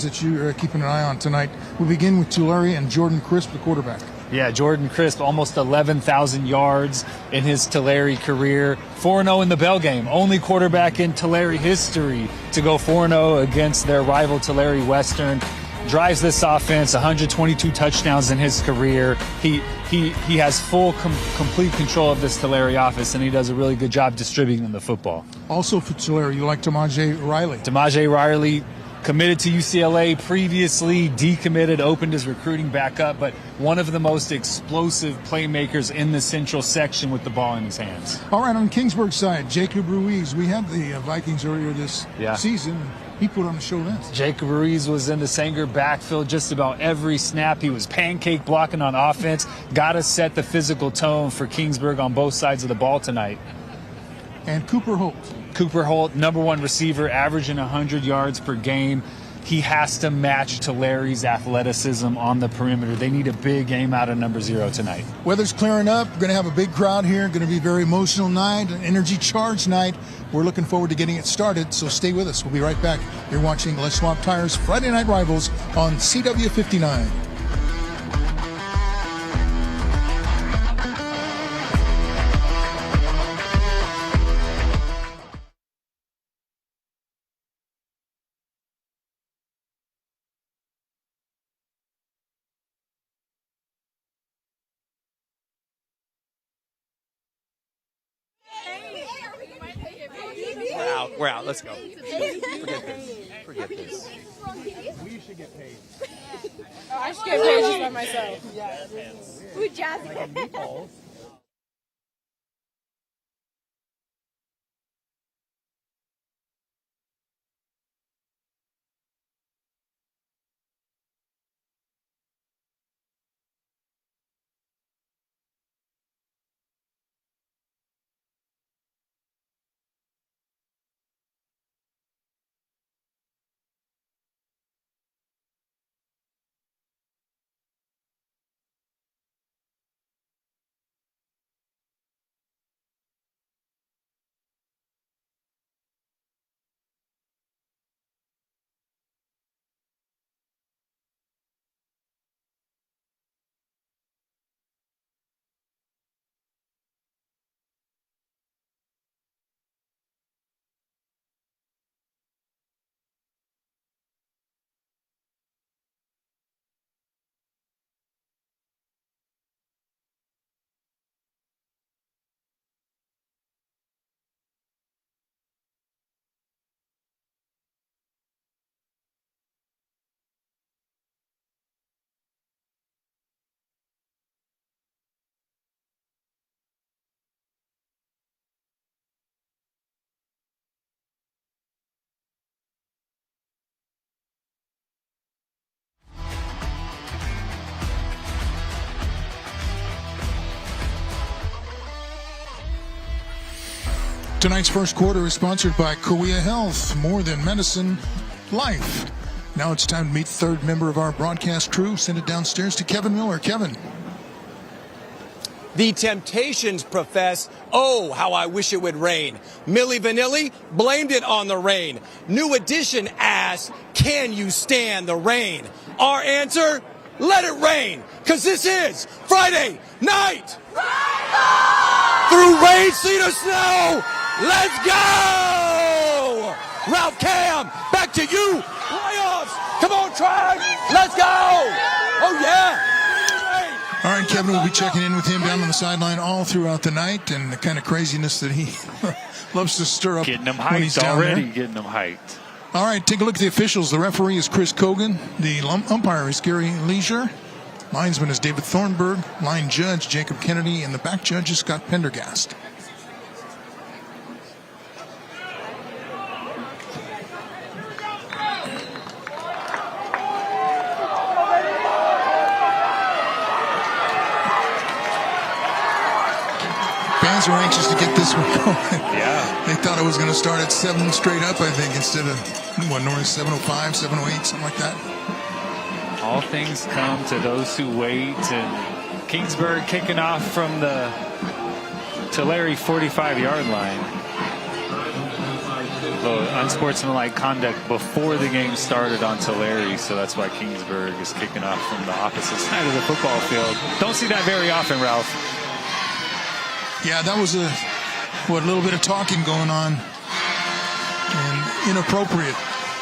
that you're keeping an eye on tonight. We begin with Tulare and Jordan Crisp, the quarterback. Yeah, Jordan Crisp, almost 11,000 yards in his Tulare career. 4-0 in the Bell game. Only quarterback in Tulare history to go 4-0 against their rival Tulare Western. Drives this offense, 122 touchdowns in his career. He has full, complete control of this Tulare offense, and he does a really good job distributing the football. Also for Tulare, you like Tamaje Riley. Tamaje Riley, committed to UCLA previously, decommitted, opened his recruiting back up, but one of the most explosive playmakers in the Central Section with the ball in his hands. All right, on Kingsburg's side, Jacob Ruiz. We had the Vikings earlier this season. He put on a show then. Jacob Ruiz was in the Sanger backfield just about every snap. He was pancake blocking on offense. Got to set the physical tone for Kingsburg on both sides of the ball tonight. And Cooper Holt. Cooper Holt, #1 receiver, averaging 100 yards per game. He has to match Tulare's athleticism on the perimeter. They need a big game out of number 0 tonight. Weather's clearing up. We're going to have a big crowd here. Going to be a very emotional night, an energy-charged night. We're looking forward to getting it started, so stay with us. We'll be right back. You're watching Let's Swap Tires Friday Night Rivals on CW 59. We're out. Let's go. Forget this. We should get paid. I should get paid just by myself. Ooh, Jazzy. Tonight's first quarter is sponsored by Korea Health, more than medicine, life. Now it's time to meet the third member of our broadcast crew. Send it downstairs to Kevin Miller. Kevin. The Temptations profess, oh, how I wish it would rain. Milli Vanilli blamed it on the rain. New Edition asks, can you stand the rain? Our answer, let it rain, because this is Friday Night Rivals! Through rain, sleet, or snow, let's go! Ralph Cam, back to you. Playoffs, come on, Tribe, let's go! Oh, yeah. All right, Kevin will be checking in with him down on the sideline all throughout the night, and the kind of craziness that he loves to stir up. Getting them when he's hyped down already, there. getting them hyped. All right, take a look at the officials. The referee is Chris Cogan. The umpire is Gary Leisure. Linesman is David Thornburg. Line judge Jacob Kennedy, and the back judge is Scott Pendergast. Fans are anxious to get this one going. Yeah. They thought it was going to start at 7 straight up, I think, instead of, normally 7:05, 7:08, something like that. All things come to those who wait. And Kingsburg kicking off from the Tulare 45-yard line. of unsportsmanlike conduct before the game started on Tulare, so that's why Kingsburg is kicking off from the opposite side of the football field. Don't see that very often, Ralph. Yeah, that was a little bit of talking going on, and inappropriate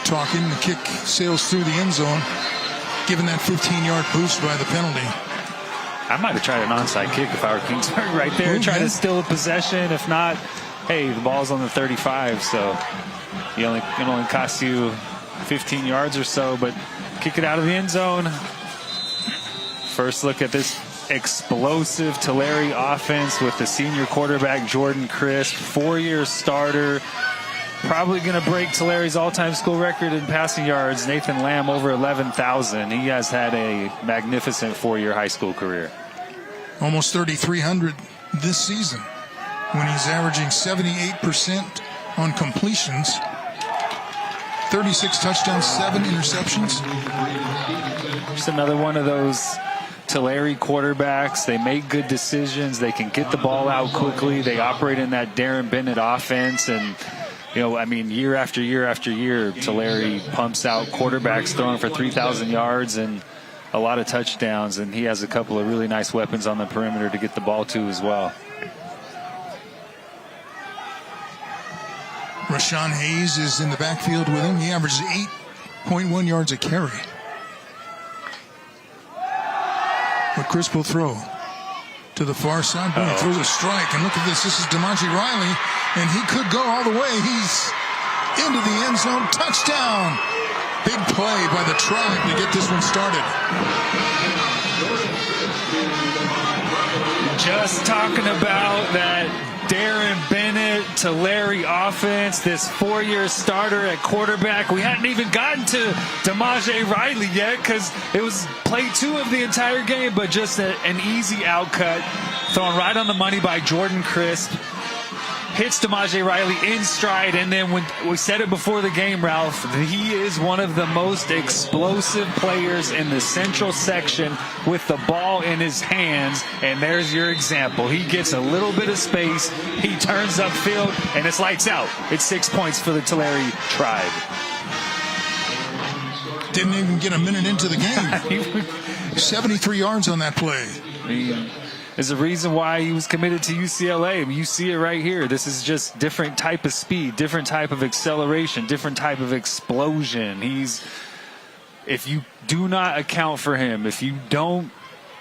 talking. The kick sails through the end zone, given that 15-yard boost by the penalty. I might have tried an onside kick if I were Kingsburg right there. Try to steal a possession. If not, hey, the ball's on the 35, so it only costs you 15 yards or so, but kick it out of the end zone. First look at this explosive Tulare offense with the senior quarterback Jordan Crisp, 4-year starter. Probably going to break Tulare's all-time school record in passing yards. Nathan Lamb over 11,000. He has had a magnificent 4-year high school career. Almost 3,300 this season when he's averaging 78% on completions, 36 touchdowns, 7 interceptions. Just another one of those Tulare quarterbacks. They make good decisions. They can get the ball out quickly. They operate in that Darren Bennett offense, and year after year after year, Tulare pumps out quarterbacks throwing for 3,000 yards and a lot of touchdowns, and he has a couple of really nice weapons on the perimeter to get the ball to as well. Rashawn Hayes is in the backfield with him. He averages 8.1 yards a carry. But Crisp will throw to the far side. He throws a strike, and look at this. This is DeMonte Riley, and he could go all the way. He's into the end zone. Touchdown! Big play by the Tribe to get this one started. Just talking about that Darren Bennett, Tulare offense, this 4-year starter at quarterback. We hadn't even gotten to DeMaje Riley yet because it was play 2 of the entire game, but just an easy outcut thrown right on the money by Jordan Crisp. Hits DeMaje Riley in stride, and then when we said it before the game, Ralph, he is one of the most explosive players in the Central Section with the ball in his hands, and there's your example. He gets a little bit of space, he turns upfield, and it's lights out. It's 6 points for the Tulare Tribe. Didn't even get a minute into the game. 73 yards on that play. There's a reason why he was committed to UCLA. You see it right here. This is just different type of speed, different type of acceleration, different type of explosion. If you do not account for him, if you don't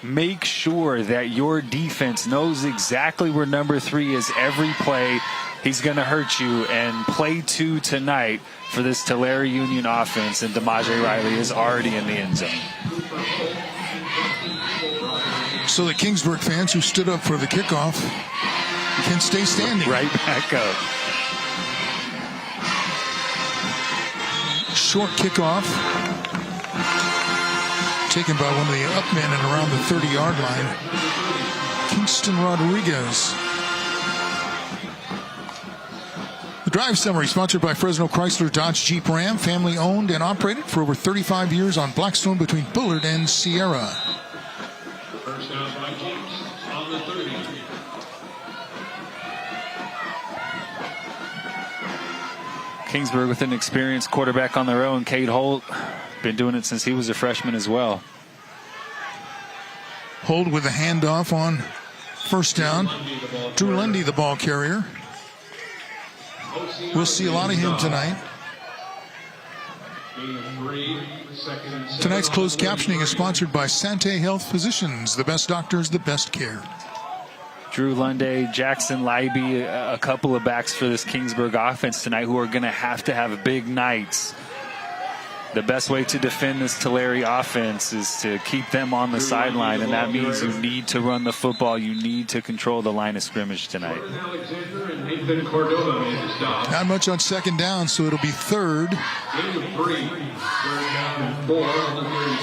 make sure that your defense knows exactly where number 3 is every play, he's going to hurt you. And play 2 tonight for this Tulare Union offense, and DeMaje Riley is already in the end zone. So the Kingsburg fans who stood up for the kickoff can stay standing. Right back up. Short kickoff taken by one of the up men and around the 30-yard line. Kingston Rodriguez. The drive summary sponsored by Fresno Chrysler Dodge Jeep Ram, family owned and operated for over 35 years on Blackstone between Bullard and Sierra. First down Vikings on the 30. Kingsburg with an experienced quarterback on their own, Cade Holt. Been doing it since he was a freshman as well. Holt with a handoff on first down. Drew Lundy, the ball carrier. We'll see a lot of him tonight. Tonight's closed captioning is sponsored by Sante Health Physicians, the best doctors, the best care. Drew Lundy, Jackson Leiby, a couple of backs for this Kingsburg offense tonight who are going to have big nights. The best way to defend this Tulare offense is to keep them on the sideline, and that means you need to run the football. You need to control the line of scrimmage tonight. Not much on second down, so it'll be third.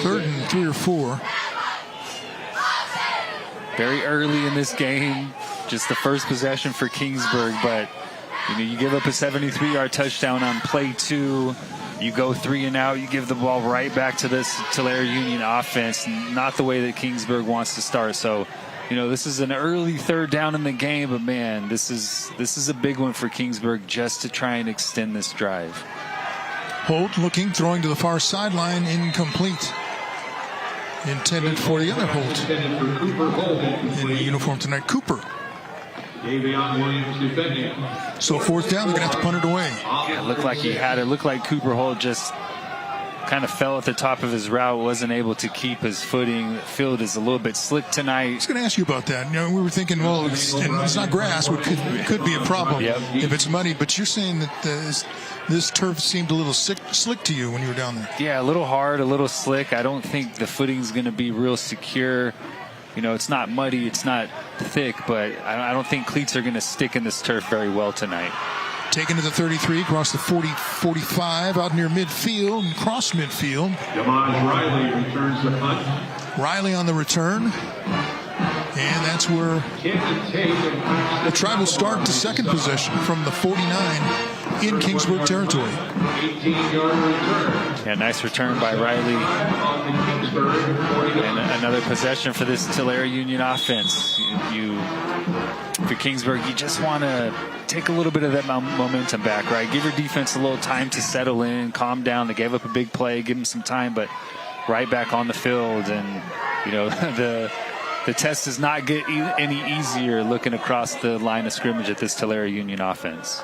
Third and 3 or 4. Very early in this game, just the first possession for Kingsburg, but you give up a 73-yard touchdown on play 2. You go 3 and out. You give the ball right back to this Tulare Union offense. Not the way that Kingsburg wants to start. So this is an early third down in the game, but man, this is a big one for Kingsburg just to try and extend this drive. Holt looking, throwing to the far sideline, incomplete. Intended for the other Holt. In the uniform tonight, Cooper. Davion Williams defending. So fourth down, they're going to have to punt it away. Yeah, it looked like he had it. Looked like Cooper Holt just kind of fell at the top of his route, wasn't able to keep his footing. The field is a little bit slick tonight. I was going to ask you about that. We were thinking, well, it's not grass, it could be a problem if it's muddy. But you're saying that this turf seemed a little slick to you when you were down there. Yeah, a little hard, a little slick. I don't think the footing's going to be real secure. It's not muddy, it's not thick, but I don't think cleats are going to stick in this turf very well tonight. Taken to the 33, across the 40, 45, out near midfield and cross midfield. Damaj Riley returns the punt. Riley on the return. And that's where the Tribe will start the second possession from the 49 in Kingsburg territory. 18-yard return. Yeah, nice return by Riley. And another possession for this Tulare Union offense. For Kingsburg, you just want to take a little bit of that momentum back, right? Give your defense a little time to settle in, calm down. They gave up a big play, give them some time, but right back on the field. And, the test does not get any easier looking across the line of scrimmage at this Tulare Union offense.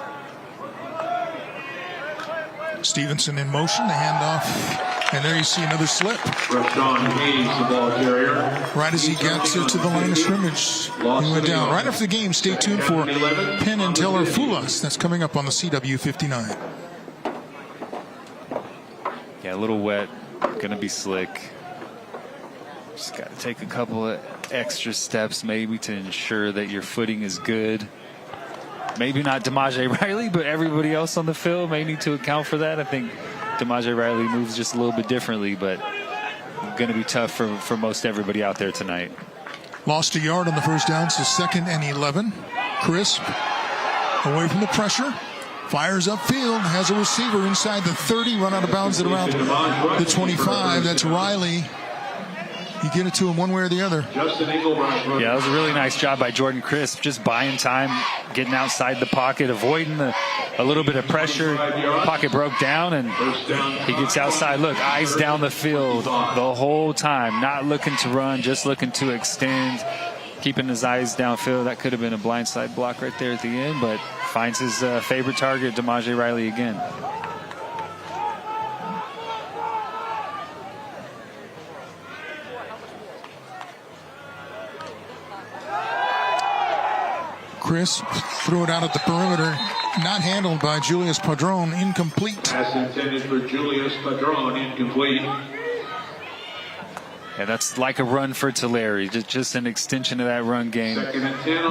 Stevenson in motion, the handoff, and there you see another slip. Rashawn Hayes, the ball carrier. Right as he got to the line of scrimmage, he went down. Right after the game, stay tuned for Penn and Teller Fool Us. That's coming up on the CW 59. Yeah, a little wet, gonna be slick. Just got to take a couple of extra steps maybe to ensure that your footing is good. Maybe not Damaj Riley, but everybody else on the field may need to account for that. I think Damaj Riley moves just a little bit differently, but going to be tough for most everybody out there tonight. Lost a yard on the first down, so 2nd and 11. Crisp away from the pressure. Fires upfield, has a receiver inside the 30, run out of bounds at around the 25. That's Riley. You get it to him one way or the other. Yeah, that was a really nice job by Jordan Crisp, just buying time, getting outside the pocket, avoiding a little bit of pressure. Pocket broke down, and he gets outside. Look, eyes down the field the whole time, not looking to run, just looking to extend, keeping his eyes downfield. That could have been a blindside block right there at the end, but finds his favorite target, Damaj Riley, again. Crisp, throw it out at the perimeter, not handled by Julius Padron, incomplete. Pass intended for Julius Padron, incomplete. And that's like a run for Tulare, just an extension of that run game.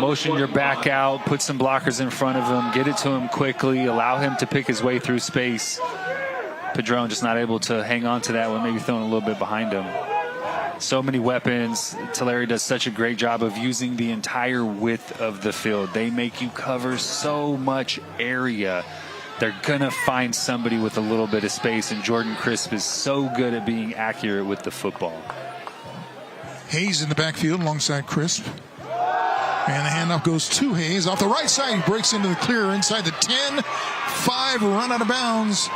Motion your back out, put some blockers in front of him, get it to him quickly, allow him to pick his way through space. Padron just not able to hang on to that one, maybe throwing a little bit behind him. So many weapons. Tulare does such a great job of using the entire width of the field. They make you cover so much area. They're going to find somebody with a little bit of space, and Jordan Crisp is so good at being accurate with the football. Hayes in the backfield alongside Crisp. And the handoff goes to Hayes. Off the right side, he breaks into the clear inside the 10. 5, run out of bounds.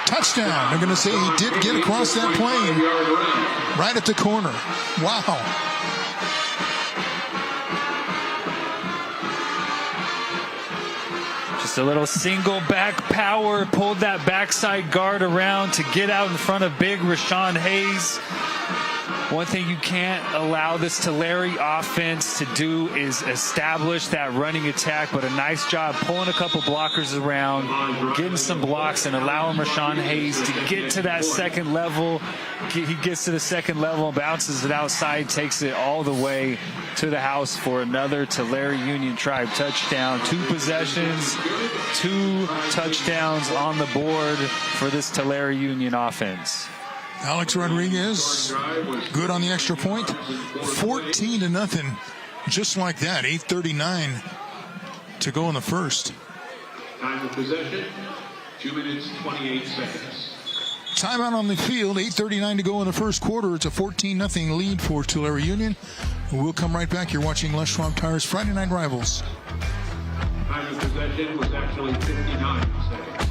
Touchdown. They're going to say he did get across that plane right at the corner. Wow. Just a little single back power, pulled that backside guard around to get out in front of big Rashawn Hayes. One thing you can't allow this Tulare offense to do is establish that running attack, but a nice job pulling a couple blockers around, getting some blocks, and allowing Rashawn Hayes to get to that second level. He gets to the second level, bounces it outside, takes it all the way to the house for another Tulare Union Tribe touchdown. 2 possessions, 2 touchdowns on the board for this Tulare Union offense. Alex Rodriguez, good on the extra point. 14-0, just like that. 8:39 to go in the first. Time of possession, 2 minutes, 28 seconds. Timeout on the field. 8:39 to go in the first quarter. It's a 14-0 lead for Tulare Union. We'll come right back. You're watching Les Schwab Tires Friday Night Rivals. Time of possession was actually 59 seconds.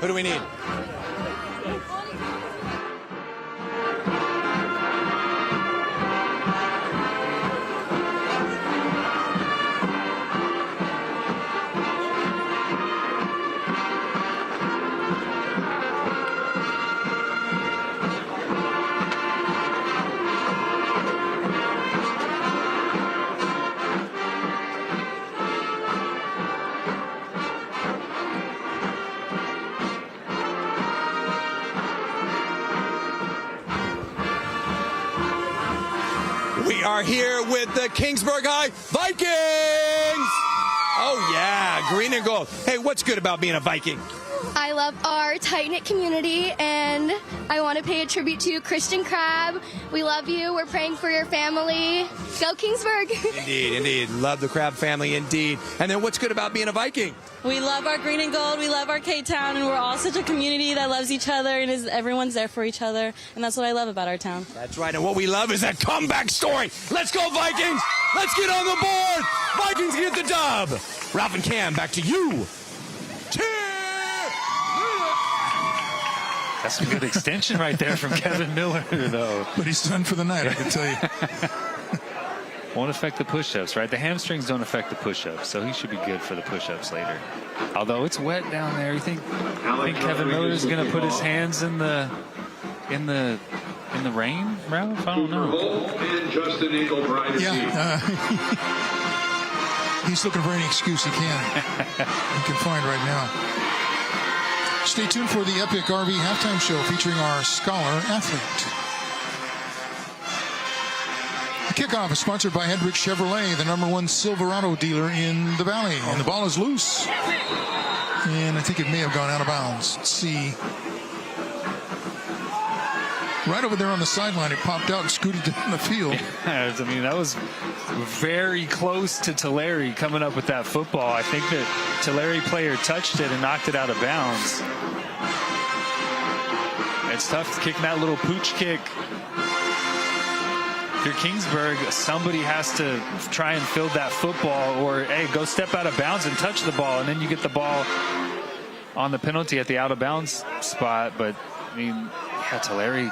Who do we need? We are here with the Kingsburg High Vikings! Oh yeah, green and gold. Hey, what's good about being a Viking? I love our tight-knit community, and I want to pay a tribute to Christian Crab. We love you. We're praying for your family. Go Kingsburg! Indeed, indeed. Love the Crab family, indeed. And then what's good about being a Viking? We love our green and gold. We love our K-Town, and we're all such a community that loves each other, and everyone's there for each other, and that's what I love about our town. That's right, and what we love is that comeback story. Let's go, Vikings! Let's get on the board! Vikings get the dub! Ralph and Cam, back to you. That's a good extension right there from Kevin Miller, though. But he's done for the night, I can tell you. Won't affect the push-ups, right? The hamstrings don't affect the push-ups, so he should be good for the push-ups later. Although it's wet down there, you think Kevin Miller is going to put his hands in the rain, Ralph? I don't know. And Justin Engelbride. Yeah, he's looking for any excuse he can find right now. Stay tuned for the Epic RV halftime show featuring our scholar athlete. The kickoff is sponsored by Hendrick Chevrolet, the #1 Silverado dealer in the Valley. And the ball is loose. And I think it may have gone out of bounds. Let's see. Right over there on the sideline, it popped out and scooted down the field. I mean, that was very close to Tulare coming up with that football. I think that Tulare player touched it and knocked it out of bounds. It's tough kicking that little pooch kick. If you're Kingsburg, somebody has to try and field that football, or, hey, go step out of bounds and touch the ball, and then you get the ball on the penalty at the out of bounds spot. But, I mean, yeah, Tulare,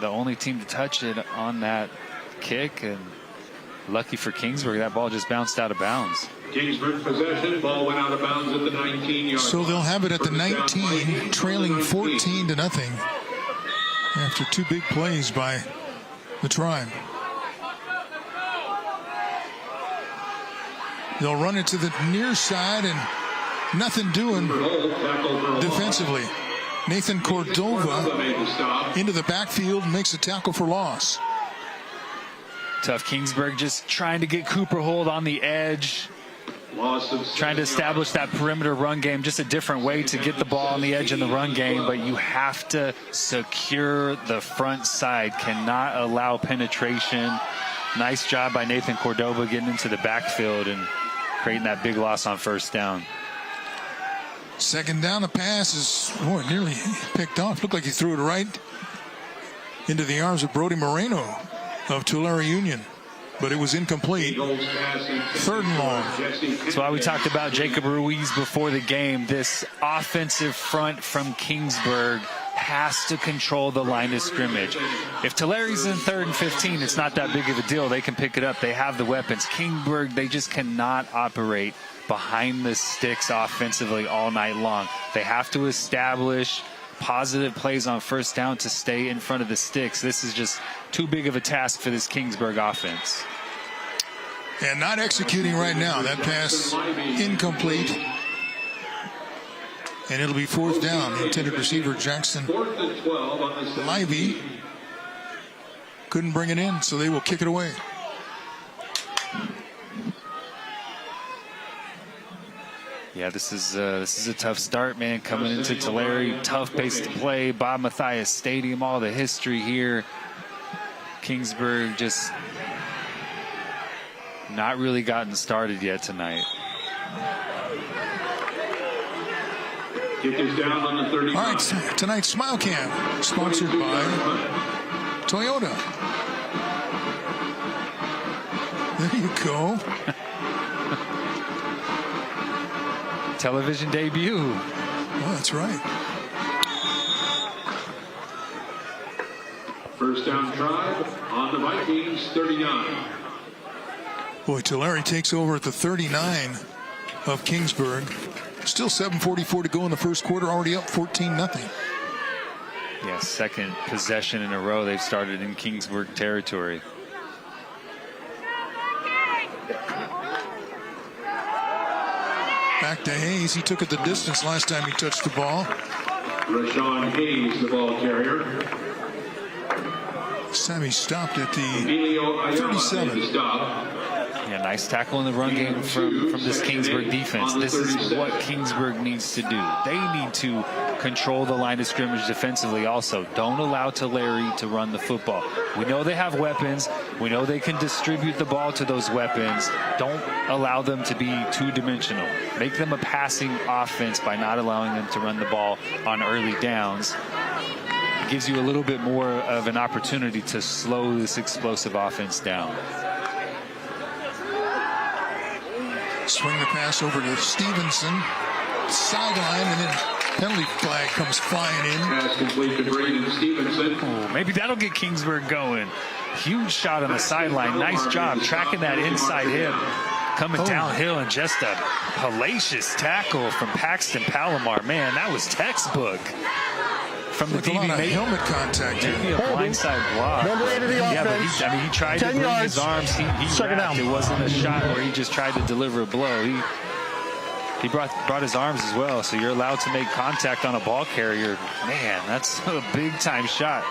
the only team to touch it on that kick, and lucky for Kingsburg, that ball just bounced out of bounds. Kingsburg possession, ball went out of bounds at the 19-yard. So they'll have it at the 19, trailing 14-0 after two big plays by the Tribe. They'll run it to the near side and nothing doing defensively. Nathan Cordova into the backfield, makes a tackle for loss. Tough Kingsburg just trying to get Cooper Hold on the edge, trying to establish that perimeter run game, just a different way to get the ball on the edge in the run game. But you have to secure the front side, cannot allow penetration. Nice job by Nathan Cordova getting into the backfield and creating that big loss on first down. Second down, the pass is nearly picked off. Looked like he threw it right into the arms of Brody Moreno of Tulare Union, but it was incomplete. Third and long. That's why we talked about Jacob Ruiz before the game. This offensive front from Kingsburg has to control the line of scrimmage. If Tullare's in 3rd and 15, it's not that big of a deal. They can pick it up. They have the weapons. Kingsburg, they just cannot operate behind the sticks offensively all night long. They have to establish positive plays on first down to stay in front of the sticks. This is just too big of a task for this Kingsburg offense. And not executing right now. That pass incomplete. And it'll be 4th down. The intended receiver, Jackson Livey, couldn't bring it in, so they will kick it away. Yeah, this is a tough start, man. Coming into Tulare, tough pace to play. Bob Mathias Stadium, all the history here. Kingsburg just not really gotten started yet tonight. Kick is down on the 35. All right, tonight's Smile Camp, sponsored by Toyota. There you go. Television debut. Oh, that's right. First down try on the Vikings 39. Boy, Tulare takes over at the 39 of Kingsburg. Still 7:44 to go in the first quarter, already up 14-0. Yeah, second possession in a row they've started in Kingsburg territory. Back to Hayes. He took it the distance last time he touched the ball. Rashawn Hayes, the ball carrier. This time he stopped at the 37. Yeah, nice tackle in the run game from this Kingsburg defense. This is what Kingsburg needs to do. They need to control the line of scrimmage defensively also. Don't allow Tulare to run the football. We know they have weapons. We know they can distribute the ball to those weapons. Don't allow them to be two-dimensional. Make them a passing offense by not allowing them to run the ball on early downs. It gives you a little bit more of an opportunity to slow this explosive offense down. Swing the pass over to Stevenson. Sideline, and then penalty flag comes flying in. Pass complete to Braden Stevenson. Oh, maybe that'll get Kingsburg going. Huge shot on the sideline. Nice job tracking that inside hip. Coming downhill, and just a hellacious tackle from Paxton Palomar. Man, that was textbook. From the DB, helmet contact here. Maybe a blindside block. Number 8 of the Yeah, but offense. he tried to bring his arms. He Second wrapped. down. It wasn't a shot where he just tried to deliver a blow. He brought his arms as well, so you're allowed to make contact on a ball carrier. Man, that's a big-time shot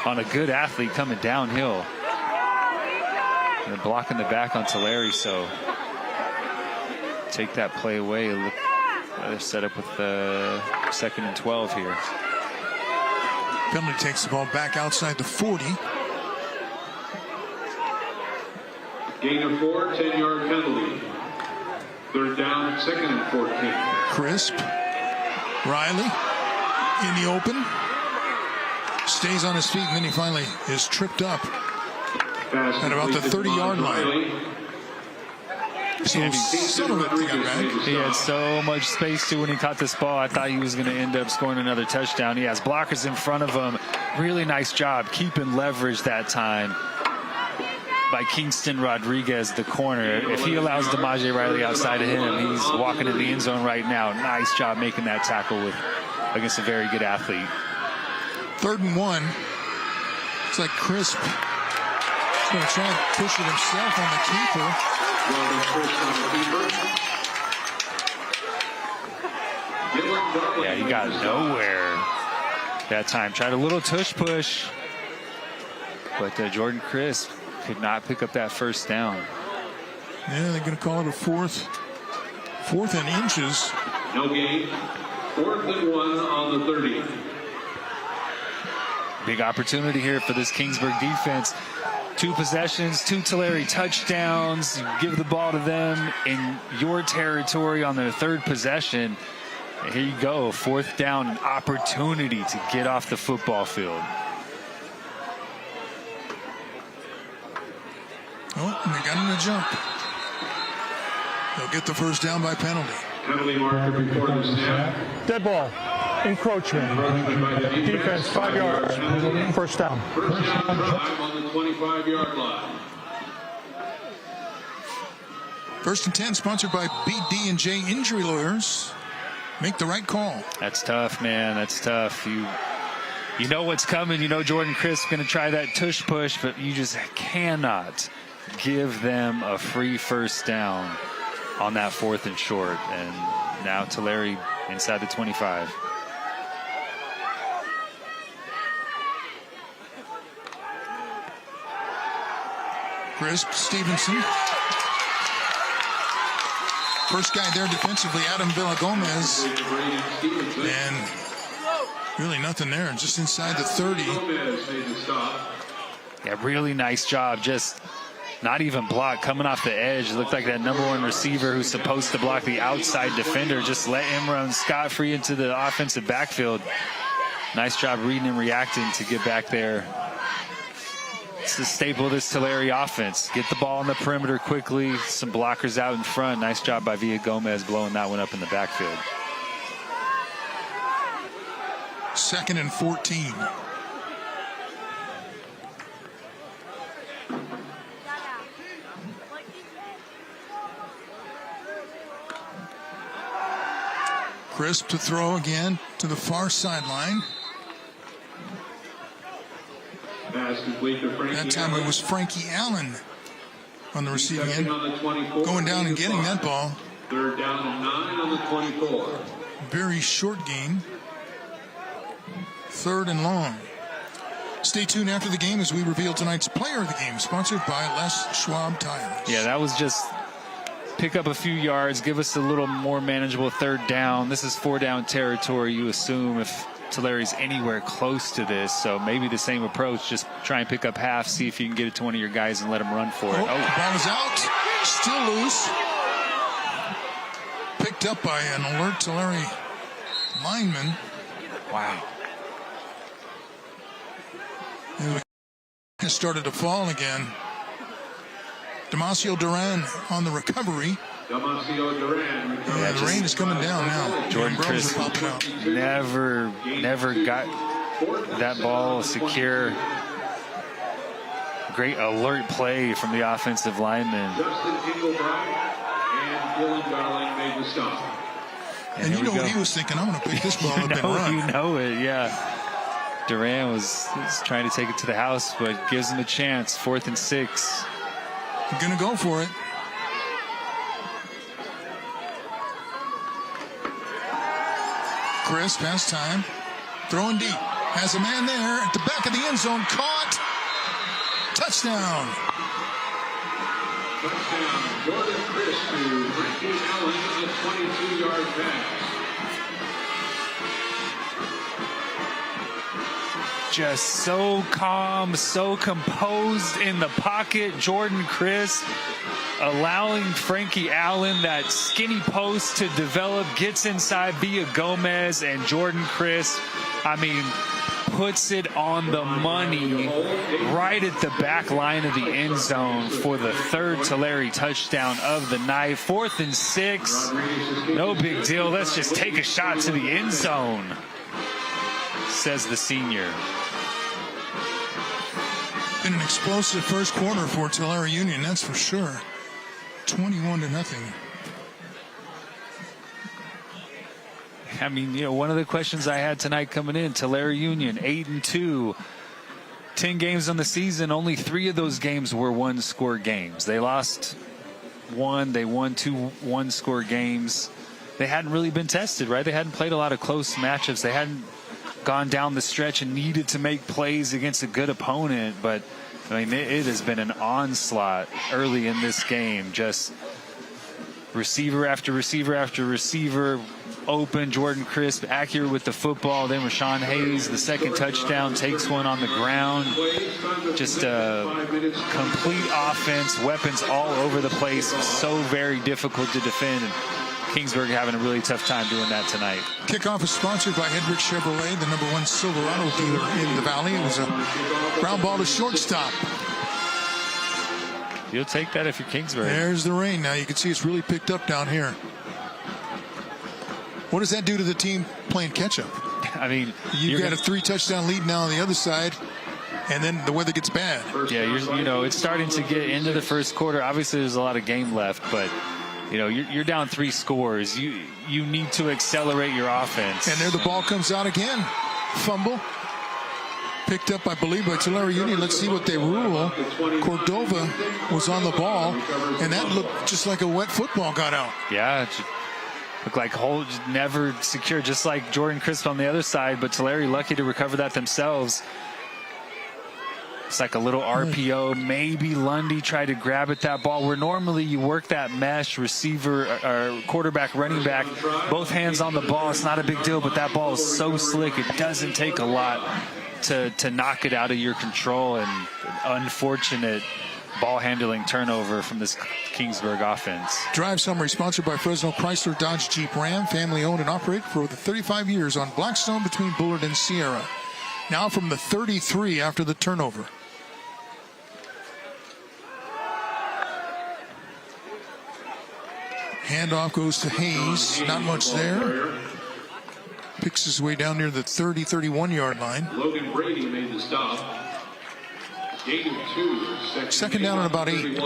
on a good athlete coming downhill. And blocking the back on Tulare, so take that play away. They're set up with the 2nd and 12 here. Penalty takes the ball back outside the 40. Gain of 4, 10-yard penalty. 3rd down, 2nd and 14. Crisp. Riley in the open. Stays on his feet, and then he finally is tripped up Pass at about the 30-yard line. So some of it got back. He had so much space too when he caught this ball. I thought he was going to end up scoring another touchdown. He has blockers in front of him. Really nice job keeping leverage that time by Kingston Rodriguez, the corner. If he allows DeMaje Riley outside of him, he's walking in the end zone right now. Nice job making that tackle against a very good athlete. 3rd and 1. It's like Crisp. He's going to try and push it himself on the keeper. Yeah, he got nowhere that time. Tried a little tush push, but Jordan Crisp could not pick up that first down. Yeah, they're going to call it a fourth and inches. No gain. 4th and 1 on the 30. Big opportunity here for this Kingsburg defense. 2 possessions, 2 Tulare touchdowns. You give the ball to them in your territory on their 3rd possession. Here you go, 4th down, an opportunity to get off the football field. Oh, and they got him to jump. They'll get the first down by penalty. Penalty marker before the snap. Dead ball. Encroachment. Defense, 5 yards. First down. First down, 5 on the 25-yard line. 1st and 10, sponsored by BD&J Injury Lawyers. Make the right call. That's tough, man. That's tough. You know what's coming. You know Jordan Crisp going to try that tush push, but you just cannot give them a free first down on that 4th and short. And now Tulare inside the 25. Crisp, Stevenson. First guy there defensively, Adam Villagomez. And really nothing there, just inside the 30. Yeah, really nice job. Just not even blocked, coming off the edge. It looked like that #1 receiver who's supposed to block the outside defender just let him run scot-free into the offensive backfield. Nice job reading and reacting to get back there. It's the staple of this Tulare offense. Get the ball on the perimeter quickly. Some blockers out in front. Nice job by Villagomez blowing that one up in the backfield. 2nd and 14. Crisp to throw again to the far sideline. That time it was Frankie Allen on the receiving end, going down and getting that ball. 3rd down and 9 on the 24. Very short gain. 3rd and long. Stay tuned after the game as we reveal tonight's player of the game, sponsored by Les Schwab Tires. Yeah, that was just pick up a few yards, give us a little more manageable 3rd down. This is 4-down territory, you assume, if Tulare's anywhere close to this. So maybe the same approach, just try and pick up half, see if you can get it to one of your guys and let them run for it. The ball is out, still loose. Picked up by an alert Tulare lineman. Wow. It started to fall again. Damasio Duran on the recovery. Damasio Duran. The rain is coming down now. Jordan Crisp never got that ball secure. Great alert play from the offensive lineman. Justin Engelbrecht and Dylan Darling made the stop. And you know what he was thinking? I'm going to pick this ball up and run. You know it, yeah. Duran was trying to take it to the house, but gives him a chance. 4th and 6. I'm going to go for it. Crisp has time. Throwing deep. Has a man there at the back of the end zone. Caught. Touchdown. Touchdown. Jordan Crisp to Frankie Allen on a 22-yard pass. Just so calm, so composed in the pocket. Jordan Crisp allowing Frankie Allen that skinny post to develop, gets inside Villagomez, and Jordan Crisp, I mean, puts it on the money right at the back line of the end zone for the 3rd Tulare touchdown of the night. 4th and 6, no big deal. Let's just take a shot to the end zone, says the senior. Been an explosive first quarter for Tulare Union, that's for sure. 21-0. I mean, you know, one of the questions I had tonight coming in, Tulare Union 8-2, 10 games on the season. Only 3 of those games were 1-score games. They lost 1. They won 2 1-score games. They hadn't really been tested, right? They hadn't played a lot of close matchups. They hadn't gone down the stretch and needed to make plays against a good opponent. But I mean, it has been an onslaught early in this game. Just receiver after receiver after receiver open. Jordan Crisp accurate with the football. Then Rashawn Hayes, the 2nd touchdown, takes one on the ground. Just a complete offense, weapons all over the place. So very difficult to defend. And Kingsburg having a really tough time doing that tonight. Kickoff is sponsored by Hedrick Chevrolet, the #1 Silverado dealer in the Valley. It was a ground ball to shortstop. You'll take that if you're Kingsburg. There's the rain now. You can see it's really picked up down here. What does that do to the team playing catch-up? I mean, you've got a 3-touchdown lead now on the other side, and then the weather gets bad. Yeah, it's starting to get into the first quarter. Obviously, there's a lot of game left, but you're down 3 scores. You need to accelerate your offense. And there the ball comes out again. Fumble. Picked up, I believe, by Tulare Union. Let's see what they rule. Cordova was on the ball, and that looked just like a wet football got out. Yeah, it looked like hold never secure, just like Jordan Crisp on the other side, but Tulare lucky to recover that themselves. It's like a little RPO. Maybe Lundy tried to grab at that ball, where normally you work that mesh, receiver or quarterback, running back, both hands on the ball. It's not a big deal, but that ball is so slick. It doesn't take a lot to knock it out of your control, and unfortunate ball handling turnover from this Kingsburg offense. Drive summary sponsored by Fresno Chrysler Dodge Jeep Ram, family owned and operated for over 35 years on Blackstone between Bullard and Sierra. Now from the 33 after the turnover. Handoff goes to Hayes. Not much there. Picks his way down near the 31-yard line. Logan Brady made the stop. Gain of 2. Second down and about 8.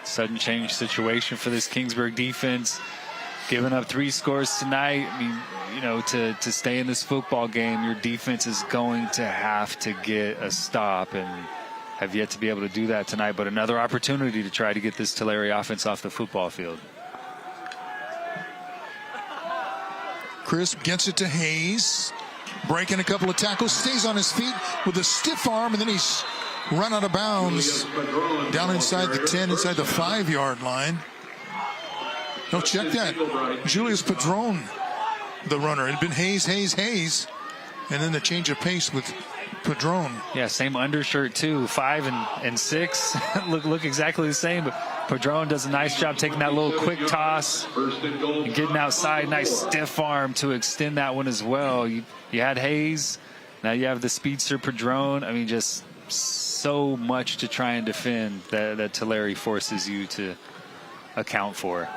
Sudden change situation for this Kingsburg defense. Giving up 3 scores tonight. I mean, to stay in this football game, your defense is going to have to get a stop, and have yet to be able to do that tonight. But another opportunity to try to get this Tulare offense off the football field. Crisp gets it to Hayes. Breaking a couple of tackles, stays on his feet with a stiff arm, and then he's run out of bounds down inside the 10, inside the 5-yard line. No, check that. Julius Padron, the runner. It had been Hayes, and then the change of pace with Padron. Yeah, same undershirt too. 5 and 6 look exactly the same, but Padron does a nice job taking that little quick toss and getting outside. Nice stiff arm to extend that one as well. You had Hayes, now you have the speedster Padron. I mean, just so much to try and defend that Tulare forces you to account for.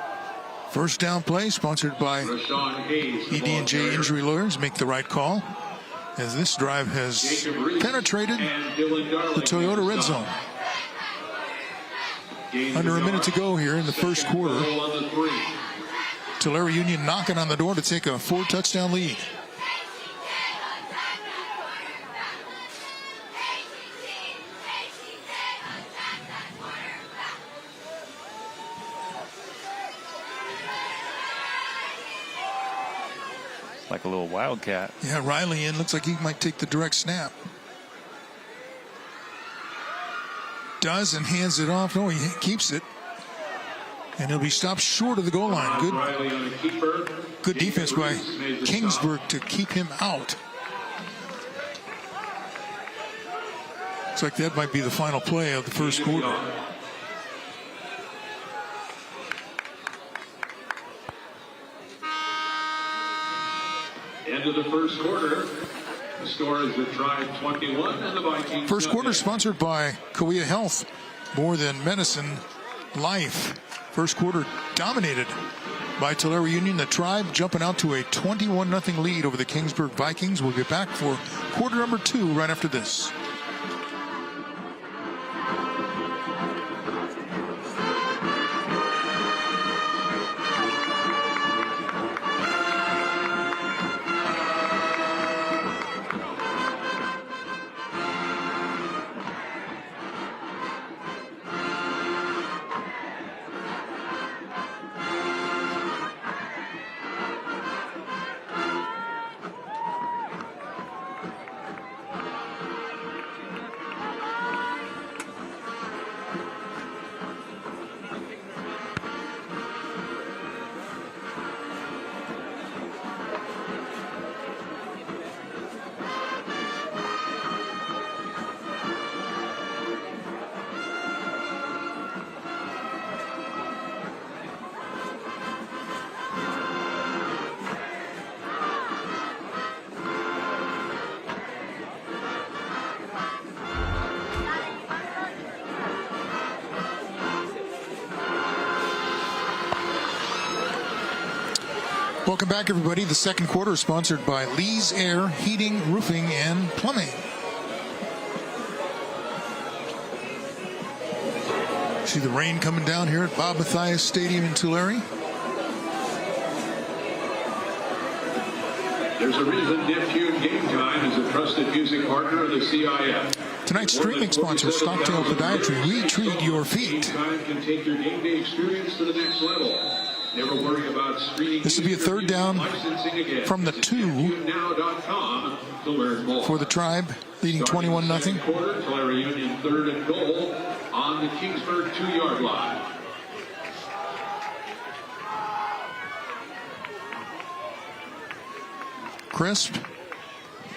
First down play sponsored by ED&J Injury Lawyers. Make the right call, as this drive has penetrated the Toyota red zone. Under a minute to go here in the first quarter. Tulare Union knocking on the door to take a 4-touchdown lead. Like a little wildcat. Yeah, Riley in. Looks like he might take the direct snap. Does, and hands it off. No, he keeps it. And he'll be stopped short of the goal line. Good defense by Kingsburg to keep him out. Looks like that might be the final play of the first quarter. End of the first quarter. The score is the Tribe 21 and the Vikings. First quarter sponsored by Kauai Health. More than medicine, life. First quarter dominated by Tulare Union. The Tribe jumping out to a 21-0 lead over the Kingsburg Vikings. We'll get back for quarter number 2 right after this. Welcome back, everybody. The second quarter is sponsored by Lee's Air Heating, Roofing, and Plumbing. See the rain coming down here at Bob Mathias Stadium in Tulare. There's a reason Neptune Game Time is a trusted music partner of the CIF. Tonight's streaming sponsor, Stockdale Podiatry. Retreat your feet. Game Time can take your game day experience to the next level. Never worry about screening. This will be a third down from the 2 for the Tribe, leading 21-0. Quarter, Tulare Union 3rd and goal on the Kingsburg 2-yard line. Crisp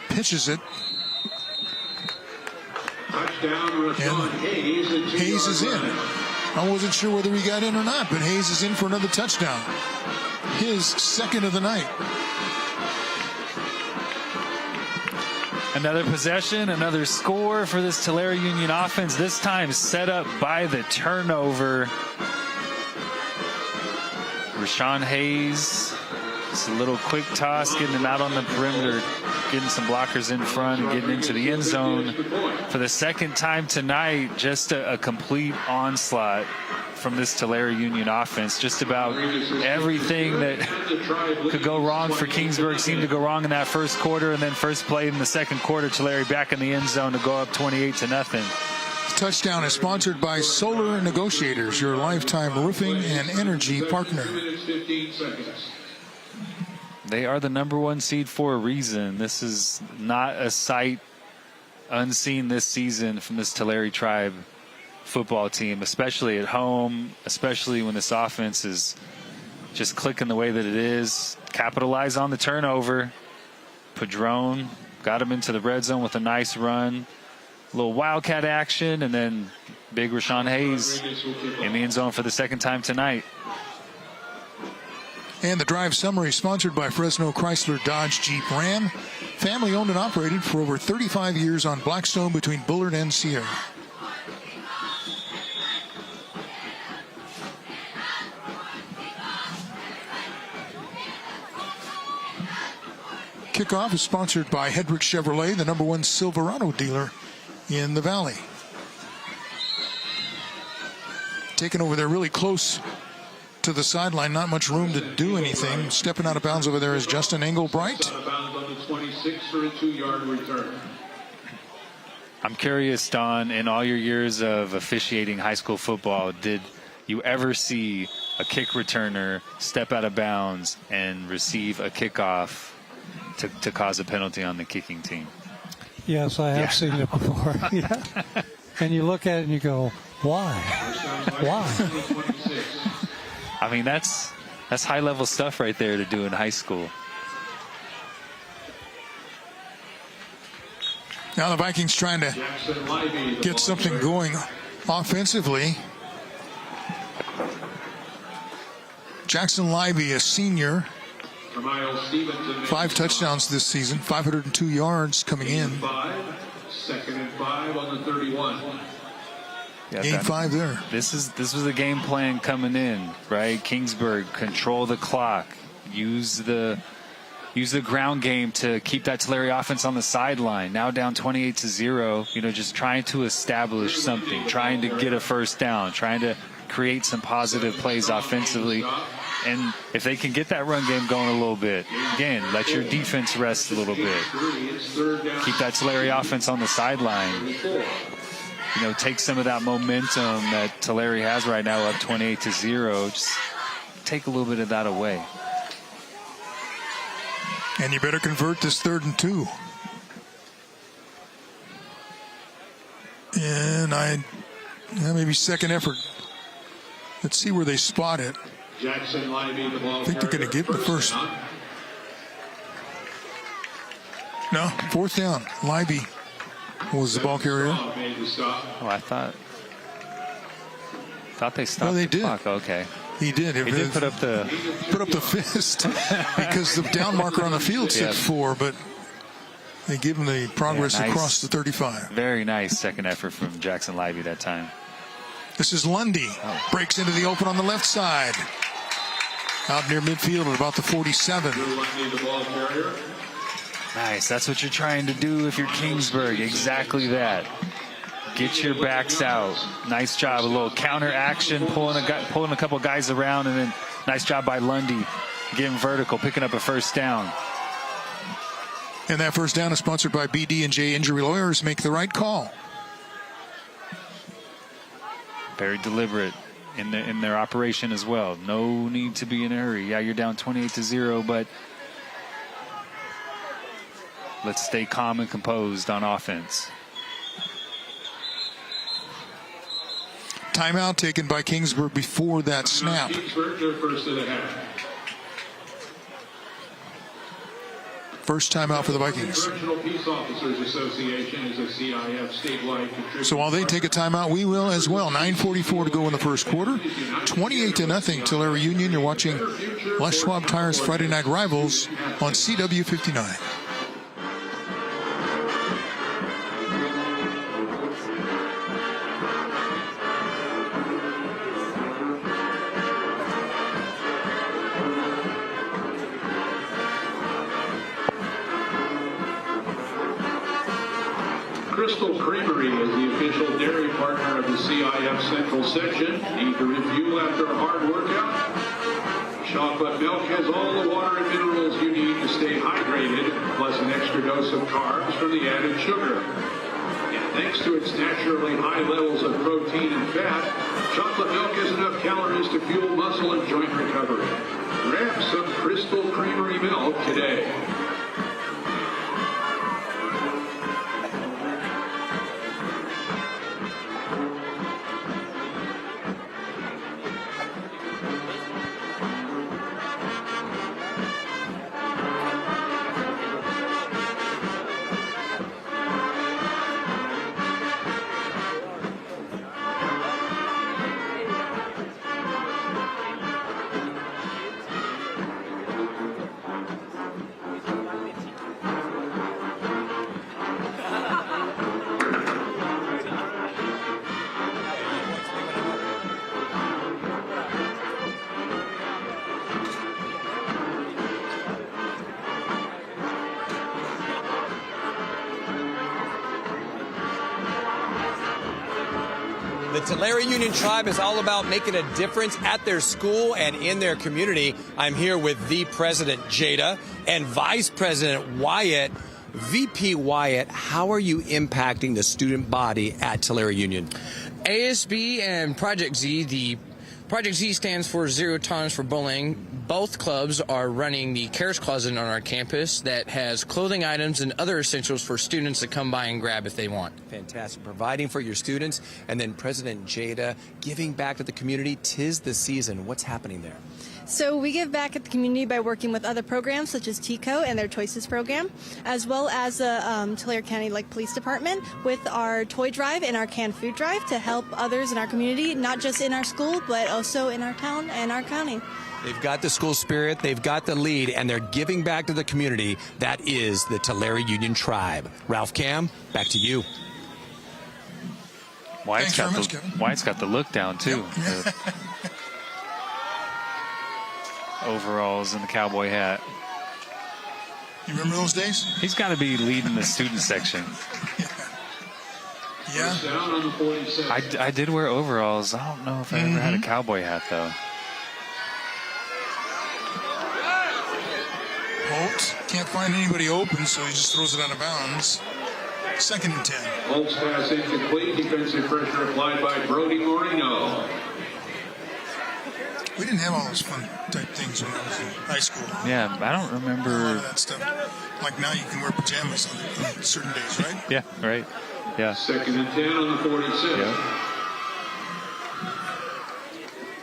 pitches it. Touchdown, Rashawn Hayes. Hayes is in. I wasn't sure whether he got in or not, but Hayes is in for another touchdown. His second of the night. Another possession, another score for this Tulare Union offense, this time set up by the turnover. Rashawn Hayes, just a little quick toss, getting him out on the perimeter, getting some blockers in front and getting into the end zone. For the second time tonight, just a complete onslaught from this Tulare Union offense. Just about everything that could go wrong for Kingsburg seemed to go wrong in that first quarter, and then first play in the second quarter, Tulare back in the end zone to go up 28-0. Touchdown is sponsored by Solar Negotiators, your lifetime roofing and energy partner. They are the #1 seed for a reason. This is not a sight unseen this season from this Tulare Tribe football team, especially at home, especially when this offense is just clicking the way that it is. Capitalize on the turnover. Padron got him into the red zone with a nice run. A little wildcat action, and then big Rashawn Hayes in the end zone for the second time tonight. And the drive summary sponsored by Fresno Chrysler Dodge Jeep Ram. Family owned and operated for over 35 years on Blackstone between Bullard and Sierra. Kickoff is sponsored by Hedrick Chevrolet, the #1 Silverado dealer in the Valley. Taken over there really close to the sideline, not much room to do anything. Stepping out of bounds over there is Justin Engelbright. Out of bounds on the 26 for a 2-yard return. I'm curious, Don, in all your years of officiating high school football, did you ever see a kick returner step out of bounds and receive a kickoff to cause a penalty on the kicking team? Yes, I have seen it before. Yeah. And you look at it and you go, why? Why? I mean, that's high-level stuff right there to do in high school. Now the Vikings trying to get something going offensively. Jackson Livey, a senior, 5 touchdowns this season, 502 yards coming in. 2nd and 5 on the 31. Yeah, Gain 5 there. This was the game plan coming in, right? Kingsburg, control the clock, use the ground game to keep that Tulare offense on the sideline. Now down 28-0, just trying to establish something, trying to get a first down, trying to create some positive plays offensively. And if they can get that run game going a little bit, again, let your defense rest a little bit. Keep that Tulare offense on the sideline. Take some of that momentum that Tulare has right now, up 28-0. Just take a little bit of that away. And you better convert this 3rd and 2. And maybe second effort. Let's see where they spot it. Jackson Livey, the ball. I think they're going to get the first. No, 4th down. Livey was the ball carrier. Oh, I thought they stopped. No, they the did. Clock. Okay. He did. He did put up the fist because the down marker on the field said 4, but they give him the progress across the 35. Very nice second effort from Jackson Livey that time. This is Lundy. Breaks into the open on the left side. Out near midfield at about the 47. The ball carrier. Nice. That's what you're trying to do if you're Kingsburg. Exactly that. Get your backs out. Nice job. A little counter action, pulling a couple guys around, and then nice job by Lundy getting vertical, picking up a first down. And that first down is sponsored by BD&J Injury Lawyers. Make the right call. Very deliberate in their operation as well. No need to be in a hurry. Yeah, you're down 28-0, but let's stay calm and composed on offense. Timeout taken by Kingsburg before that snap. Kingsburg, their first of the half. First timeout for the Vikings. Correctional Peace Officers Association is a CIF statewide contributor. So while they take a timeout, we will as well. 9:44 to go in the first quarter. 28-0 Tulare Union. You're watching Les Schwab Tires Friday Night Rivals on CW 59. Crystal Creamery is the official dairy partner of the CIF Central Section. Need to refuel after a hard workout? Chocolate milk has all the water and minerals you need to stay hydrated, plus an extra dose of carbs from the added sugar. And thanks to its naturally high levels of protein and fat, chocolate milk has enough calories to fuel muscle and joint recovery. Grab some Crystal Creamery milk today. The Tulare Union Tribe is all about making a difference at their school and in their community. I'm here with the President, Jada, and Vice President Wyatt. VP Wyatt, how are you impacting the student body at Tulare Union? ASB and Project Z, the Project Z stands for Zero Tolerance for Bullying. Both clubs are running the Cares Closet on our campus that has clothing items and other essentials for students to come by and grab if they want. Fantastic. Providing for your students. And then President Jada, giving back to the community. 'Tis the season. What's happening there? So we give back at the community by working with other programs such as TCO and their Choices program, as well as the Tulare County Police Department with our toy drive and our canned food drive to help others in our community, not just in our school, but also in our town and our county. They've got the school spirit, they've got the lead, and they're giving back to the community. That is the Tulare Union Tribe. Ralph Cam, back to you. Wyatt's got the look down, too. Yep. Overalls and the cowboy hat. You remember those days? He's got to be leading the student section. Yeah. I did wear overalls. I don't know if I ever had a cowboy hat, though. Holt can't find anybody open, so he just throws it out of bounds. 2nd and 10. Holt's pass incomplete. Defensive pressure applied by Brody Moreno. We didn't have all those fun type things when I was in high school. Yeah, I don't remember. A lot of that stuff. Like now you can wear pajamas on certain days, right? Yeah, right. Yeah. 2nd and 10 on the 46. Yeah.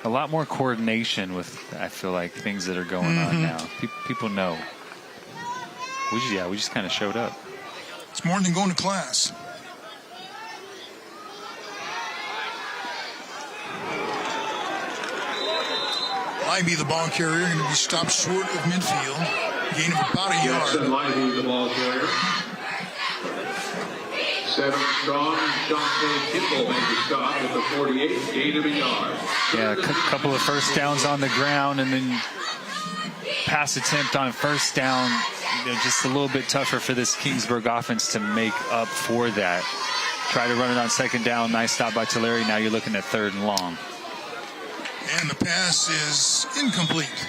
A lot more coordination with, I feel like, things that are going on now. People know. We just kind of showed up. It's more than going to class. Ivy, the ball carrier, going to be stopped short of midfield. Gain of about a yard. Jackson Lively, the ball carrier. 7 strong, Shante Kimball made the stop at the 48, gain of a yard. Yeah, a couple of first downs on the ground, and then pass attempt on first down, just a little bit tougher for this Kingsburg offense to make up for that. Try to run it on second down. Nice stop by Tulare. Now you're looking at 3rd and long. And the pass is incomplete.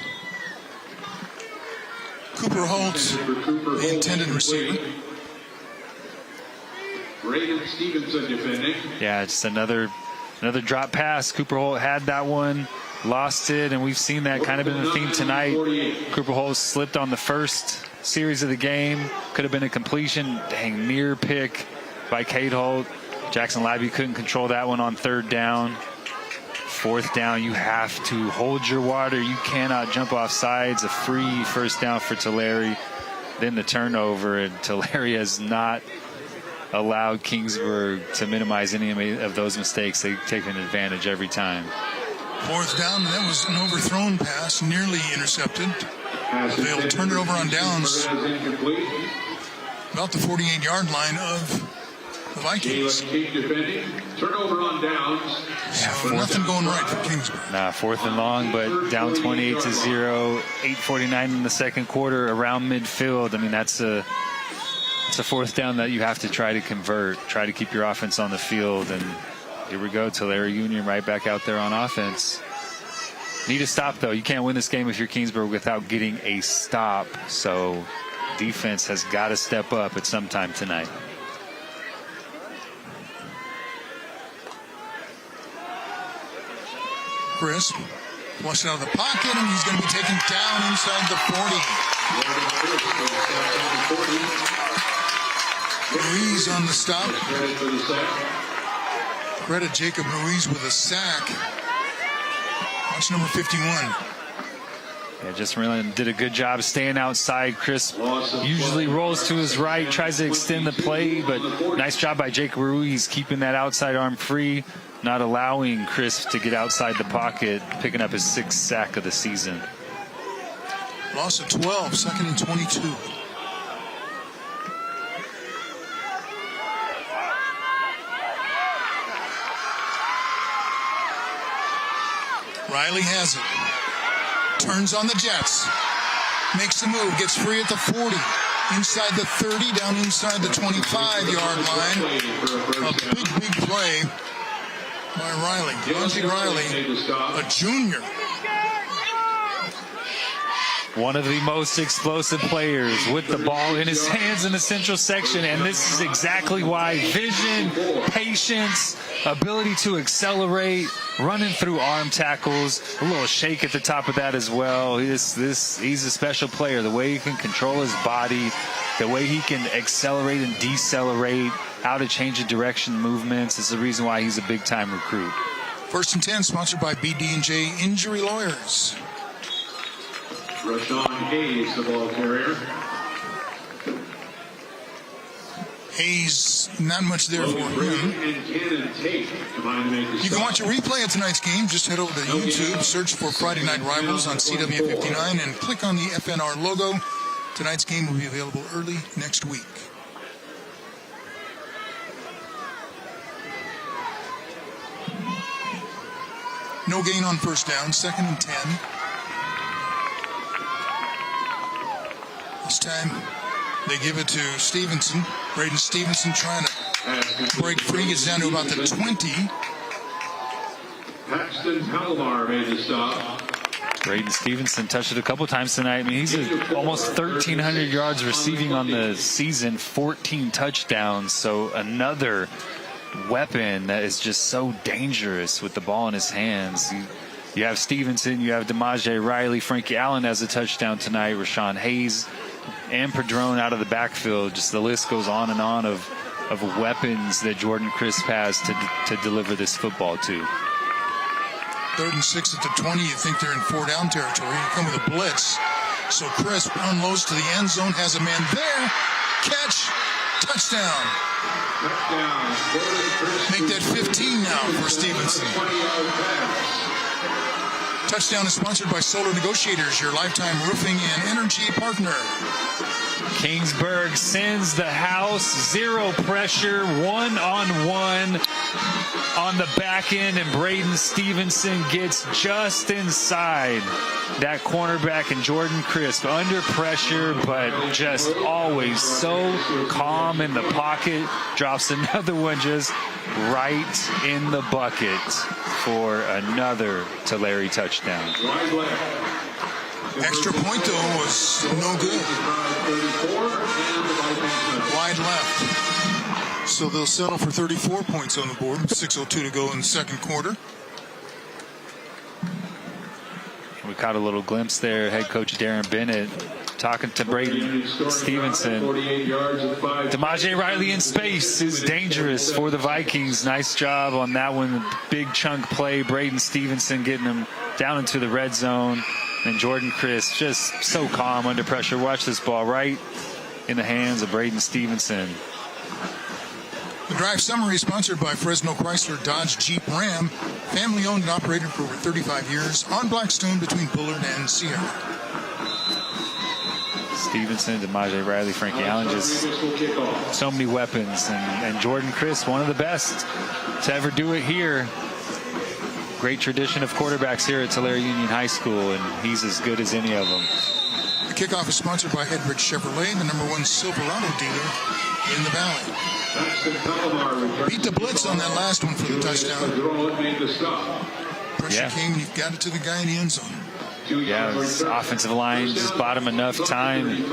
Cooper Holt, the intended receiver. Braden Stevenson defending. Yeah, just another drop pass. Cooper Holt had that one, lost it, and we've seen that kind of been the theme tonight. Cooper Holt slipped on the first series of the game. Could have been a completion. Dang, near pick by Cade Holt. Jackson Labby couldn't control that one on 3rd down. 4th down, you have to hold your water. You cannot jump off sides. A free first down for Tulare. Then the turnover, and Tulare has not allowed Kingsburg to minimize any of those mistakes. They've taken advantage every time. 4th down, that was an overthrown pass, nearly intercepted. They'll turn it over on downs about the 48-yard line of the Vikings. Turnover on downs. So nothing going right for Kingsburg. Nah, 4th and long, but down 28-0, 8:49 in the second quarter, around midfield. I mean, it's a 4th down that you have to try to convert, try to keep your offense on the field. And here we go, Tulare Union right back out there on offense. Need a stop, though. You can't win this game if you're Kingsburg without getting a stop. So defense has got to step up at some time tonight. Chris flushed out of the pocket, and he's going to be taken down inside the 40. Ruiz on the stop. Credit Jacob Ruiz with a sack. Watch number 51. Yeah, just really did a good job staying outside. Chris usually rolls to his right, tries to extend the play, but nice job by Jacob Ruiz keeping that outside arm free, not allowing Chris to get outside the pocket, picking up his 6th sack of the season. Loss of 12, 2nd and 22. Riley has it. Turns on the Jets. Makes the move. Gets free at the 40. Inside the 30. Down inside the 25-yard line. A big play by Riley. Deontay Riley, a junior. One of the most explosive players with the ball in his hands in the Central Section, and this is exactly why. Vision, patience, ability to accelerate, running through arm tackles, a little shake at the top of that as well. He's a special player. The way he can control his body, the way he can accelerate and decelerate, how to change the direction movements is the reason why he's a big-time recruit. 1st and 10, sponsored by BD&J Injury Lawyers. Rashawn Hayes, the ball carrier. Hayes, not much there for him. You can watch a replay of tonight's game. Just head over to YouTube, search for Friday Night Rivals on CW59, and click on the FNR logo. Tonight's game will be available early next week. No gain on first down, 2nd and 10. This time they give it to Stevenson. Braden Stevenson trying to break free. Gets down to about the 20. Paxton Palomar made the stop. Braden Stevenson touched it a couple times tonight. I mean, he's almost 1,300 yards receiving on the season, 14 touchdowns. So another weapon that is just so dangerous with the ball in his hands. You have Stevenson, you have DeMaje Riley, Frankie Allen has a touchdown tonight, Rashawn Hayes and Padron out of the backfield. Just the list goes on and on of weapons that Jordan Crisp has to deliver this football to. 3rd and 6 at the 20. You think they're in 4-down territory. You come with a blitz. So Crisp unloads to the end zone, has a man there. Catch. Touchdown. Make that 15 now for Stevenson. Touchdown is sponsored by Solar Negotiators, your lifetime roofing and energy partner. Kingsburg sends the house, 0 pressure, 1-on-1 on the back end, and Braden Stevenson gets just inside that cornerback, and Jordan Crisp under pressure, but just always so calm in the pocket, drops another one just right in the bucket for another Tulare touchdown. Extra point, though, was no good. Wide left. So they'll settle for 34 points on the board. 6:02 to go in the second quarter. We caught a little glimpse there. Head coach Darren Bennett talking to Braden Stevenson. DeMaje Riley in space is dangerous for the Vikings. Nice job on that one. Big chunk play. Braden Stevenson getting him down into the red zone. And Jordan Crisp just so calm under pressure. Watch this ball right in the hands of Braden Stevenson. The drive summary is sponsored by Fresno Chrysler Dodge Jeep Ram, family owned and operated for over 35 years on Blackstone between Bullard and Sierra. Stevenson, DeMaje Riley, Frankie Allen, just so many weapons. And Jordan Crisp, one of the best to ever do it here. Great tradition of quarterbacks here at Tulare Union High School, and he's as good as any of them. The kickoff is sponsored by Hedrick Chevrolet, the #1 Silverado dealer in the Valley. Beat the blitz on that last one for the touchdown. Pressure came, and you've got it to the guy in the end zone. Yeah, his offensive line just bought him enough time.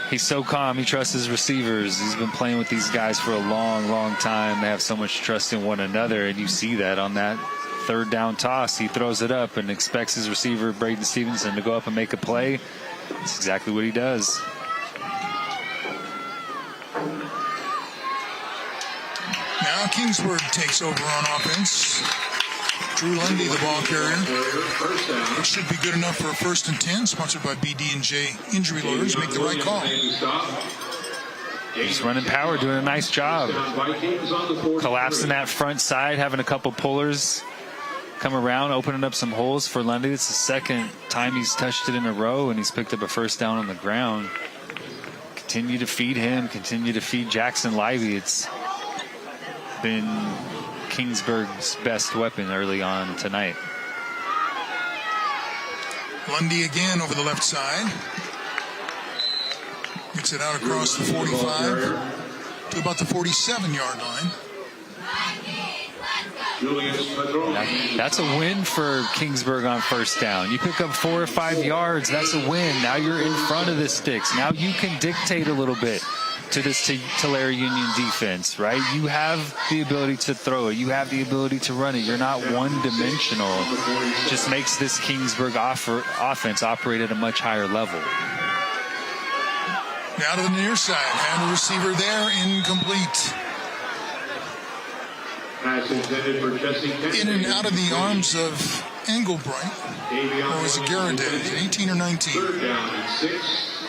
He's so calm. He trusts his receivers. He's been playing with these guys for a long, long time. They have so much trust in one another, and you see that on that third down toss. He throws it up and expects his receiver, Braden Stevenson, to go up and make a play. That's exactly what he does. Now Kingsburg takes over on offense. Drew Lundy, the ball carrier. It should be good enough for a 1st and 10, sponsored by BD&J Injury Lawyers. Make the right call. He's running power, doing a nice job. Collapsing that front side, having a couple pullers come around, opening up some holes for Lundy. It's the second time he's touched it in a row, and he's picked up a 1st down on the ground. Continue to feed him, continue to feed Jackson Lively. It's been Kingsburg's best weapon early on tonight. Lundy again over the left side. Gets it out across the 45 to about the 47-yard line. That's a win for Kingsburg on 1st down. You pick up 4 or 5 yards, that's a win. Now you're in front of the sticks. Now you can dictate a little bit to this Tulare Union defense, right? You have the ability to throw it. You have the ability to run it. You're not one-dimensional. Just makes this Kingsburg offense operate at a much higher level. Now to the near side. And the receiver there, incomplete. In and out of the arms of Engelbright. Or was it Garraday? 18 or 19?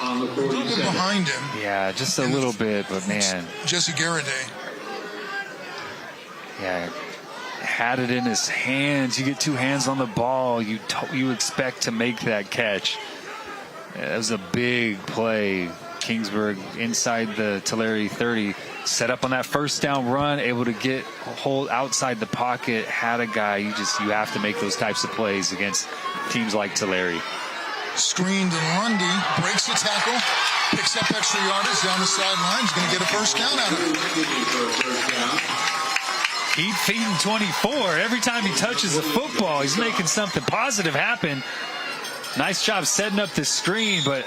A little bit behind him. Yeah, just a little bit, but man. Jesse Garraday. Yeah, had it in his hands. You get 2 hands on the ball, you expect to make that catch. Yeah, that was a big play. Kingsburg inside the Tulare 30, set up on that 1st down run, able to get a hold outside the pocket, had a guy. You have to make those types of plays against teams like Tulare. Screened, and Lundy breaks the tackle, picks up extra yardage down the sideline. He's going to get a 1st down out of it. Keep feeding 24. Every time he touches the football, he's making something positive happen. Nice job setting up the screen, but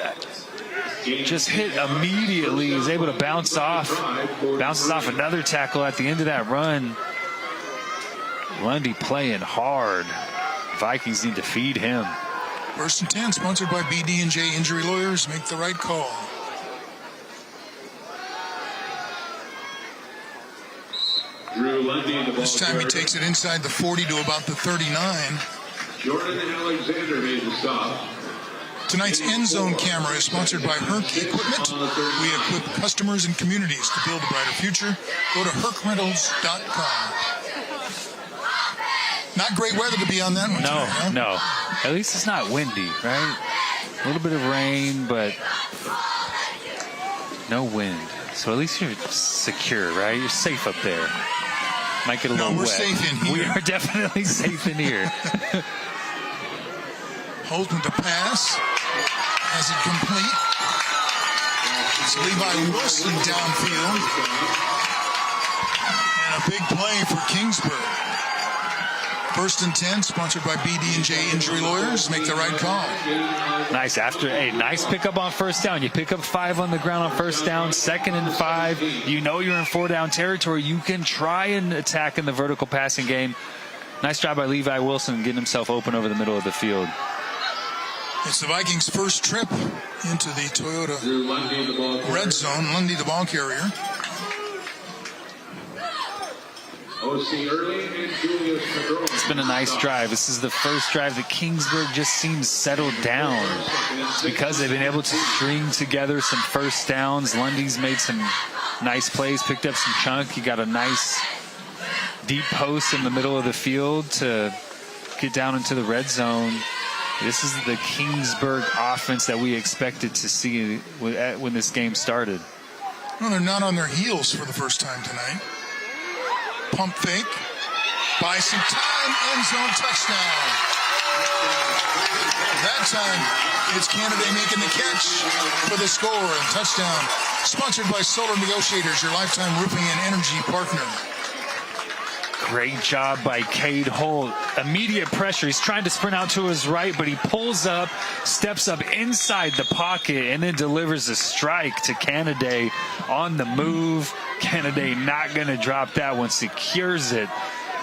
just hit immediately. He's able to bounces off another tackle at the end of that run. Lundy playing hard. Vikings need to feed him. 1st and 10, sponsored by BD&J Injury Lawyers. Make the right call. This time he takes it inside the 40 to about the 39. Jordan Alexander made the stop. Tonight's end zone camera is sponsored by Herc Equipment. We equip customers and communities to build a brighter future. Go to hercrentals.com. Not great weather to be on that one. No, tonight, huh? no. At least it's not windy, right? A little bit of rain, but no wind. So at least you're secure, right? You're safe up there. Might get a little wet. We're safe in here. We are definitely safe in here. Holton to pass. Has it complete. It's Levi Wilson downfield. And a big play for Kingsburg. 1st and 10, sponsored by BD&J Injury Lawyers. Make the right call. Nice nice pickup on 1st down. You pick up 5 on the ground on 1st down. 2nd and 5. You know you're in 4-down territory. You can try and attack in the vertical passing game. Nice job by Levi Wilson getting himself open over the middle of the field. It's the Vikings' first trip into the Toyota red zone. Lundy, the ball carrier. It's been a nice drive. This is the first drive that Kingsburg just seems settled down. It's because they've been able to string together some 1st downs. Lundy's made some nice plays, picked up some chunk. He got a nice deep post in the middle of the field to get down into the red zone. This is the Kingsburg offense that we expected to see when this game started. Well, they're not on their heels for the first time tonight. Pump fake. Buy some time. End zone touchdown. That time, it's Canada making the catch for the score and touchdown. Sponsored by Solar Negotiators, your lifetime roofing and energy partner. Great job by Cade Holt. Immediate pressure. He's trying to sprint out to his right, but he pulls up, steps up inside the pocket, and then delivers a strike to Canada on the move. Canada not going to drop that one. Secures it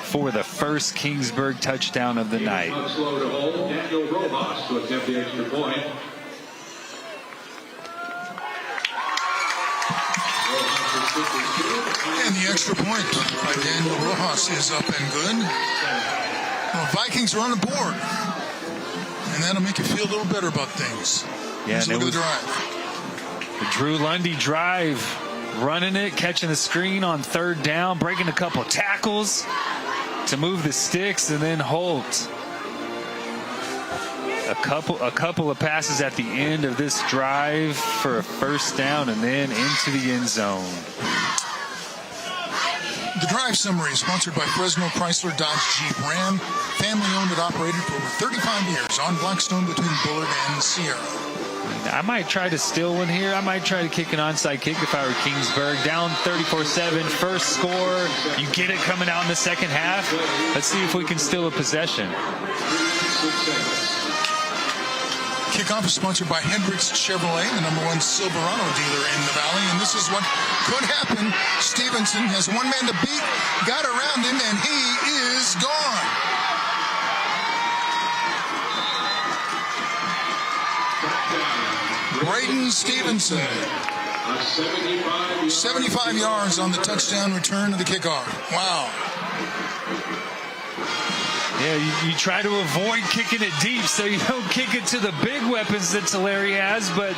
for the first Kingsburg touchdown of the night. Slow to hold. Daniel Rojas to attempt the extra point. And the extra point by Daniel Rojas is up and good. Well, Vikings are on the board. And that'll make you feel a little better about things. Yeah, look at the drive. The Drew Lundy drive. Running it, catching the screen on 3rd down, breaking a couple tackles to move the sticks, and then Holt. A couple of passes at the end of this drive for a 1st down, and then into the end zone. The drive summary is sponsored by Fresno Chrysler Dodge Jeep Ram, family owned and operated for over 35 years on Blackstone between Bullard and Sierra. I might try to steal one here. I might try to kick an onside kick if I were Kingsburg. Down 34-7, first score. You get it coming out in the 2nd half. Let's see if we can steal a possession. Kickoff is sponsored by Hendricks Chevrolet, the #1 Silverado dealer in the Valley. And this is what could happen. Stevenson has one man to beat, got around him, and he is gone. Braden Stevenson, 75 yards on the touchdown return to the kickoff. Wow. Yeah, you try to avoid kicking it deep so you don't kick it to the big weapons that Tulare has, but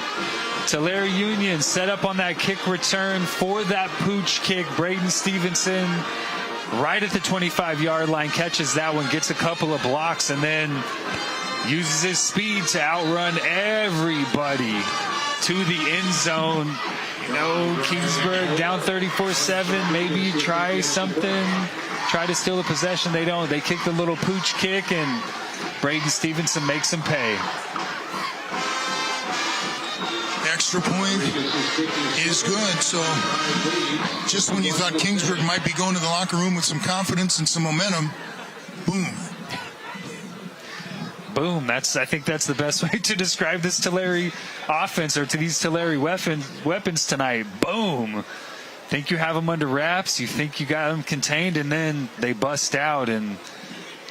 Tulare Union set up on that kick return for that pooch kick. Braden Stevenson right at the 25-yard line, catches that one, gets a couple of blocks, and then uses his speed to outrun everybody to the end zone. You know, Kingsburg down 34-7. Maybe you try something, try to steal a possession. They don't. They kick the little pooch kick, and Braden Stevenson makes them pay. Extra point is good. So just when you thought Kingsburg might be going to the locker room with some confidence and some momentum, boom. Boom. I think that's the best way to describe this Tulare offense, or to these Tulare weapons tonight. Boom. Think you have them under wraps. You think you got them contained, and then they bust out. And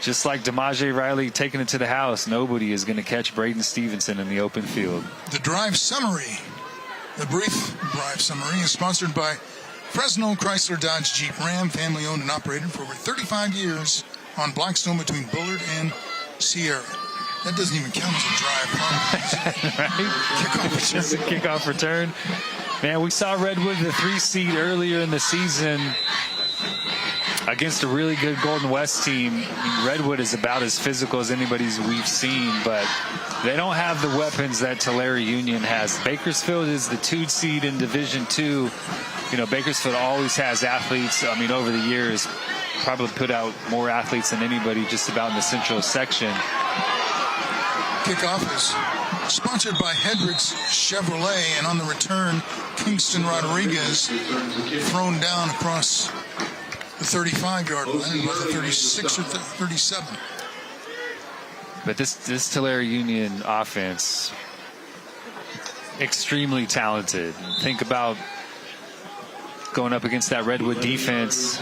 just like DeMaje Riley taking it to the house, nobody is going to catch Braden Stevenson in the open field. The drive summary, the brief drive summary, is sponsored by Fresno Chrysler Dodge Jeep Ram, family owned and operated for over 35 years on Blackstone between Bullard and Sierra. That doesn't even count as a drive, huh? Right? Kickoff return. Just a kickoff return. Man, we saw Redwood, the 3 seed, earlier in the season. against a really good Golden West team. Redwood is about as physical as anybody's we've seen, but they don't have the weapons that Tulare Union has. Bakersfield is the 2 seed in Division II. You know, Bakersfield always has athletes. I mean, over the years, probably put out more athletes than anybody just about in the Central Section. Kickoff is sponsored by Hendricks Chevrolet, and on the return, Kingston Rodriguez thrown down across the 35-yard line, about the 36 or 37. But this Tulare Union offense, extremely talented. Think about going up against that Redwood defense.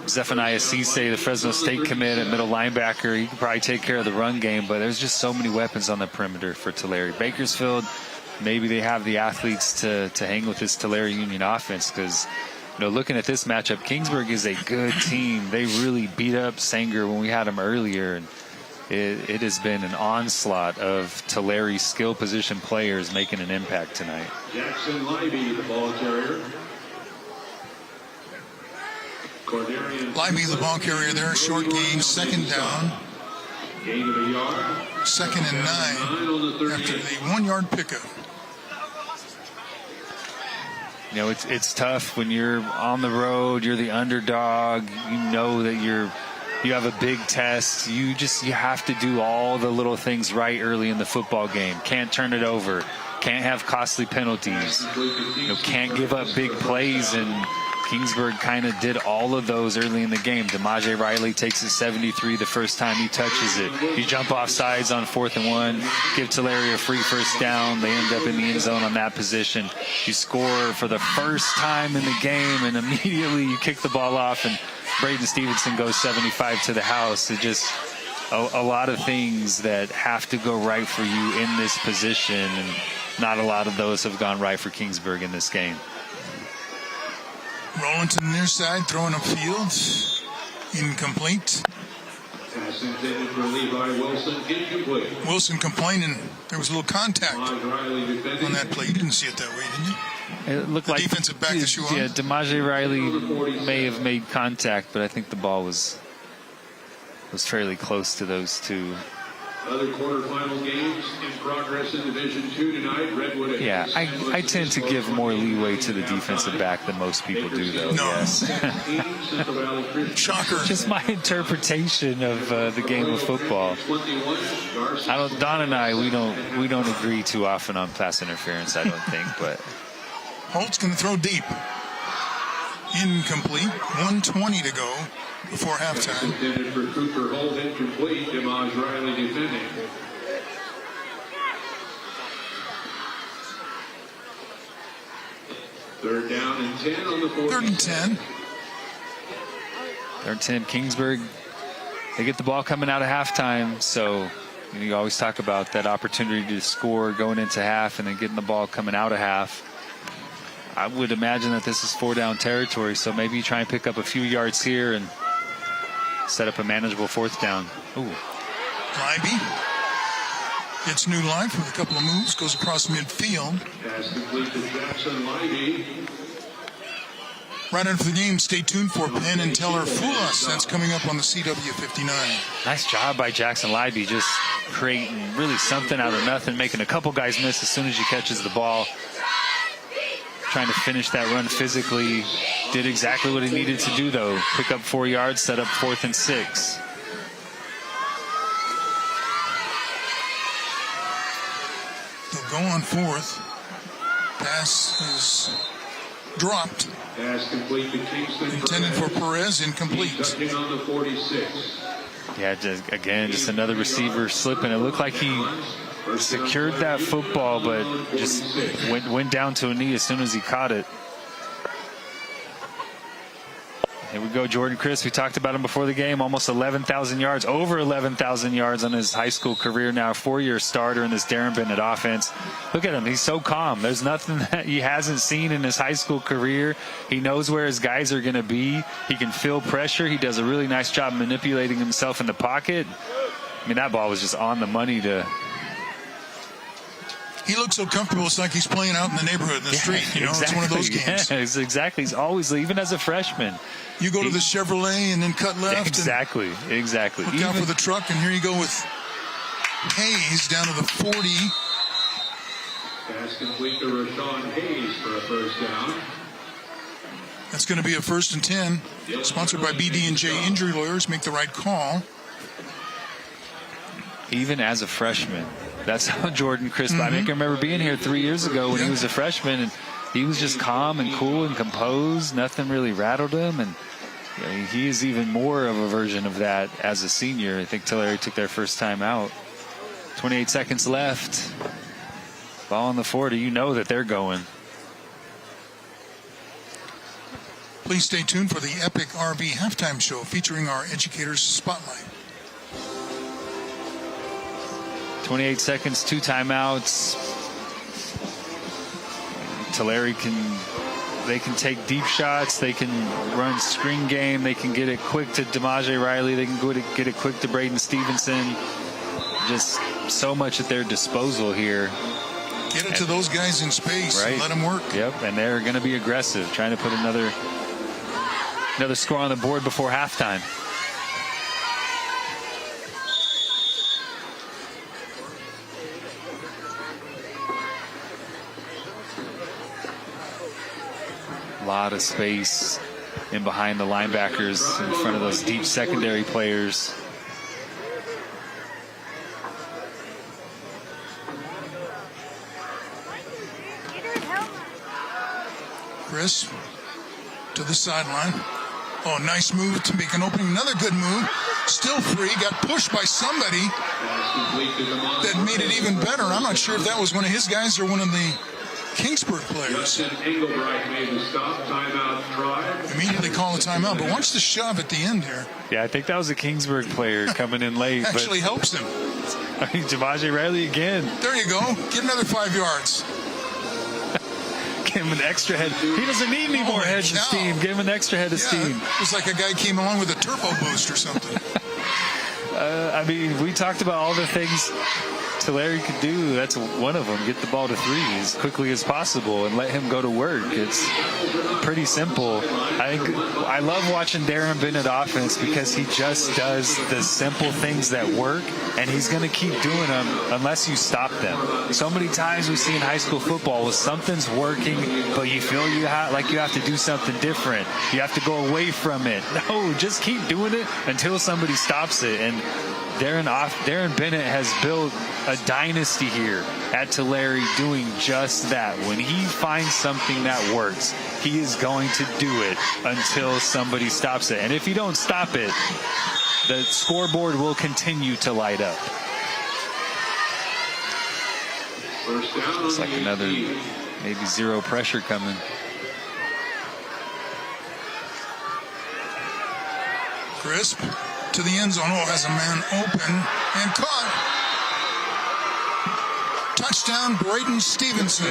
Zephaniah Cisse, the Fresno State commit at middle linebacker, he could probably take care of the run game, but there's just so many weapons on the perimeter for Tulare. Bakersfield, maybe they have the athletes to hang with this Tulare Union offense, because, you know, looking at this matchup, Kingsburg is a good team. They really beat up Sanger when we had him earlier, and it has been an onslaught of Tulare skill position players making an impact tonight. Jackson Libby, the ball carrier. Libby, the ball carrier there, short gain, 2nd down. Gain of a yard. 2nd and 9 after the 1-yard pickup. You know, it's tough when you're on the road, you're the underdog, you know that you have a big test. You have to do all the little things right early in the football game. Can't turn it over. Can't have costly penalties. You know, can't give up big plays, and Kingsburg kind of did all of those early in the game. DeMaje Riley takes it 73 the first time he touches it. You jump off sides on 4th and 1, give Tulare a free first down. They end up in the end zone on that position. You score for the first time in the game, and immediately you kick the ball off, and Braden Stevenson goes 75 to the house. It just a lot of things that have to go right for you in this position, and not a lot of those have gone right for Kingsburg in this game. Rolling to the near side, throwing upfield. Incomplete. Pass intended for Levi Wilson, incomplete. Wilson complaining there was a little contact on that play. You didn't see it that way, did you? It looked the like defensive back that you want. Yeah, DeMaje Riley may have made contact, but I think the ball was fairly close to those two. Other quarterfinal games in progress in Division II tonight. Redwood. Yeah, I tend to give more leeway to the defensive back than most people do, though. No. Yes. Shocker. Just my interpretation of the game of football. Don and I, we don't agree too often on pass interference, I don't think, but Holt's going to throw deep. Incomplete. 1:20 to go before halftime. Intended for Cooper Holt, incomplete. DeMaj Riley defending. Third down and 10 on the 40. 3rd and 10. 3rd and 10. Kingsburg, they get the ball coming out of halftime, so you always talk about that opportunity to score going into half and then getting the ball coming out of half. I would imagine that this is 4-down territory, so maybe you try and pick up a few yards here and set up a manageable 4th down. Ooh. Libby gets new life with a couple of moves, goes across midfield. Pass complete to Jackson Libby. Right after the game, stay tuned for Penn and Teller Fool Us. That's coming up on the CW 59. Nice job by Jackson Libby, just creating really something out of nothing, making a couple guys miss as soon as he catches the ball. Trying to finish that run physically. Did exactly what he needed to do, though. Pick up 4 yards, set up 4th and 6. They'll go on 4th. Pass is dropped. Pass complete to Kingston. Intended for Perez, incomplete. Touching on the 46. Yeah, just another receiver slipping. It looked like he secured that football, but just went down to a knee as soon as he caught it. Here we go, Jordan Chris. We talked about him before the game. Almost 11,000 yards, over 11,000 yards on his high school career now. 4-year starter in this Darren Bennett offense. Look at him. He's so calm. There's nothing that he hasn't seen in his high school career. He knows where his guys are going to be. He can feel pressure. He does a really nice job manipulating himself in the pocket. I mean, that ball was just on the money to He looks so comfortable. It's like he's playing out in the neighborhood, in the street. You know, exactly. It's one of those games. Yeah, exactly. He's always, even as a freshman. You go to the Chevrolet and then cut left. Exactly. Look out for the truck, and here you go with Hayes down to the 40. Pass complete to Rashawn Hayes for a first down. That's going to be a 1st and 10. Sponsored by BD&J Injury Lawyers. Make the right call. Even as a freshman, that's how Jordan Crisp. I can remember being here 3 years ago when he was a freshman, and he was just calm and cool and composed. Nothing really rattled him, and he is even more of a version of that as a senior. I think Tulare took their first time out. 28 seconds left. Ball on the 40. You know that they're going. Please stay tuned for the Epic RV halftime show featuring our Educators Spotlight. 28 seconds, 2 timeouts. Tulare can take deep shots. They can run screen game. They can get it quick to DeMaje Riley. They can get it quick to Braden Stevenson. Just so much at their disposal here. Get it to those guys in space. Right. And let them work. Yep, and they're going to be aggressive, trying to put another score on the board before halftime. A lot of space in behind the linebackers in front of those deep secondary players. Chris to the sideline. Oh, nice move to make an opening. Another good move. Still free. Got pushed by somebody that made it even better. I'm not sure if that was one of his guys or one of the Kingsburg players. Justin Engelbright made the stop. Timeout tribe. Immediately call a timeout, but watch the shove at the end here. Yeah, I think that was a Kingsburg player coming in late. Actually helps him. I mean, DeMaje Riley again. There you go. Get another 5 yards. Give him an extra head. He doesn't need any more heads of steam. Give him an extra head of steam. It was like a guy came along with a turbo boost or something. I mean, we talked about all the things Tulare could do. That's one of them. Get the ball to 3 as quickly as possible and let him go to work. It's pretty simple. I love watching Darren Bennett offense because he just does the simple things that work, and he's going to keep doing them unless you stop them. So many times we see in high school football with something's working, but you feel like you have to do something different. You have to go away from it. No, just keep doing it until somebody stops it. And Darren Bennett has built a dynasty here at Tulare doing just that. When he finds something that works, he is going to do it until somebody stops it. And if you don't stop it, the scoreboard will continue to light up. Looks like another maybe zero pressure coming. Crisp to the end zone. Oh, has a man open and caught. Touchdown, Braden Stevenson.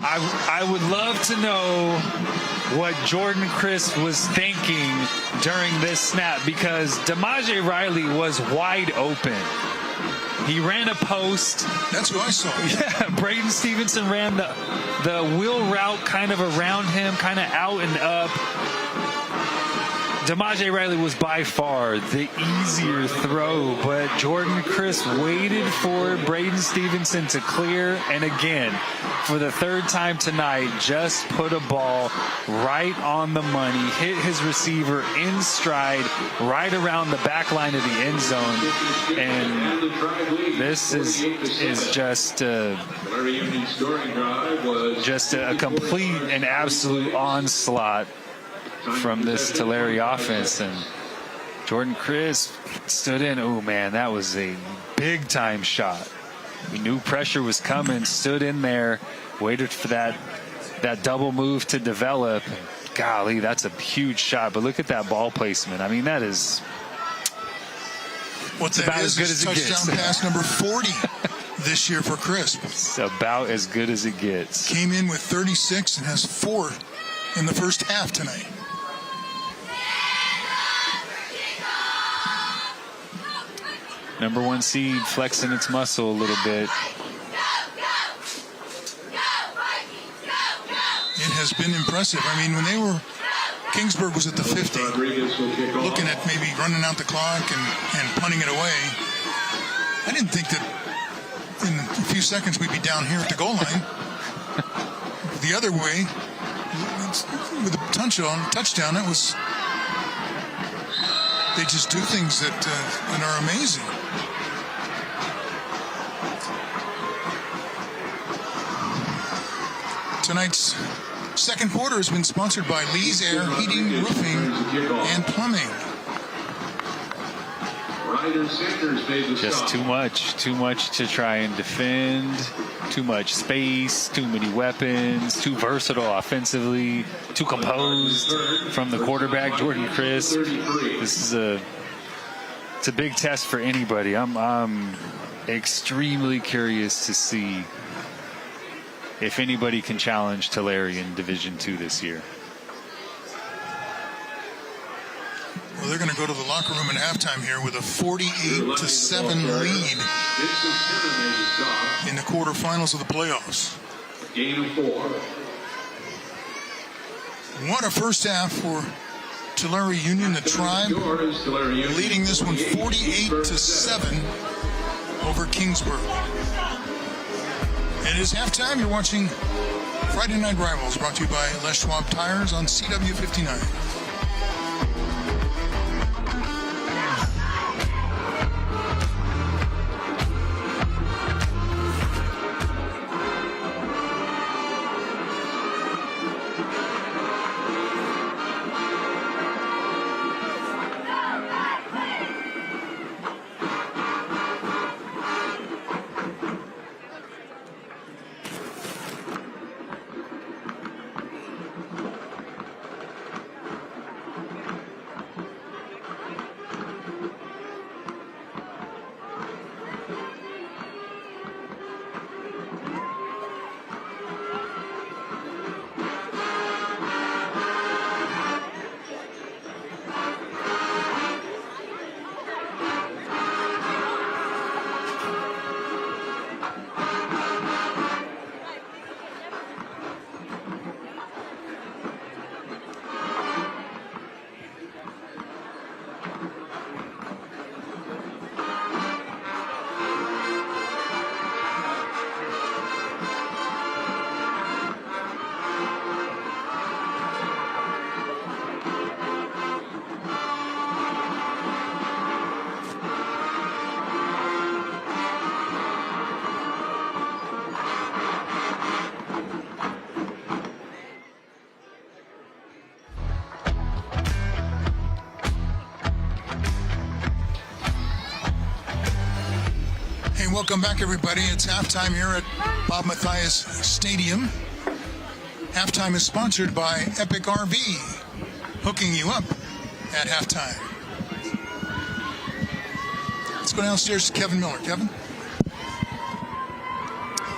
I would love to know what Jordan Crisp was thinking during this snap, because DeMaje Riley was wide open. He ran a post. That's who I saw. Yeah, Braden Stevenson ran the wheel route kind of around him, kind of out and up. DeMaje Riley was by far the easier throw, but Jordan Crisp waited for Braden Stevenson to clear, and again, for the 3rd time tonight, just put a ball right on the money, hit his receiver in stride, right around the back line of the end zone, and this is just a complete and absolute onslaught from this Tulare offense. And Jordan Crisp stood in. Oh man, that was a big time shot. We knew pressure was coming, stood in there, waited for that double move to develop. Golly, that's a huge shot. But look at that ball placement. I mean, that is about as good as it gets. Touchdown pass number 40 this year for Crisp. It's about as good as it gets. Came in with 36 and has 4 in the first half tonight. Number 1 seed flexing its muscle a little bit. It has been impressive. I mean, when they were, Kingsburg was at the 50, looking at maybe running out the clock and punting it away. I didn't think that in a few seconds we'd be down here at the goal line. The other way, with a touchdown, it was, they just do things that are amazing. Tonight's second quarter has been sponsored by Lee's Air Heating, Roofing, and Plumbing. Just too much to try and defend. Too much space, too many weapons, too versatile offensively, too composed from the quarterback, Jordan Crisp. It's a big test for anybody. I'm extremely curious to see if anybody can challenge Tulare in Division II this year. Well, they're going to go to the locker room at halftime here with a 48-7 lead in the quarterfinals of the playoffs. Game of 4. What a first half for Tulare Union, the Tribe, leading this one 48-7 over Kingsburg. It is halftime. You're watching Friday Night Rivals, brought to you by Les Schwab Tires on CW 59. Welcome back, everybody. It's halftime here at Bob Mathias Stadium. Halftime is sponsored by Epic RV, hooking you up at halftime. Let's go downstairs to Kevin Miller. Kevin?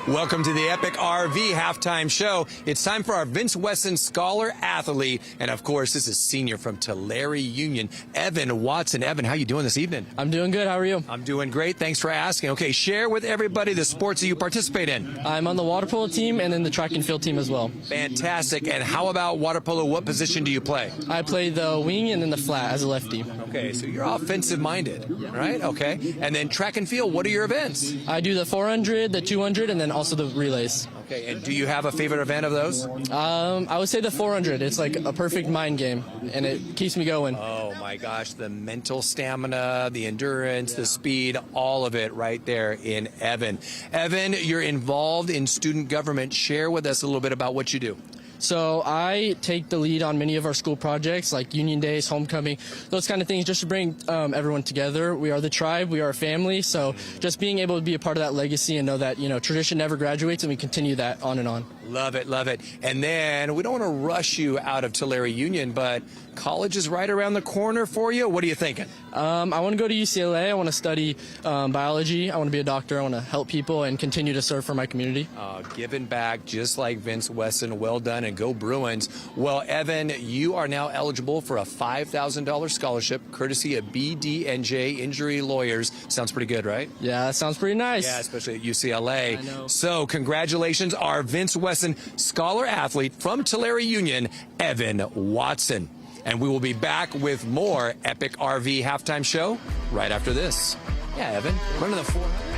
Welcome to the Epic RV halftime show. It's time for our Vince Wesson Scholar Athlete. And, of course, this is senior from Tulare Union, Evan Watson. Evan, how you doing this evening? I'm doing good. How are you? I'm doing great. Thanks for asking. Okay, share with everybody the sports that you participate in. I'm on the water polo team and then the track and field team as well. Fantastic. And how about water polo? What position do you play? I play the wing and then the flat as a lefty. Okay, so you're offensive-minded, right? Okay. And then track and field, what are your events? I do the 400, the 200, and then also the relays. Okay, and do you have a favorite event of those? I would say the 400. It's like a perfect mind game, and it keeps me going. Oh, my gosh, the mental stamina, the endurance, the speed, all of it right there in Evan. Evan, you're involved in student government. Share with us a little bit about what you do. So I take the lead on many of our school projects like Union Days, Homecoming, those kind of things, just to bring everyone together. We are the tribe, we are a family, so just being able to be a part of that legacy and know that, tradition never graduates and we continue that on and on. Love it, love it. And then we don't want to rush you out of Tulare Union, but college is right around the corner for you. What are you thinking? I want to go to UCLA. I want to study biology. I want to be a doctor. I want to help people and continue to serve for my community. Giving back just like Vince Wesson. Well done, and go Bruins. Well, Evan, you are now eligible for a $5,000 scholarship courtesy of BD&J Injury Lawyers. Sounds pretty good, right? Yeah, that sounds pretty nice. Yeah, especially at UCLA. I know. So congratulations, our Vince Wesson scholar athlete from Tulare Union, Evan Watson. And we will be back with more Epic RV Halftime Show right after this. Yeah, Evan, running the 400.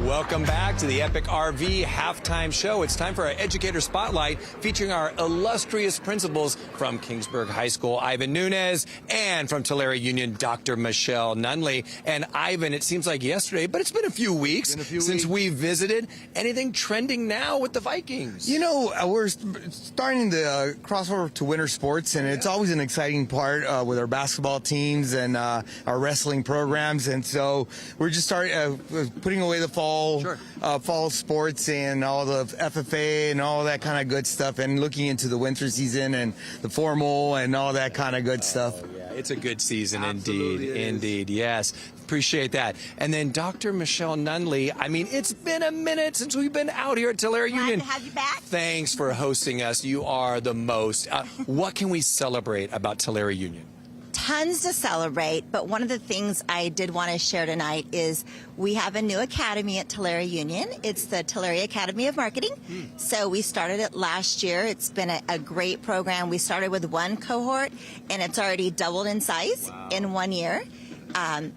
Welcome back to the Epic RV Halftime Show. It's time for our Educator Spotlight featuring our illustrious principals from Kingsburg High School, Ivan Nunez, and from Tulare Union, Dr. Michelle Nunley. And Ivan, it seems like yesterday, but it's been a few weeks since we visited. Anything trending now with the Vikings? You know, we're starting the crossover to winter sports, and it's always an exciting part with our basketball teams and our wrestling programs. And so we're just putting away the fall sports and all the FFA and all that kind of good stuff, and looking into the winter season and the formal and all that kind of good stuff. Yeah, it's a good season. Indeed, yes. Appreciate that. And then Dr. Michelle Nunley, I mean, it's been a minute since we've been out here at Tulare Union. Glad to have you back. Thanks for hosting us. You are the most. What can we celebrate about Tulare Union? Tons to celebrate, but one of the things I did want to share tonight is we have a new academy at Tulare Union. It's the Tulare Academy of Marketing. So we started it last year. It's been a great program. We started with one cohort, and it's already doubled in size in 1 year.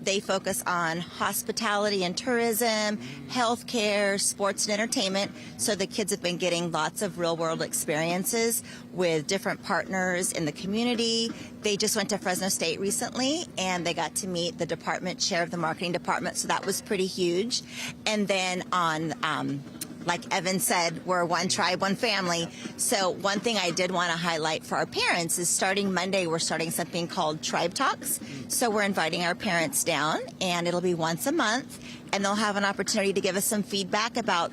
They focus on hospitality and tourism, healthcare, sports and entertainment. So the kids have been getting lots of real-world experiences with different partners in the community. They just went to Fresno State recently, and they got to meet the department chair of the marketing department. So that was pretty huge. And then on like Evan said, we're one tribe, one family. So one thing I did want to highlight for our parents is starting Monday, we're starting something called Tribe Talks. So we're inviting our parents down, and it'll be once a month, and they'll have an opportunity to give us some feedback about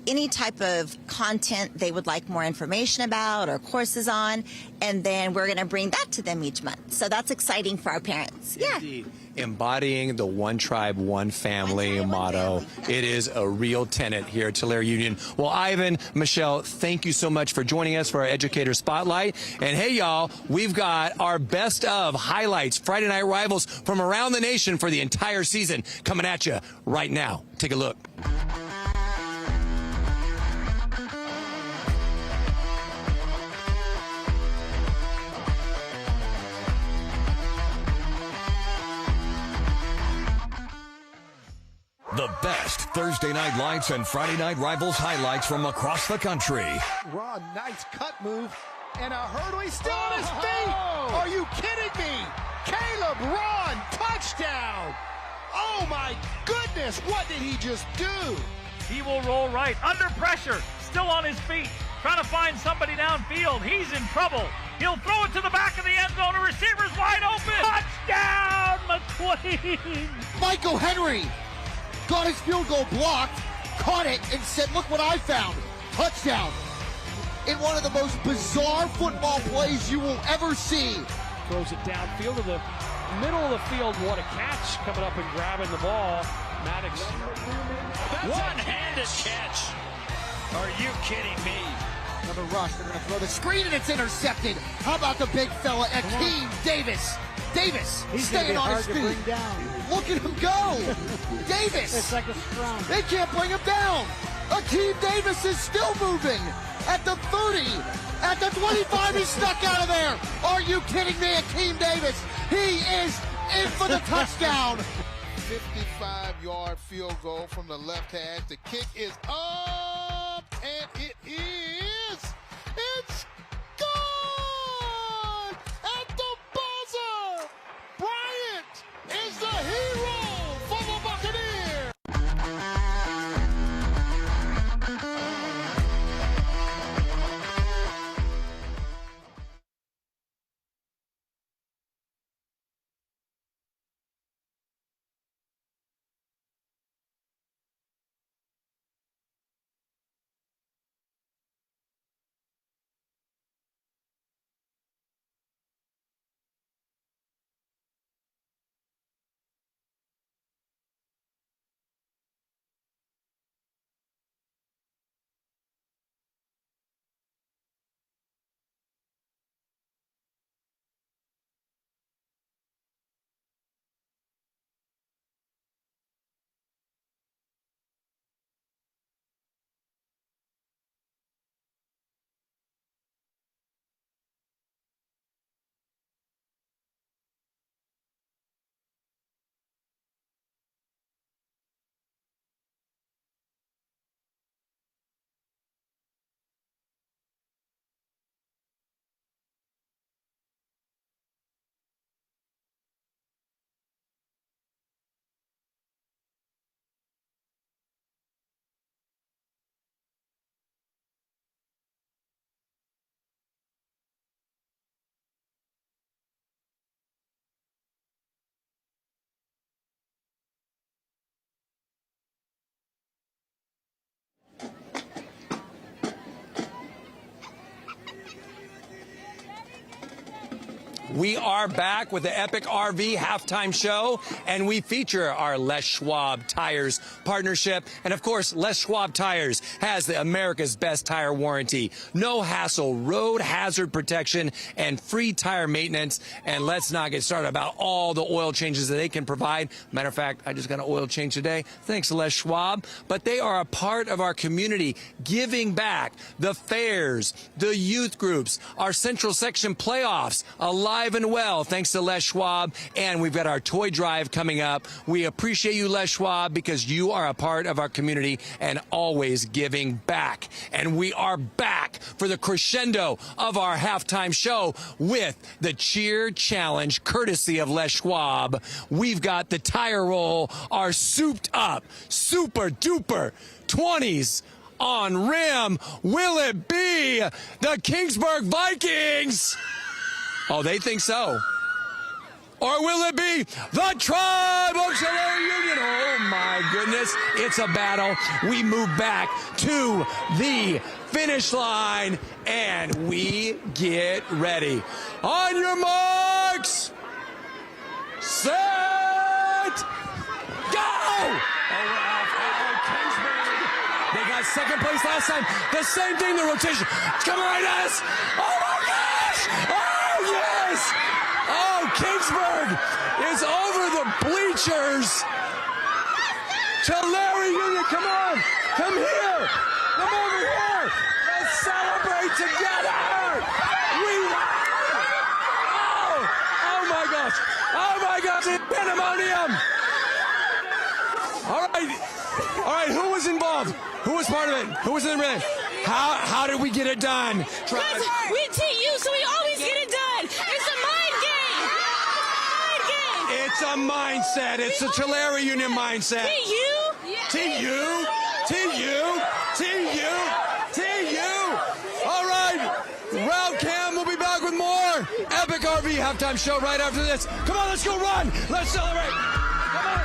any type of content they would like more information about or courses on, and then we're going to bring that to them each month. So that's exciting for our parents. Indeed. Embodying the one tribe, one family motto. It is a real tenet here at Tulare Union. Well, Ivan, Michelle, thank you so much for joining us for our Educator Spotlight. And hey, y'all, we've got our best of highlights, Friday Night Rivals from around the nation for the entire season coming at you right now. Take a look. The best Thursday Night Lights and Friday Night Rivals highlights from across the country. Raw, nice cut move, and a hurdle. He's still on his feet. Are you kidding me? Caleb Ron, touchdown! Oh my goodness, what did he just do? He will roll right, under pressure, still on his feet, trying to find somebody downfield. He's in trouble. He'll throw it to the back of the end zone. The receiver's wide open. Touchdown, McQueen! Michael Henry got his field goal blocked, caught it, and said, look what I found. Touchdown. In one of the most bizarre football plays you will ever see. Throws it downfield to the middle of the field. What a catch, coming up and grabbing the ball. Maddox. One-handed catch. Are you kidding me? Another rush. They're going to throw the screen, and it's intercepted. How about the big fella, Akeem Davis? Davis staying on his feet. Look at him go. Davis. It's like a scrum. They can't bring him down. Akeem Davis is still moving. At the 30, at the 25, he's stuck out of there. Are you kidding me, Akeem Davis? He is in for the touchdown. 55-yard field goal from the left hash. The kick is up, and it's gone at the buzzer. Bryant is the hero for the Buccaneers. We are back with the Epic RV halftime show, and we feature our Les Schwab Tires partnership. And of course, Les Schwab Tires has the America's best tire warranty, no hassle, road hazard protection, and free tire maintenance. And let's not get started about all the oil changes that they can provide. Matter of fact, I just got an oil change today. Thanks to Les Schwab. But they are a part of our community, giving back. The fairs, the youth groups, our Central Section Playoffs, alive and well, thanks to Les Schwab. And we've got our toy drive coming up. We appreciate you, Les Schwab, because you are a part of our community and always giving back. And we are back for the crescendo of our halftime show with the cheer challenge, courtesy of Les Schwab. We've got the tire roll, our souped up, super duper 20s on rim. Will it be the Kingsburg Vikings? Oh, they think so. Or will it be the Tribe of Tulare Union? Oh, my goodness. It's a battle. We move back to the finish line, and we get ready. On your marks, set, go! They got second place last time. The same thing, the rotation. It's coming right at us. Oh, my gosh! Oh, yes! Oh, Kingsburg is over the bleachers. Tulare Union, come on. Come here. Come over here. Let's celebrate together. We won. Oh, my gosh. Oh, my gosh. It's pandemonium. All right, who was involved? Who was part of it? Who was in the ring? How did we get it done? We TU, so we always get it done. It's a mind game. It's a mindset. It's the Tulare Union mindset. TU? TU? TU? TU? TU? All right. Round Cam will be back with more Epic RV halftime show right after this. Come on, let's go run. Let's celebrate. Come on.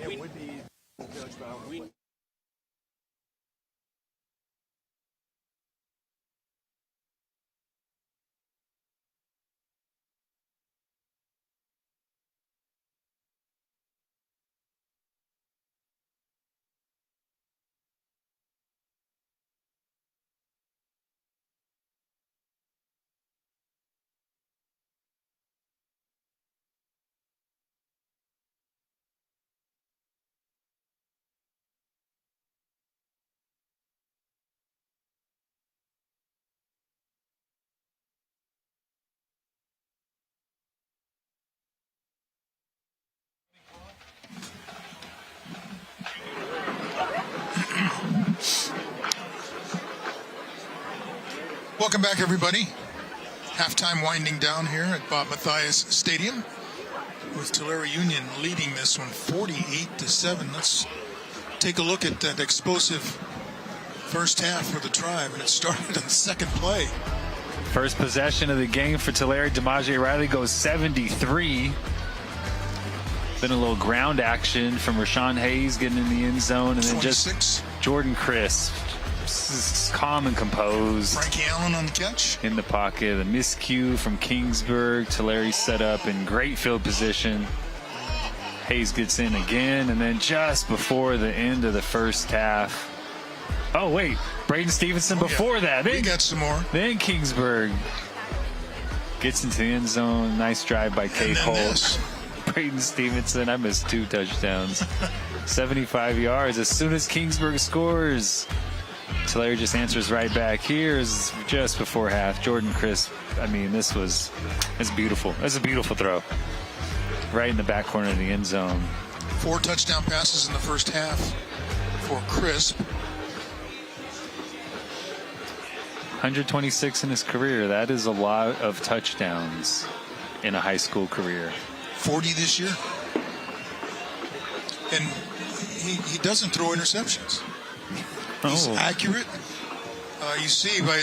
It would be judged by Welcome back, everybody. Halftime winding down here at Bob Mathias Stadium with Tulare Union leading this one 48-7. Let's take a look at that explosive first half for the Tribe, and it started on the second play. First possession of the game for Tulare. DeMaje Riley goes 73. Then a little ground action from Rashawn Hayes getting in the end zone, and then 26. Just Jordan Crisp, calm and composed. Frankie Allen on the catch. In the pocket. A miscue from Kingsburg. Tulare set up in great field position. Hayes gets in again, and then just before the end of the first half. Oh, wait. Braden Stevenson before that. Then, he got some more. Then Kingsburg gets into the end zone. Nice drive by Cade Holt. Braden Stevenson, I missed 2 touchdowns. 75 yards. As soon as Kingsburg scores, Tulare just answers right back. Here's just before half. Jordan Crisp. I mean, it's beautiful. That's a beautiful throw. Right in the back corner of the end zone. 4 touchdown passes in the first half for Crisp. 126 in his career. That is a lot of touchdowns in a high school career. 40 this year. And he doesn't throw interceptions. He's accurate. You see by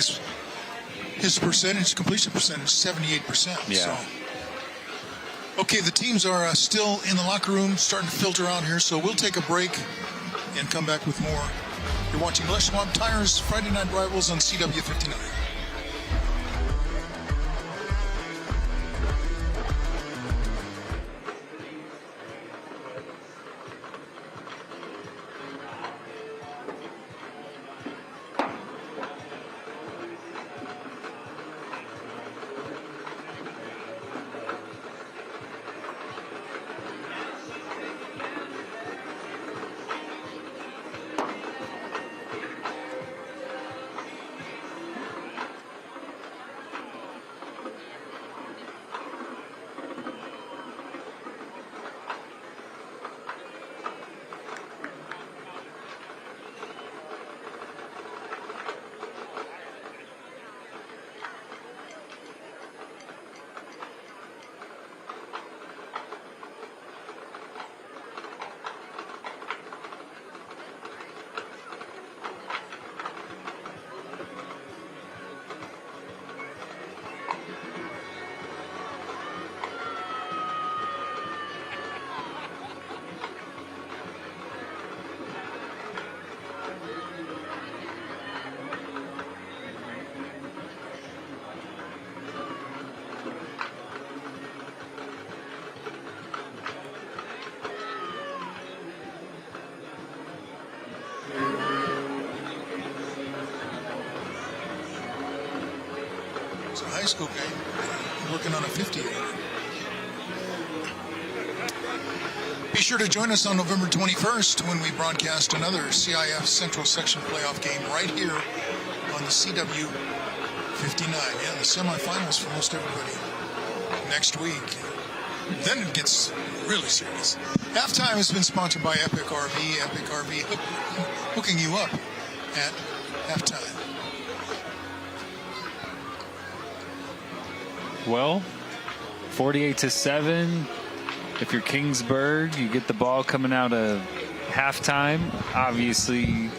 his percentage, completion percentage, 78%. Yeah. So. Okay, the teams are still in the locker room, starting to filter out here, so we'll take a break and come back with more. You're watching Les Schwab Tires Friday Night Rivals on CW 59. a high school game. Working on a 58. Be sure to join us on November 21st when we broadcast another CIF Central Section Playoff game right here on the CW 59. Yeah, the semifinals for most everybody next week. Then it gets really serious. Halftime has been sponsored by Epic RV. Epic RV hooking you up at halftime. Well, 48-7. If you're Kingsburg, you get the ball coming out of halftime. Obviously,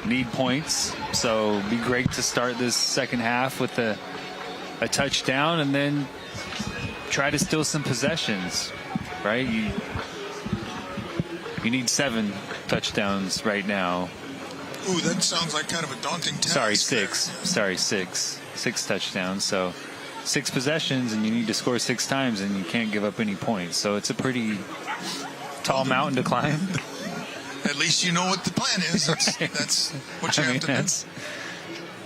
need points. So it'd be great to start this second half with a touchdown and then try to steal some possessions, right? You need 7 touchdowns right now. Ooh, that sounds like kind of a daunting task. Sorry, 6. Sorry, 6. 6 touchdowns. So 6 possessions, and you need to score 6 times, and you can't give up any points. So it's a pretty tall mountain to climb. At least you know what the plan is. That's what you have to do.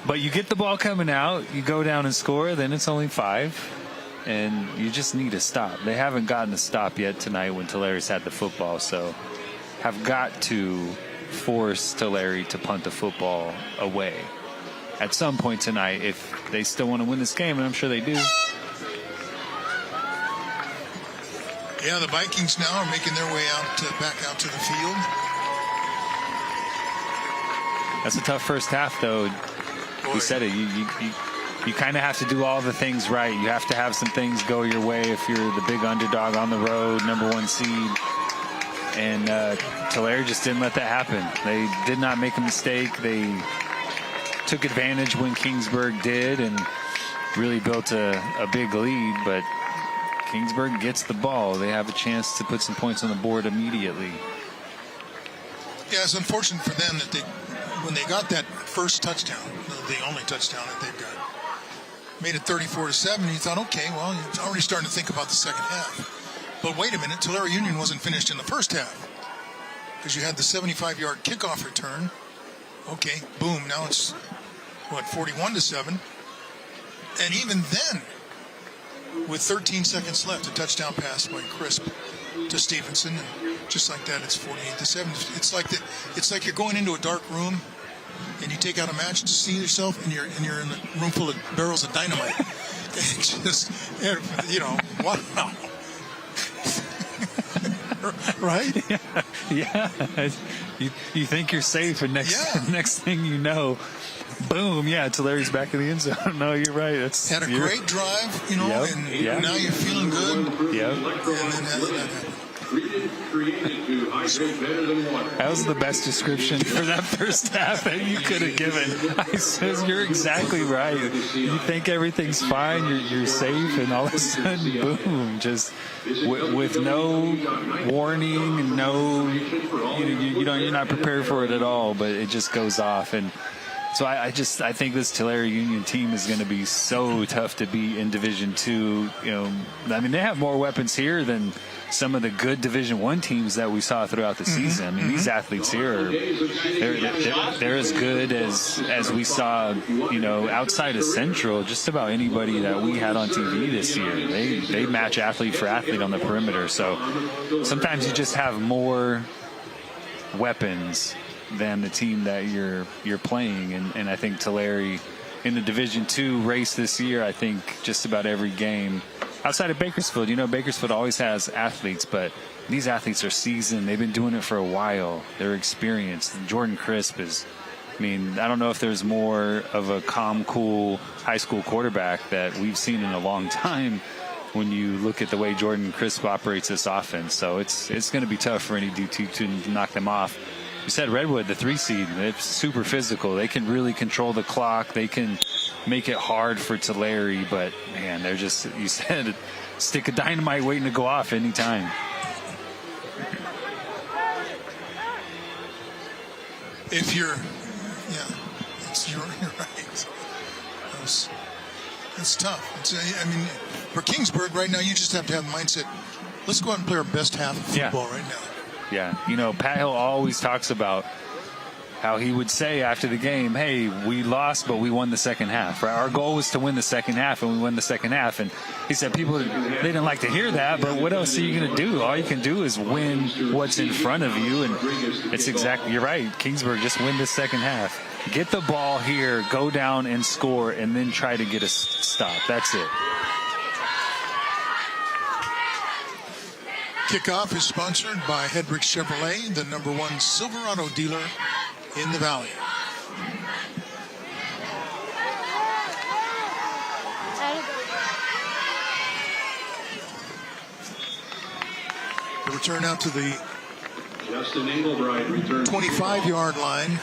But you get the ball coming out, you go down and score, then it's only 5. And you just need a stop. They haven't gotten a stop yet tonight when Tulare's had the football, so have got to force Tulare to punt the football away at some point tonight if they still want to win this game, and I'm sure they do. Yeah, the Vikings now are making their way back out to the field. That's a tough first half, though. We said it. You kind of have to do all the things right. You have to have some things go your way if you're the big underdog on the road, number 1 seed. And Tulare just didn't let that happen. They did not make a mistake. They took advantage when Kingsburg did and really built a big lead. But Kingsburg gets the ball. They have a chance to put some points on the board immediately. Yeah, it's unfortunate for them that when they got that first touchdown, the only touchdown that they've got, made it 34-7. You thought, okay, well, you're already starting to think about the second half. But wait a minute, Tulare Union wasn't finished in the first half because you had the 75-yard kickoff return. Okay, boom, now it's, 41-7. And even then, with 13 seconds left, a touchdown pass by Crisp to Stevenson, and just like that, it's 48-7. It's like you're going into a dark room and you take out a match to see yourself, and you're in a room full of barrels of dynamite. It's just, wow. Right? Yeah. You think you're safe, and next thing you know, boom, Tulare's back in the end zone. No, you're right. Had a great drive, and now you're feeling good. Yep. And then that That was the best description for that first half that you could have given. I says you're exactly right. You think everything's fine, you're safe, and all of a sudden, boom, just with no warning, you're not prepared for it at all. But it just goes off, and so I think this Tulare Union team is going to be so tough to beat in Division II. They have more weapons here than some of the good Division I teams that we saw throughout the season. I mean, these athletes here they're as good as we saw, outside of Central. Just about anybody that we had on TV this year, they match athlete for athlete on the perimeter. So sometimes you just have more weapons than the team that you're playing, and I think Tulare in the Division II race this year, I think just about every game outside of Bakersfield, Bakersfield always has athletes, but these athletes are seasoned. They've been doing it for a while. They're experienced. Jordan Crisp I don't know if there's more of a calm, cool high school quarterback that we've seen in a long time when you look at the way Jordan Crisp operates this offense. So it's going to be tough for any D2 to knock them off. You said Redwood, the 3 seed, it's super physical. They can really control the clock. They can make it hard for Tulare, but man, they're just, you said, stick of dynamite waiting to go off anytime. If you're right. That's tough. For Kingsburg right now, you just have to have the mindset, let's go out and play our best half of football right now. Yeah. Pat Hill always talks about how he would say after the game, hey, we lost, but we won the second half. Right? Our goal was to win the second half, and we won the second half. And he said people, they didn't like to hear that, but what else are you going to do? All you can do is win what's in front of you, and it's exactly, you're right. Kingsburg, just win the second half. Get the ball here, go down and score, and then try to get a stop. That's it. Kickoff is sponsored by Hedrick Chevrolet, the #1 Silverado dealer in the Valley. The return out to the 25-yard line.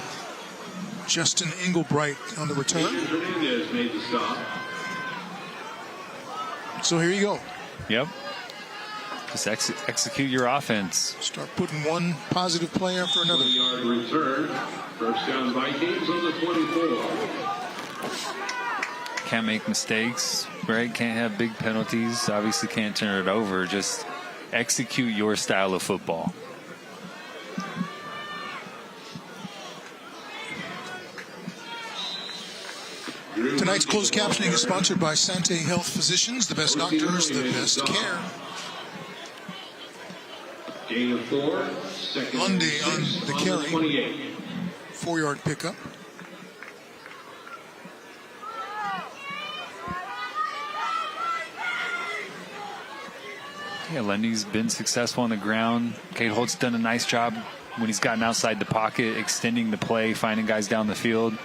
Justin Englebright on the return. Hernandez made the stop. So here you go. Yep. Just execute your offense. Start putting one positive play after another. 20-yard return. First down Vikings on the 24. Can't make mistakes, right? Can't have big penalties. Obviously can't turn it over. Just execute your style of football. Tonight's closed captioning is sponsored by Sante Health Physicians, the best doctors, the best care. Gain of 4. Lundy on the carry. 4-yard pickup. Yeah, Lundy's been successful on the ground. Cade Holt's done a nice job when he's gotten outside the pocket, extending the play, finding guys down the field.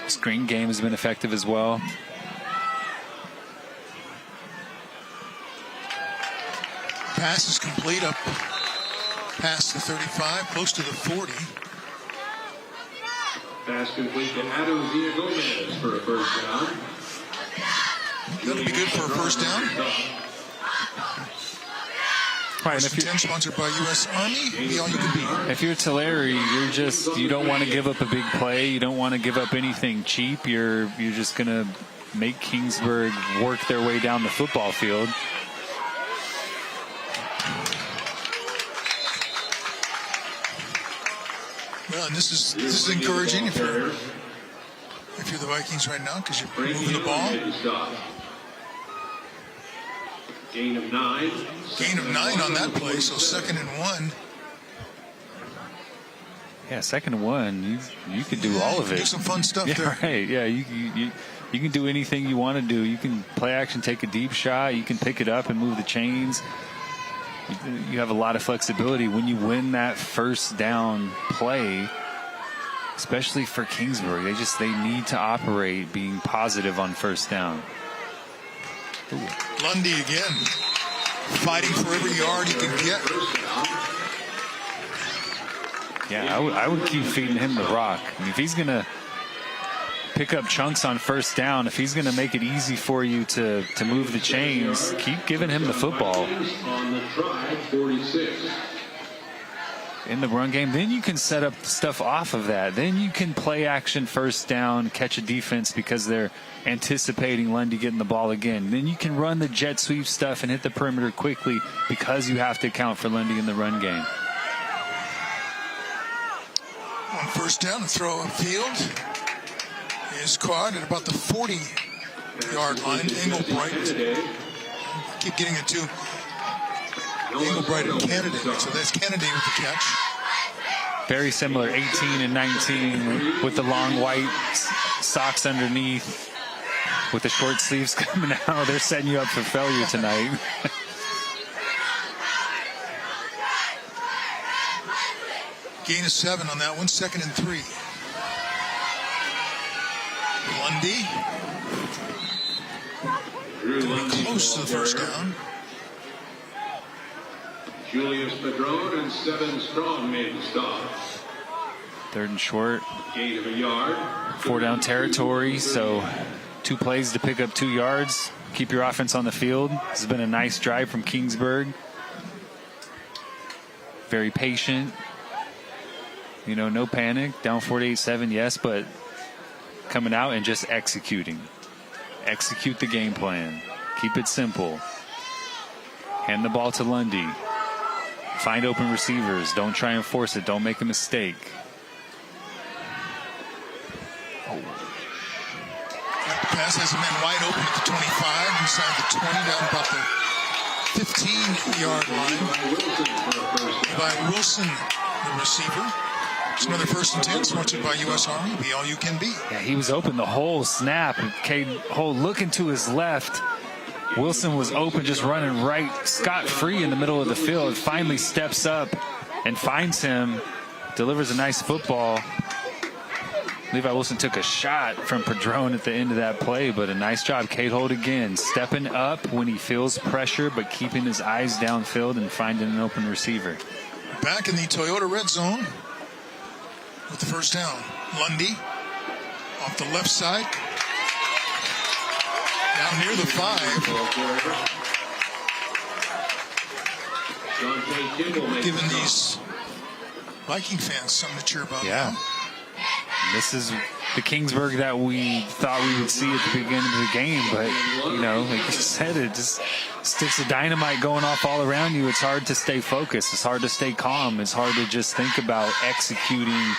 Screen game has been effective as well. Pass is complete up past the 35, close to the 40. Pass complete to Adam Villagomez for a first down. That'll be good for a first down. Right, and if you're sponsored by U.S. Army, be all you can be. If you're Tulare, you don't want to give up a big play. You don't want to give up anything cheap. You're just going to make Kingsburg work their way down the football field. Well, and this is encouraging if you're the Vikings right now, because you're moving the ball. Gain of 9. Gain of 9 on that play, so 2nd and 1. Yeah, 2nd and 1. You could do all of it. Do some fun stuff there. Right. Yeah, you can do anything you want to do. You can play action, take a deep shot. You can pick it up and move the chains. You have a lot of flexibility when you win that first down play, especially for Kingsburg. They need to operate being positive on first down. Ooh. Lundy again, fighting for every yard he can get. Yeah, I would keep feeding him the rock. I mean, if he's going to pick up chunks on first down, if he's going to make it easy for you to move the chains, keep giving him the football. On the try, 46. In the run game, then you can set up stuff off of that. Then you can play action first down, catch a defense because they're anticipating Lundy getting the ball again. Then you can run the jet sweep stuff and hit the perimeter quickly because you have to account for Lundy in the run game. On first down, the throw upfield is caught at about the 40-yard line. Englebright. Keep getting it to Englebright and Kennedy. So that's Kennedy with the catch. Very similar, 18 and 19 with the long white socks underneath. With the short sleeves coming out, they're setting you up for failure tonight. Gain of 7 on that one, 2nd and 3. Lundy coming close to the first down. Julius Padron and 7 Strong made the stop. 3rd and short. Gain of a yard. 4 down territory, so 2 plays to pick up 2 yards. Keep your offense on the field. This has been a nice drive from Kingsburg. Very patient. No panic. Down 48-7, yes, but coming out and just executing. Execute the game plan. Keep it simple. Hand the ball to Lundy. Find open receivers. Don't try and force it. Don't make a mistake. That pass has a man wide open at the 25, inside the 20, down about the 15-yard line. By Wilson, the receiver. It's another 1st and 10, sponsored by U.S. Army. Be all you can be. Yeah, he was open the whole snap. Cade Holt looking to his left. Wilson was open, just running right, scot-free in the middle of the field. Finally steps up and finds him, delivers a nice football. Levi Wilson took a shot from Padron at the end of that play, but a nice job. Cade Holt again, stepping up when he feels pressure, but keeping his eyes downfield and finding an open receiver. Back in the Toyota red zone with the first down. Lundy off the left side. Down near the 5. Giving these Viking fans something to cheer about. Yeah. This is the Kingsburg that we thought we would see at the beginning of the game, but, you know, like you said, it just sticks of dynamite going off all around you. It's hard to stay focused. It's hard to stay calm. It's hard to just think about executing,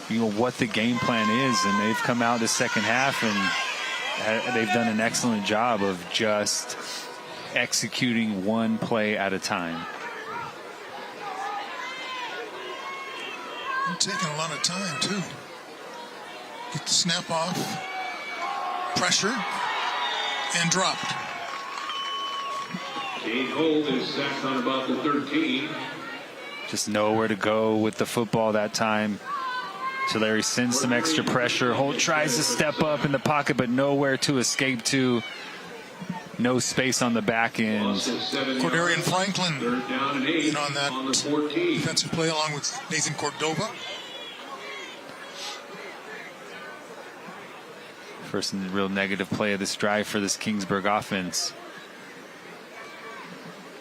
you know, what the game plan is. And they've come out the second half and they've done an excellent job of just executing one play at a time. Taking a lot of time, too. Get the snap off. Pressure. And dropped. Cade Holt is sacked on about the 13. Just nowhere to go with the football that time. Tulare sends some extra pressure. Holt tries to step up in the pocket, but nowhere to escape to. No space on the back end. Cordarian Franklin in on that defensive play along with Nathan Cordova. First real negative play of this drive for this Kingsburg offense.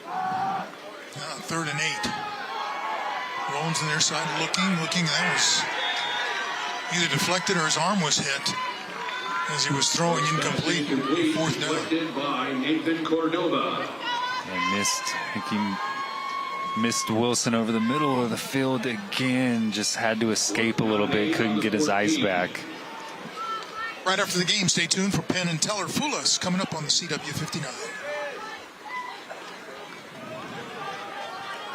3rd and 8. Rollins on their side looking. That was either deflected or his arm was hit as he was throwing incomplete. 4th down. By Nathan Cordova. And missed. I think he missed Wilson over the middle of the field again. Just had to escape a little bit. Couldn't get his eyes back. Right after the game, stay tuned for Penn and Teller Fool Us coming up on the CW 59.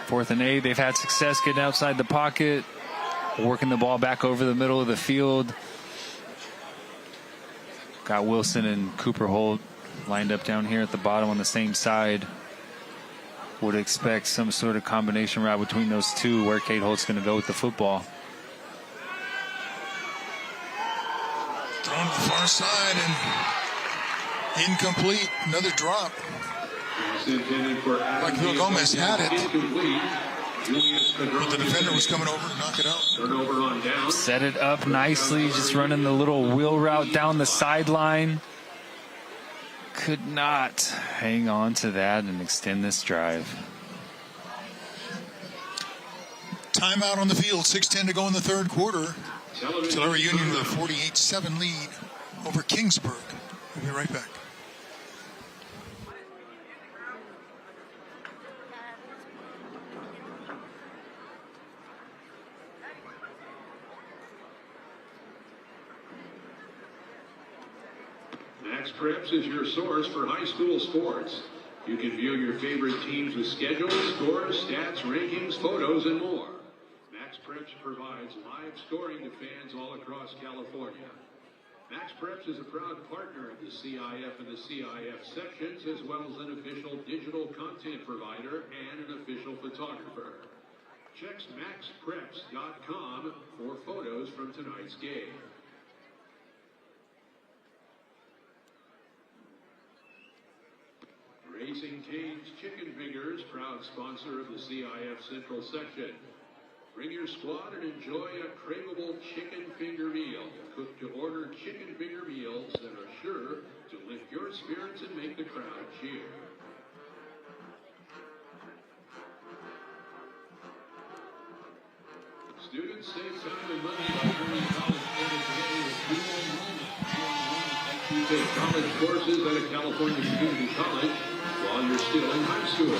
4th and 8. They've had success getting outside the pocket, working the ball back over the middle of the field. Got Wilson and Cooper Holt lined up down here at the bottom on the same side. Would expect some sort of combination route between those two, where Cade Holt's going to go with the football. Thrown to the far side and incomplete. Another drop. Like Bill Gomez had it, but the defender was coming over to knock it out. Set it up nicely, just running the little wheel route down the sideline. Could not hang on to that and extend this drive. Timeout on the field, 6:10 to go in the 3rd quarter. Tulare Union with a 48-7 lead over Kingsburg. We'll be right back. Max Preps is your source for high school sports. You can view your favorite teams with schedules, scores, stats, rankings, photos, and more. Max Preps provides live scoring to fans all across California. Max Preps is a proud partner of the CIF and the CIF sections, as well as an official digital content provider and an official photographer. Check maxpreps.com for photos from tonight's game. Raising Cane's Chicken Fingers, proud sponsor of the CIF Central Section. Bring your squad and enjoy a craveable chicken finger meal. Cooked to order chicken finger meals that are sure to lift your spirits and make the crowd cheer. Students save time and money by earning college credit today with dual enrollment. You take college courses at a California community college while you're still in high school.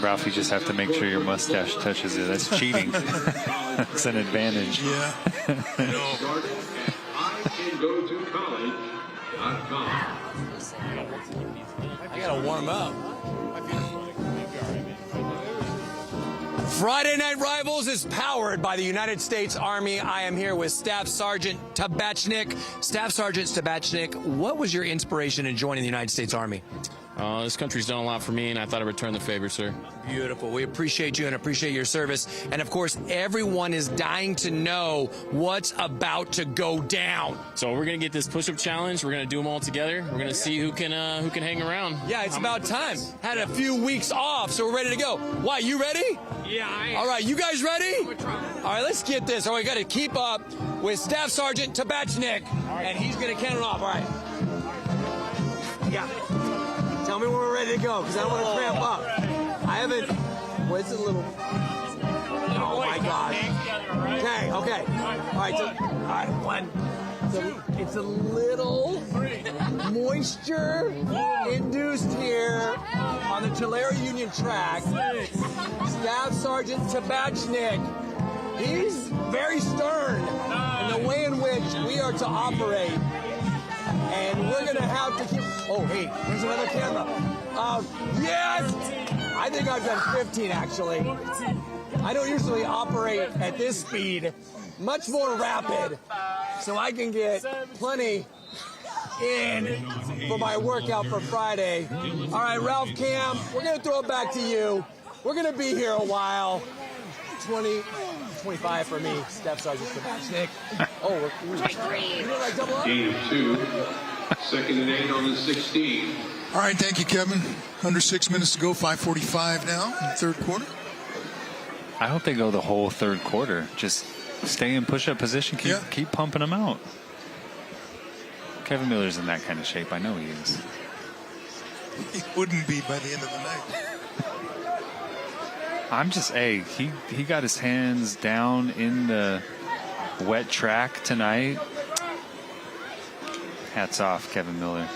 Ralph, you just have to make sure your mustache touches it. That's cheating. That's an advantage. Yeah. Start at iCanGoToCollege.com. I gotta warm up. Friday Night Rivals is powered by the United States Army. I am here with Staff Sergeant Tabachnik. Staff Sergeant Tabachnik, what was your inspiration in joining the United States Army? This country's done a lot for me, and I thought I'd return the favor, sir. Beautiful. We appreciate you and appreciate your service. And of course, everyone is dying to know what's about to go down. So we're gonna get this push-up challenge. We're gonna do them all together. We're gonna see who can hang around. Yeah, it's about time. Had a few weeks off, so we're ready to go. Why, you ready? Yeah, I am. All right, you guys ready? All right, let's get this. All right, we got to keep up with Staff Sergeant Tabachnik, and he's going to count it off. All right. Yeah. Tell me when we're ready to go, because I don't want to cramp up. I haven't. Well, it's a little. Oh my God. Okay. Okay. All right. So, all right. One. So it's a little moisture induced here on the Tulare Union track. Staff Sergeant Tabachnik, he's very stern in the way in which we are to operate. And we're going to have to keep... Oh, hey, there's another camera. Yes! I think I've done 15, actually. I don't usually operate at this speed. Much more rapid. So I can get plenty in for my workout for Friday. All right, Ralph Cam, we're going to throw it back to you. We're going to be here a while. 25 for me, Staff Sergeant Tabachnik. Oh, we're like double up? Gain of 2. Second and 8 on the 16. All right, thank you, Kevin. Under 6 minutes to go, 5:45 now in the third quarter. I hope they go the whole third quarter. Just stay in push-up position. Keep pumping them out. Kevin Miller's in that kind of shape. I know he is. He wouldn't be by the end of the night. He got his hands down in the wet track tonight. Hats off, Kevin Miller.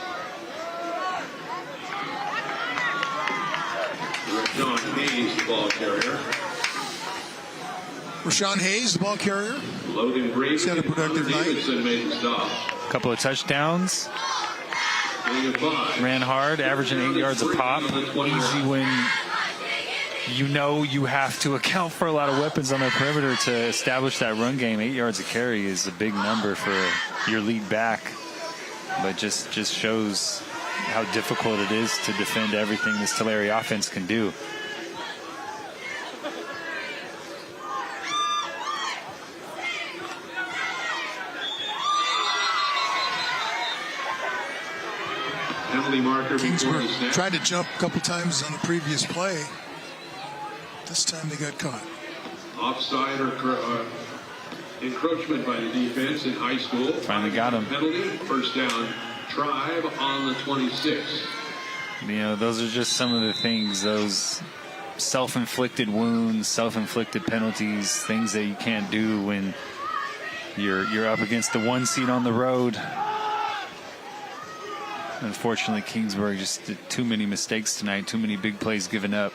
Rashawn Hayes, the ball carrier. Rashawn Hayes, the ball carrier. Logan Brady. He's had a productive night. Davidson made the stop. Couple of touchdowns. Gain of 5. Ran hard, averaging 8 yards a pop. Easy when you know you have to account for a lot of weapons on the perimeter to establish that run game. 8 yards a carry is a big number for your lead back, but just shows how difficult it is to defend everything this Tulare offense can do. Penalty marker. Kingsburg tried to jump a couple times on the previous play. This time they got caught. Offside or encroachment by the defense in high school. Finally got him. Penalty. First down. Tribe on the 26. You know, those are just some of the things, those self-inflicted wounds, self-inflicted penalties, things that you can't do when you're up against the 1 seed on the road. Unfortunately, Kingsburg just did too many mistakes tonight, too many big plays given up.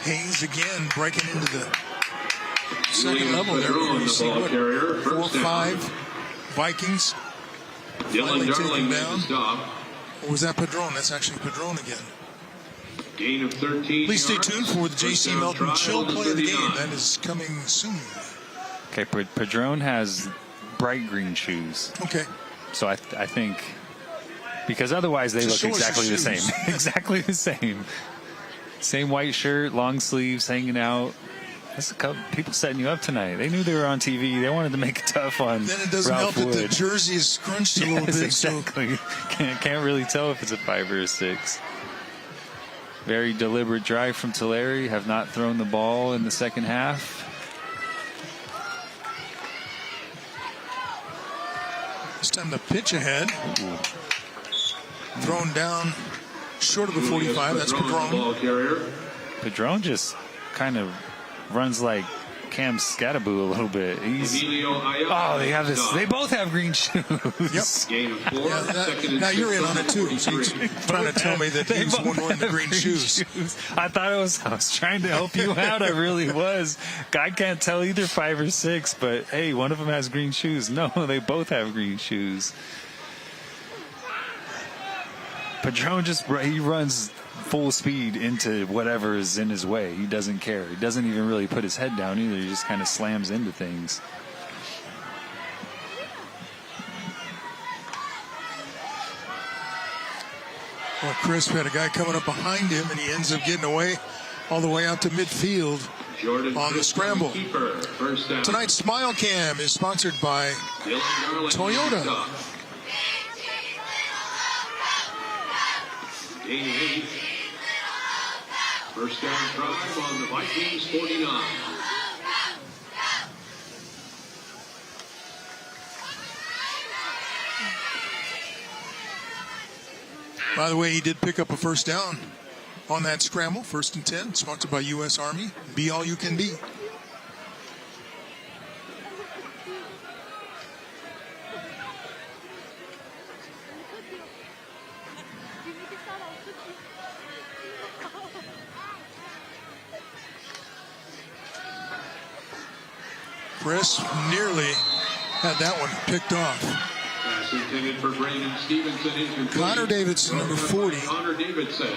Hayes again breaking into the second level there. You see what, 4-5 Vikings. Dylan Darling made the stop. Or was that Padron? That's actually Padron again. Gain of 13. Please stay tuned for the J.C. Melton Chill play of the game. That is coming soon. Okay, Padron has bright green shoes. Okay. So I think, because otherwise they look exactly the same. Exactly the same. Same white shirt, long sleeves, hanging out. That's a couple people setting you up tonight. They knew they were on TV. They wanted to make it tough on Then it doesn't Ralph help Wood. that the jersey is scrunched a little bit. Exactly. Can't really tell if it's a 5 or a 6. Very deliberate drive from Tulare. Have not thrown the ball in the second half. This time the pitch ahead. Thrown down short of the 45. That's Padron. Padron just kind of runs like Cam Scattaboo a little bit. They have this. They both have green shoes. Yep. Now you're in on it too. So you're trying to tell me that he's one wearing the green shoes. I was trying to help you out. I really was. I can't tell either 5 or 6, but hey, one of them has green shoes. No, they both have green shoes. Padron he runs full speed into whatever is in his way. He doesn't care. He doesn't even really put his head down either. He just kind of slams into things. Well, Crisp had a guy coming up behind him, and he ends up getting away all the way out to midfield on the scramble. Tonight's Smile Cam is sponsored by Toyota. First down drive on the Vikings 49. By the way, he did pick up a first down on that scramble, 1st and 10, sponsored by U.S. Army. Be all you can be. Chris nearly had that one picked off. Pass intended for Brandon Stevenson. Connor Davidson, number 40. Connor Davidson.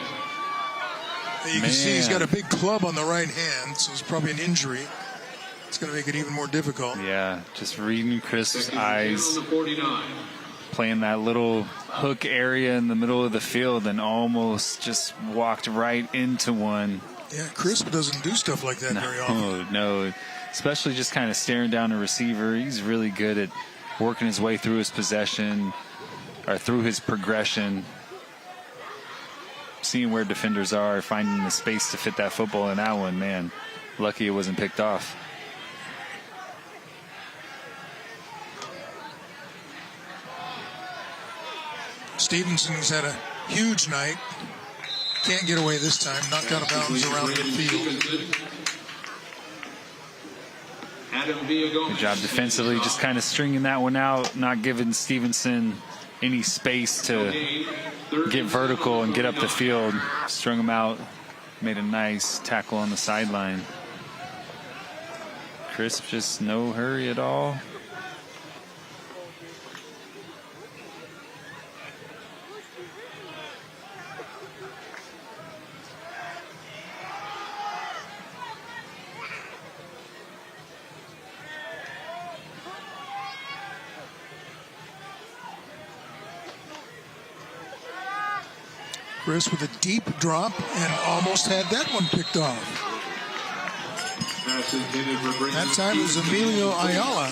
You can see he's got a big club on the right hand, so it's probably an injury. It's going to make it even more difficult. Yeah, just reading Chris' eyes. Playing that little hook area in the middle of the field and almost just walked right into one. Yeah, Crisp doesn't do stuff like that very often. No, especially just kind of staring down a receiver. He's really good at working his way through his possession or through his progression, seeing where defenders are, finding the space to fit that football in that one. Man, lucky it wasn't picked off. Stevenson's had a huge night. Can't get away this time. Knocked out of bounds around midfield. Good job defensively, just kind of stringing that one out, not giving Stevenson any space to get vertical and get up the field. Strung him out, made a nice tackle on the sideline. Crisp, just no hurry at all. Chris with a deep drop and almost had that one picked off. That time it was Emilio Ayala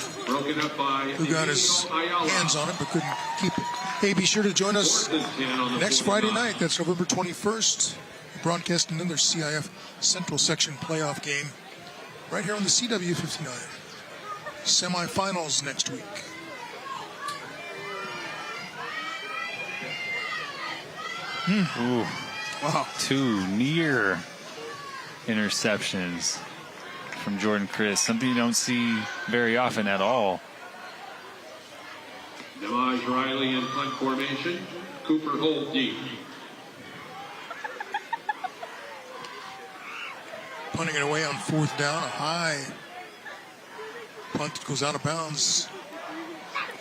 who got his hands on it but couldn't keep it. Hey, be sure to join us next Friday night. That's November 21st. Broadcasting another CIF Central Section Playoff game right here on the CW 59. Semifinals next week. Ooh. Wow. 2 near interceptions from Jordan Chris. Something you don't see very often at all. Damaj Riley in punt formation. Cooper Holt deep. Punting it away on 4th down. A high punt goes out of bounds.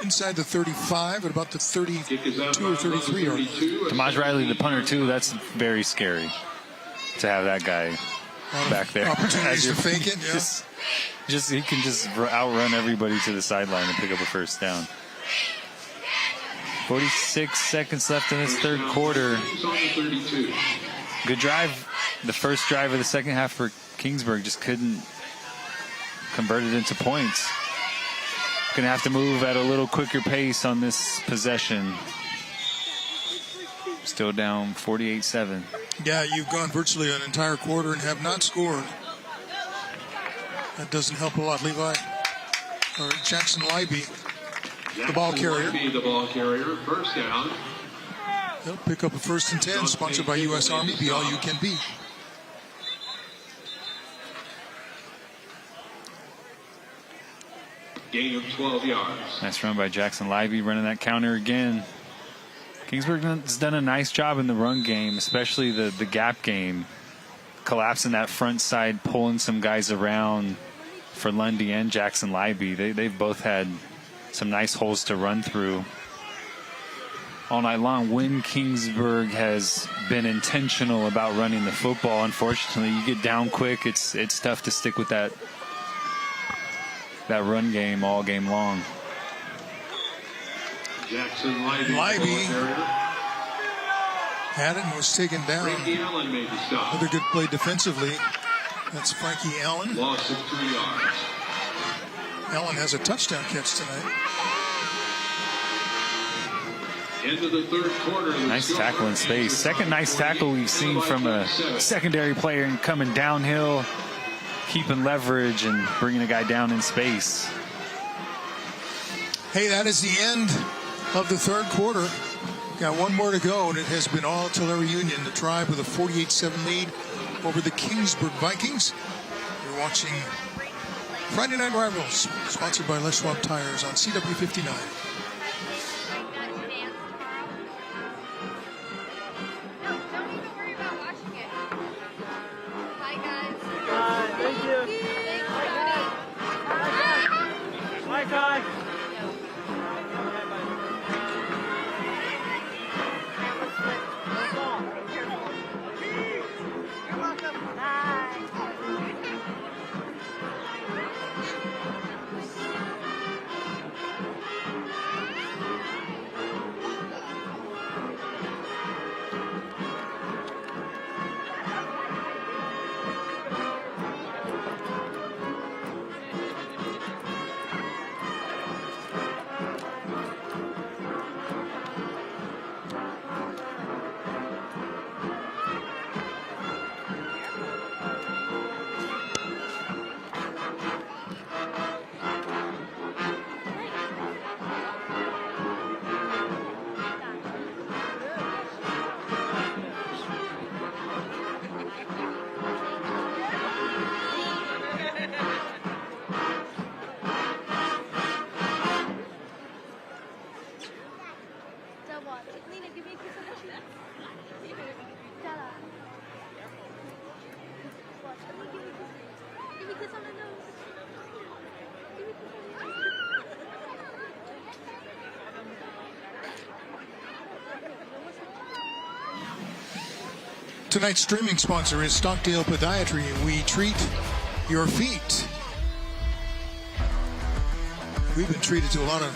Inside the 35 at about the 32 or 33 yard. Damaj Riley, the punter, too. That's very scary to have that guy back there. Opportunities to fake it, yeah. Just he can just outrun everybody to the sideline and pick up a first down. 46 seconds left in this third quarter. Good drive. The first drive of the second half for Kingsburg just couldn't convert it into points. Going to have to move at a little quicker pace on this possession. Still down 48-7. Yeah, you've gone virtually an entire quarter and have not scored. That doesn't help a lot. Levi, or Jackson Leiby, the ball carrier. The ball carrier, first down. They'll pick up a 1st and 10, sponsored by U.S. Army. Be all you can be. Gain of 12 yards. Nice run by Jackson Livey, running that counter again. Kingsburg has done a nice job in the run game, especially the gap game. Collapsing that front side, pulling some guys around for Lundy and Jackson Livey. They've both had some nice holes to run through all night long. When Kingsburg has been intentional about running the football, unfortunately, you get down quick. It's tough to stick with that run game all game long. Jackson Livey had it and was taken down. Frankie Allen made the stop. Another good play defensively. That's Frankie Allen. Loss of 2 yards. Allen has a touchdown catch tonight. Into the third quarter. Nice tackle in space. Second nice tackle we've seen from a secondary player and coming downhill, keeping leverage and bringing a guy down in space. Hey, that is the end of the third quarter. Got one more to go, and it has been all Tulare Union, the Tribe, with a 48-7 lead over the Kingsburg Vikings. You're watching Friday Night Rivals, sponsored by Les Schwab Tires on CW 59. Tonight's streaming sponsor is Stockdale Podiatry. We treat your feet. We've been treated to a lot of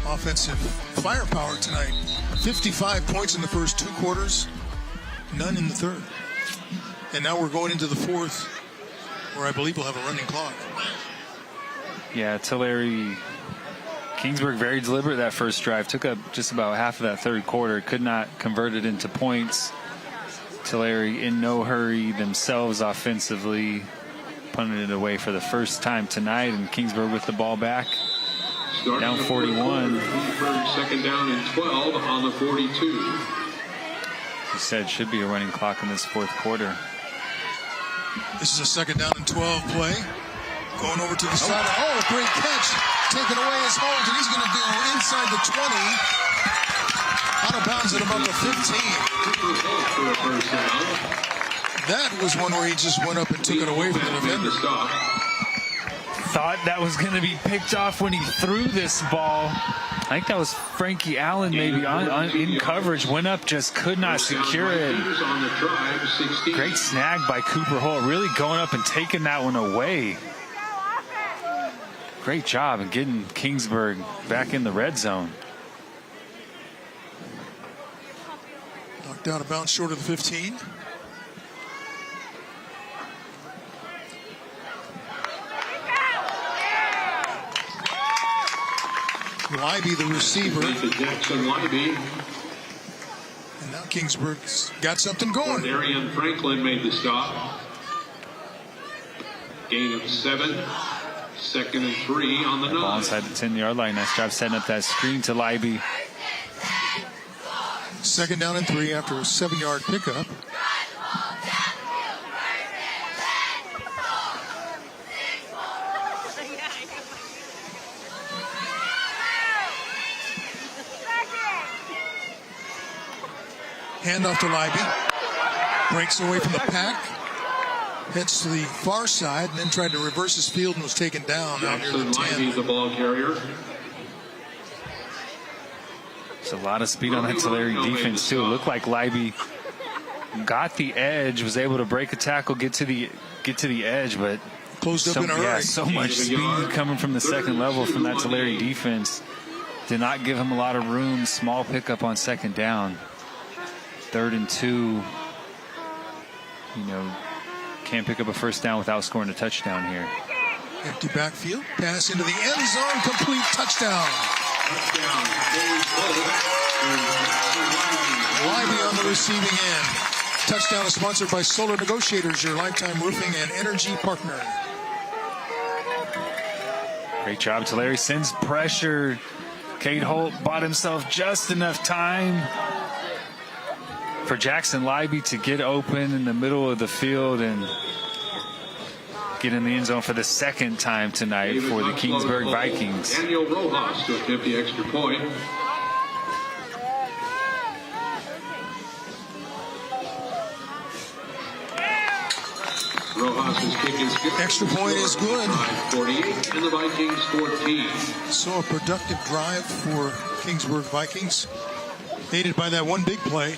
offensive firepower tonight. 55 points in the first two quarters, none in the third. And now we're going into the fourth, where I believe we'll have a running clock. Yeah, Tulare, Kingsburg very deliberate that first drive. Took up just about half of that third quarter. Could not convert it into points. Tulare in no hurry themselves offensively, punted it away for the first time tonight, and Kingsburg with the ball back. Down 41. Second down and 12 on the 42. He said should be a running clock in this fourth quarter. This is a second down and 12 play. Going over to the side. Oh, great catch. Taking away his hold, and he's going to go inside the 20. Out of bounds at about the 15. That was one where he just went up and took it away from the defender. Thought that was going to be picked off when he threw this ball. I think that was Frankie Allen maybe in coverage. Went up, just could not secure it. Great snag by Cooper Holt. Really going up and taking that one away. Great job in getting Kingsburg back in the red zone. Knocked out of bounds short of the 15. Libby, the receiver. Jackson Libby. And now Kingsburg's got something going. Darian Franklin made the stop. Gain of 7. Second and 3 on the 9. Ball inside the 10-yard line. Nice job setting up that screen to Libby. Second down and 3 after a 7-yard pickup. Hand off to Leiby. Breaks away from the pack. Heads to the far side and then tried to reverse his field and was taken down out near the 10. Leiby, the ball carrier. There's a lot of speed on that Tulare defense, too. It looked like Leiby got the edge, was able to break a tackle, get to the edge, but closed up in a hurry. Yeah, so much speed coming from the second level from that Tulare defense. Did not give him a lot of room. Small pickup on second down. 3rd and 2. Can't pick up a first down without scoring a touchdown here. Empty backfield. Pass into the end zone. Complete touchdown. Leiby on the receiving end. Touchdown is sponsored by Solar Negotiators, your lifetime roofing and energy partner. Great job. Tulare sends pressure. Cade Holt bought himself just enough time for Jackson Leiby to get open in the middle of the field and get in the end zone for the second time tonight for the Kingsburg Vikings. Daniel Rojas to attempt the extra point. Rojas' kick is good. Extra point is good. 48 and the Vikings 14. So a productive drive for Kingsburg Vikings, aided by that one big play.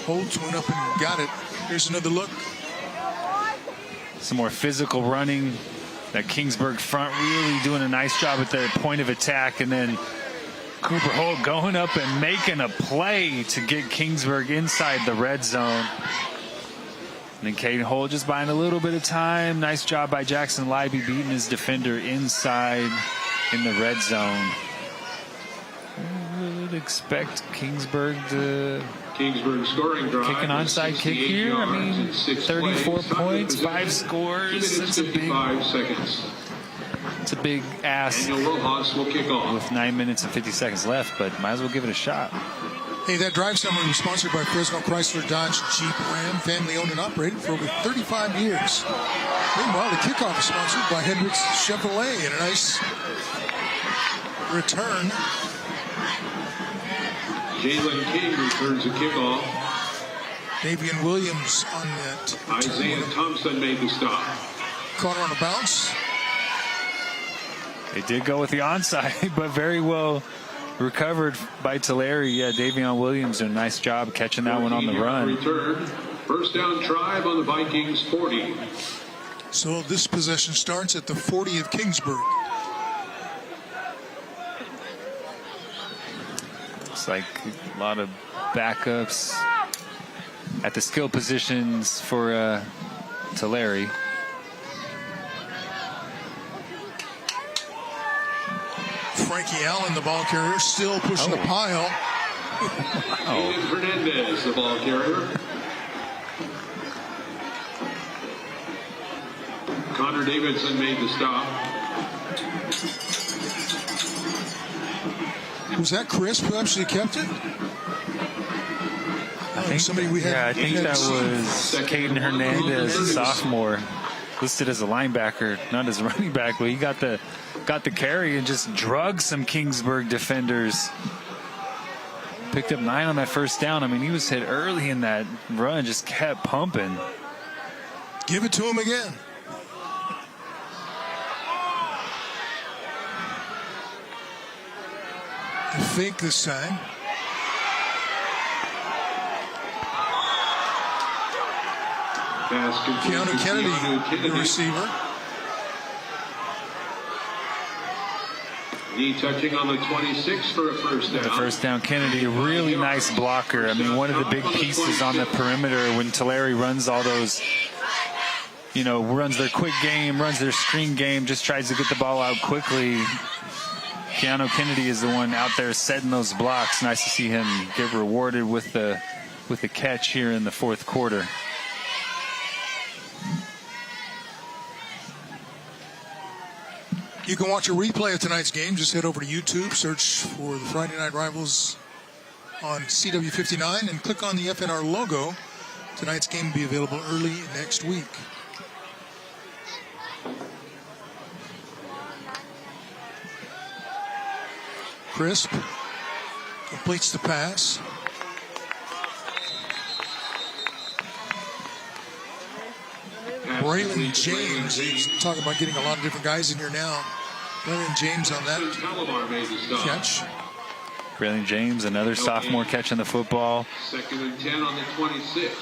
Holtz went up and got it. Here's another look. Some more physical running. That Kingsburg front really doing a nice job at the point of attack, and then Cooper Holt going up and making a play to get Kingsburg inside the red zone. And then Cade Holt just buying a little bit of time. Nice job by Jackson Leiby beating his defender inside in the red zone. I would expect Kingsburg to scoring drive. kick an onside kick here. I mean, 34 points, 5 scores. That's a big. 5 seconds. It's a big ask. Daniel Rojas will kick off with 9 minutes and 50 seconds left, but might as well give it a shot. Hey, that drive summary was sponsored by Fresno Chrysler Dodge Jeep Ram, family owned and operated for over 35 years. Meanwhile, the kickoff is sponsored by Hendricks Chevrolet, and a nice return. Jalen King returns the kickoff. Davian Williams on that. Isaiah Thompson made the stop. Caught on a bounce. They did go with the onside, but very well recovered by Tulare. Yeah, Davion Williams did a nice job catching that one on the run. Return. First down Tribe on the Vikings 40. So this possession starts at the 40 of Kingsburg. Looks like a lot of backups at the skill positions for Tulare. Frankie Allen, the ball carrier, still pushing the pile. Aiden Hernandez, the ball carrier. Connor Davidson made the stop. Was that Crisp who actually kept it? I think somebody we had. Yeah, I think that was Caden Hernandez, a sophomore, listed as a linebacker, not as a running back, but he got the carry and just drugged some Kingsburg defenders. Picked up 9 on that first down. I mean, he was hit early in that run, just kept pumping. Give it to him again. The fake this time. Keanu Kennedy, the receiver. Knee touching on the 26 for a first down. The first down, Kennedy, a really nice blocker. I mean, one of the big pieces on the perimeter when Tulare runs all those, runs their quick game, runs their screen game, just tries to get the ball out quickly. Keanu Kennedy is the one out there setting those blocks. Nice to see him get rewarded with the catch here in the fourth quarter. You can watch a replay of tonight's game. Just head over to YouTube, search for the Friday Night Rivals on CW59, and click on the FNR logo. Tonight's game will be available early next week. Crisp Completes the pass. Braylon James, he's talking about getting a lot of different guys in here now. Braylon James on that catch. Braylon James, another sophomore catching the football. 2nd and 10 on the 26.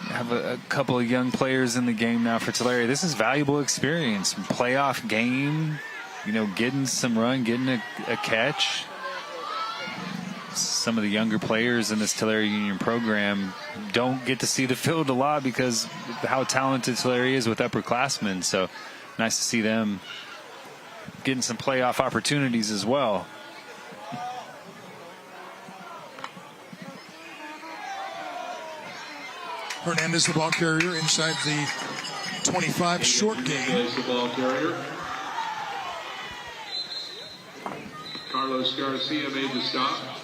Have a couple of young players in the game now for Tulare. This is valuable experience. Playoff game, getting some run, getting a catch. Some of the younger players in this Tulare Union program don't get to see the field a lot because of how talented Tulare is with upperclassmen. So nice to see them getting some playoff opportunities as well. Hernandez, the ball carrier, inside the 25, short game. The ball carrier. Carlos Garcia made the stop.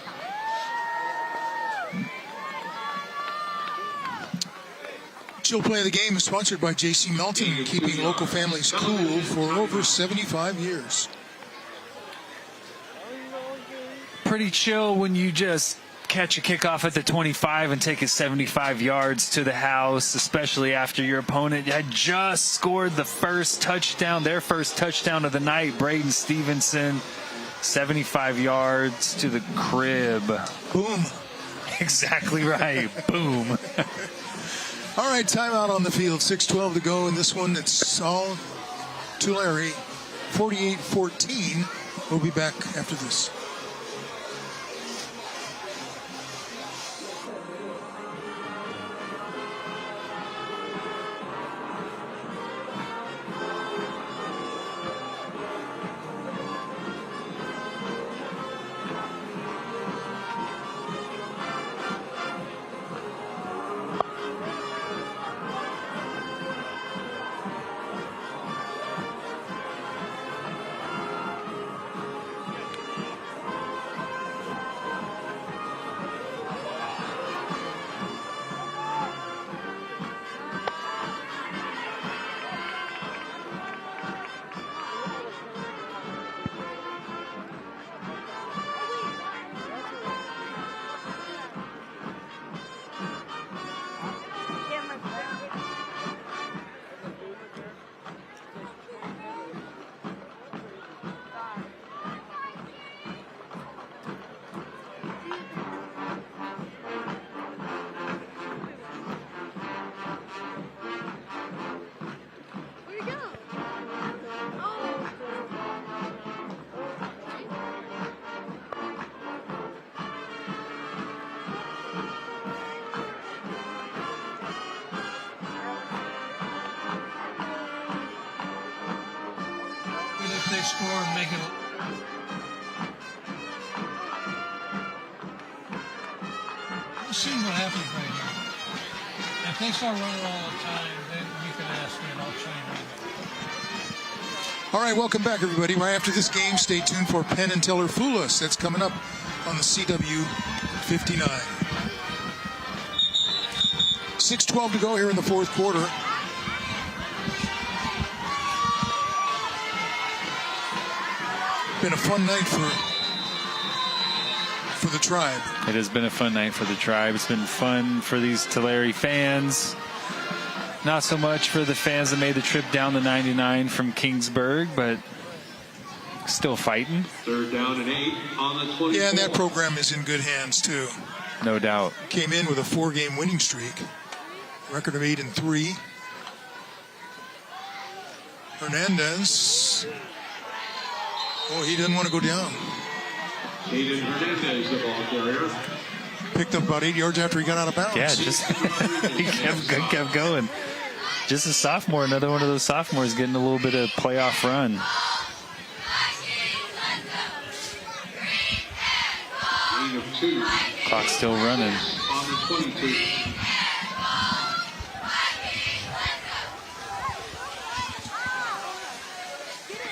Chill Play of the Game is sponsored by J.C. Melton, keeping local families cool for over 75 years. Pretty chill when you just catch a kickoff at the 25 and take it 75 yards to the house, especially after your opponent had just scored the first touchdown, their first touchdown of the night. Braden Stevenson, 75 yards to the crib. Boom. Exactly right. Boom. All right, timeout on the field. 6:12 to go in this one. It's all Tulare, 48-14. We'll be back after this. They score and make it. We'll see what happens right here. If they start running all the time, then you can ask me and I'll show you. All right, welcome back, everybody. Right after this game, stay tuned for Penn and Teller Fool Us. That's coming up on the CW 59. 6:12 to go here in the fourth quarter. Been a fun night for the Tribe. It has been a fun night for the Tribe. It's been fun for these Tulare fans. Not so much for the fans that made the trip down the 99 from Kingsburg, but still fighting. 3rd down and 8 on the 24. Yeah, and that program is in good hands, too. No doubt. Came in with a 4-game winning streak. Record of 8-3. Hernandez. Oh, he didn't want to go down. Aiden Hernandez, the ball carrier. Picked up about 8 yards after he got out of bounds. Yeah, just he kept going. Just a sophomore, another one of those sophomores getting a little bit of playoff run. Gain of 2. Clock still running. On the 22.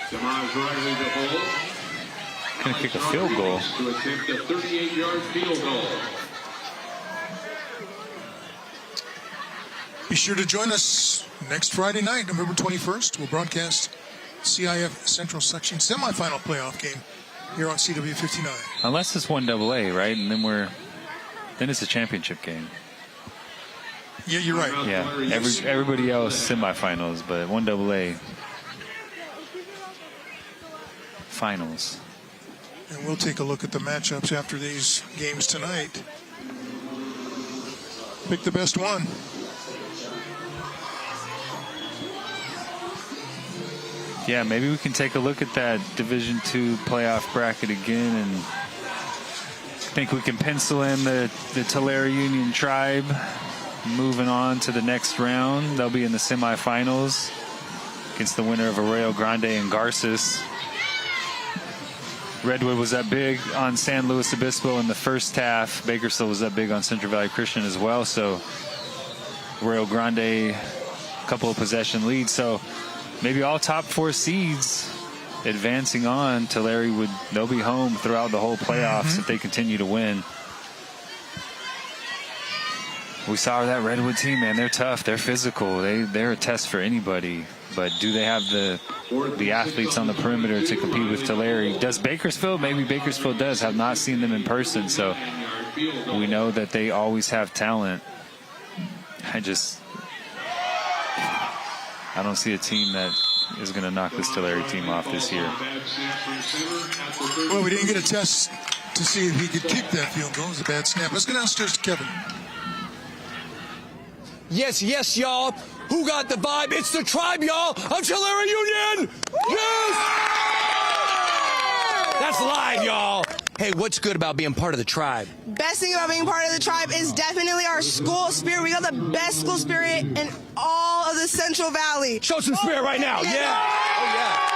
Damaj Riley to hold. Gonna kick a field goal. To attempt a 38-yard field goal. Be sure to join us next Friday night, November 21st. We'll broadcast CIF Central Section semifinal playoff game here on CW 59. Unless it's 1AA, right? And then it's a championship game. Yeah, you're right. Yeah, everybody else semifinals, but 1AA finals. And we'll take a look at the matchups after these games tonight. Pick the best one. Yeah, maybe we can take a look at that Division II playoff bracket again, and I think we can pencil in the Tulare Union Tribe moving on to the next round. They'll be in the semifinals against the winner of Arroyo Grande and Garces. Redwood was up big on San Luis Obispo in the first half. Bakersfield was up big on Central Valley Christian as well. So Arroyo Grande, a couple of possession leads. So maybe all top 4 seeds advancing on. Tulare they'll be home throughout the whole playoffs if they continue to win. We saw that Redwood team, man. They're tough. They're physical. They're a test for anybody. But do they have the athletes on the perimeter to compete with Tulare? Does Bakersfield? Maybe Bakersfield does. Have not seen them in person, so we know that they always have talent. I don't see a team that is going to knock this Tulare team off this year. Well, we didn't get a test to see if he could kick that field goal. It was a bad snap. Let's go downstairs to Kevin. Yes, y'all. Who got the vibe? It's the Tribe, y'all, of Tulare Union. Yes! That's live, y'all. Hey, what's good about being part of the Tribe? Best thing about being part of the Tribe is definitely our school spirit. We got the best school spirit in all of the Central Valley. Show some spirit right now. Yeah. Oh, yeah.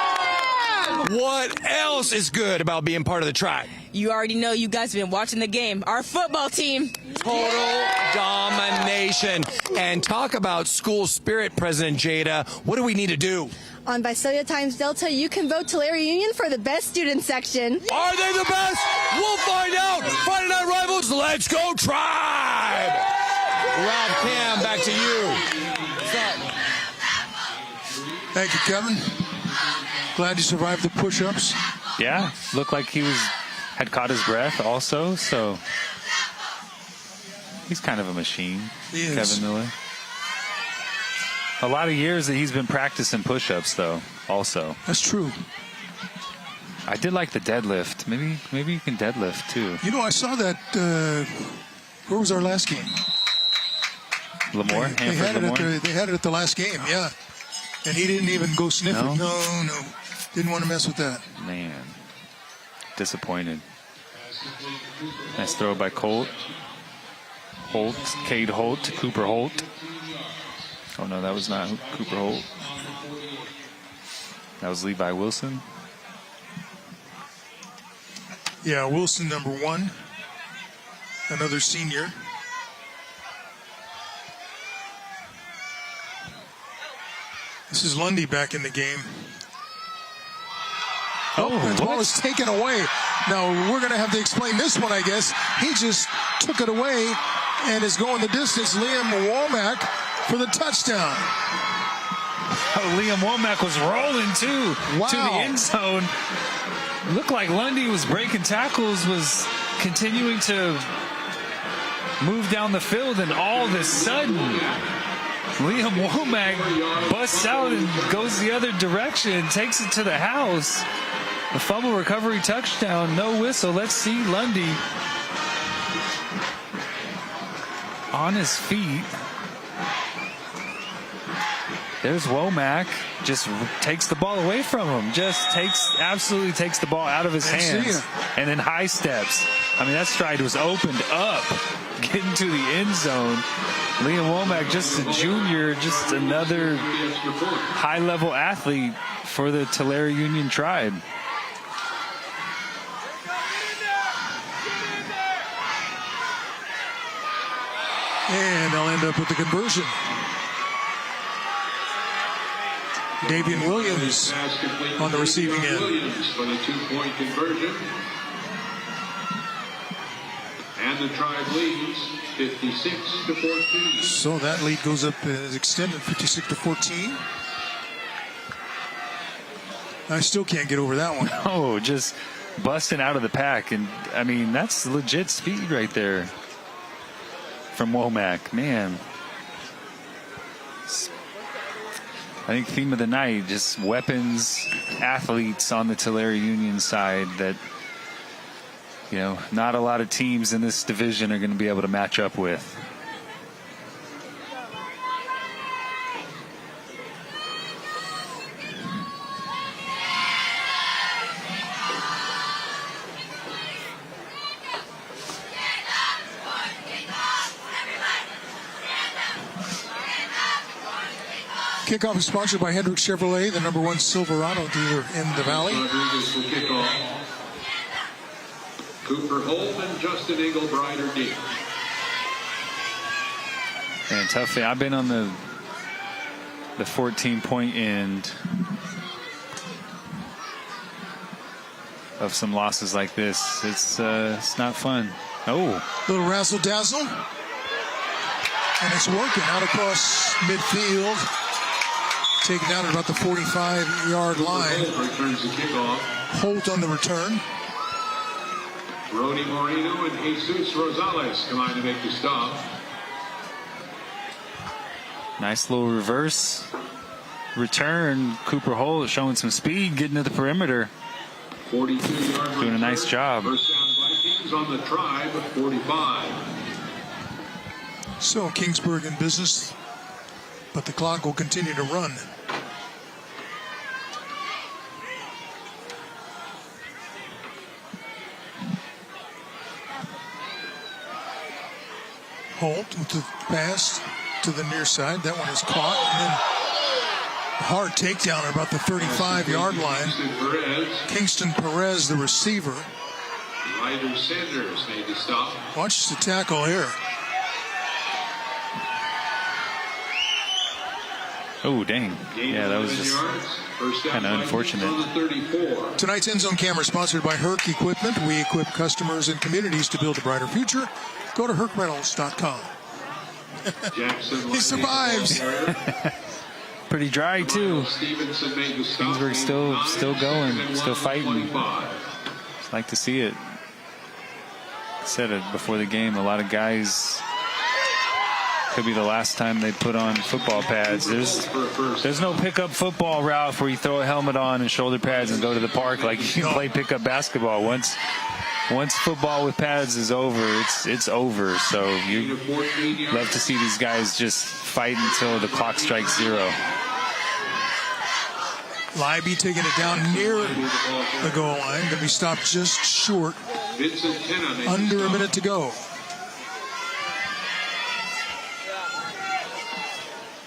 What else is good about being part of the Tribe? You already know, you guys have been watching the game. Our football team. Total domination. And talk about school spirit, President Jada. What do we need to do? On Visalia Times Delta, you can vote Tulare Union for the best student section. Are they the best? We'll find out. Friday Night Rivals, let's go Tribe. Ralph Cam, back to you. Thank you, Kevin. Glad you survived the push-ups. Yeah, looked like he had caught his breath also, so he's kind of a machine, Kevin Miller. A lot of years that he's been practicing push-ups, though, also. That's true. I did like the deadlift. Maybe you can deadlift, too. You know, I saw that, where was our last game? Lemoore? They had it at the last game, yeah. And he didn't even go sniff it. No. Didn't want to mess with that. Man. Disappointed. Nice throw by Colt. Cade Holt to Cooper Holt. Oh, no, that was not Cooper Holt. That was Levi Wilson. Yeah, Wilson, number 1. Another senior. This is Lundy back in the game. The ball is taken away. Now, we're going to have to explain this one, I guess. He just took it away and is going the distance. Liam Womack for the touchdown. Oh, Liam Womack was rolling, too, to the end zone. Looked like Lundy was breaking tackles, was continuing to move down the field, and all of a sudden, Liam Womack busts out and goes the other direction, takes it to the house. The fumble recovery touchdown, no whistle. Let's see Lundy on his feet. There's Womack, just takes the ball away from him. Absolutely takes the ball out of his hands. And then high steps. I mean, that stride was opened up, getting to the end zone. Liam Womack, just a junior, just another high-level athlete for the Tulare Union Tribe. And they'll end up with the conversion. Davian Williams on the receiving end. For the 2-point conversion. And the Tribe leads 56-14. So that lead goes up, extended 56-14. I still can't get over that one. Oh, just busting out of the pack. And, I mean, that's legit speed right there from Womack. Man. I think theme of the night, just weapons, athletes on the Tulare Union side that, you know, not a lot of teams in this division are going to be able to match up with. Kickoff is sponsored by Hendrick Chevrolet, the #1 Silverado dealer in the Valley. Rodriguez will kick off. Cooper Holt and Justin Engelbreit are deep. And tough thing. I've been on the 14-point end of some losses like this. It's not fun. Oh, little razzle dazzle, and it's working out across midfield. Taken down at about the 45-yard line. Returns the kickoff. Holt on the return. Rody Moreno and Jesus Rosales come on to make the stop. Nice little reverse return. Cooper Holt showing some speed, getting to the perimeter. 42-yard doing a nice job. First down Vikings on the Tribe, 45. So Kingsburg in business, but the clock will continue to run. Holt with the pass to the near side. That one is caught. And then a hard takedown at about the 35-yard line. Kingston Perez, the receiver. Ryder Sanders made the stop. Watch the tackle here. Oh, dang. Yeah, that was just kind of unfortunate. Tonight's End Zone Camera sponsored by Herc Equipment. We equip customers and communities to build a brighter future. Go to HercRentals.com. He survives. Pretty dry, too. Kingsburg still going, still fighting. Just like to see it. I said it before the game. A lot of guys, could be the last time they put on football pads. There's no pickup football, Ralph, where you throw a helmet on and shoulder pads and go to the park like you can play pickup basketball. Once football with pads is over, it's over. So you love to see these guys just fight until the clock strikes 0. Libby taking it down near the goal line. Going to be stopped just short. Under a minute to go.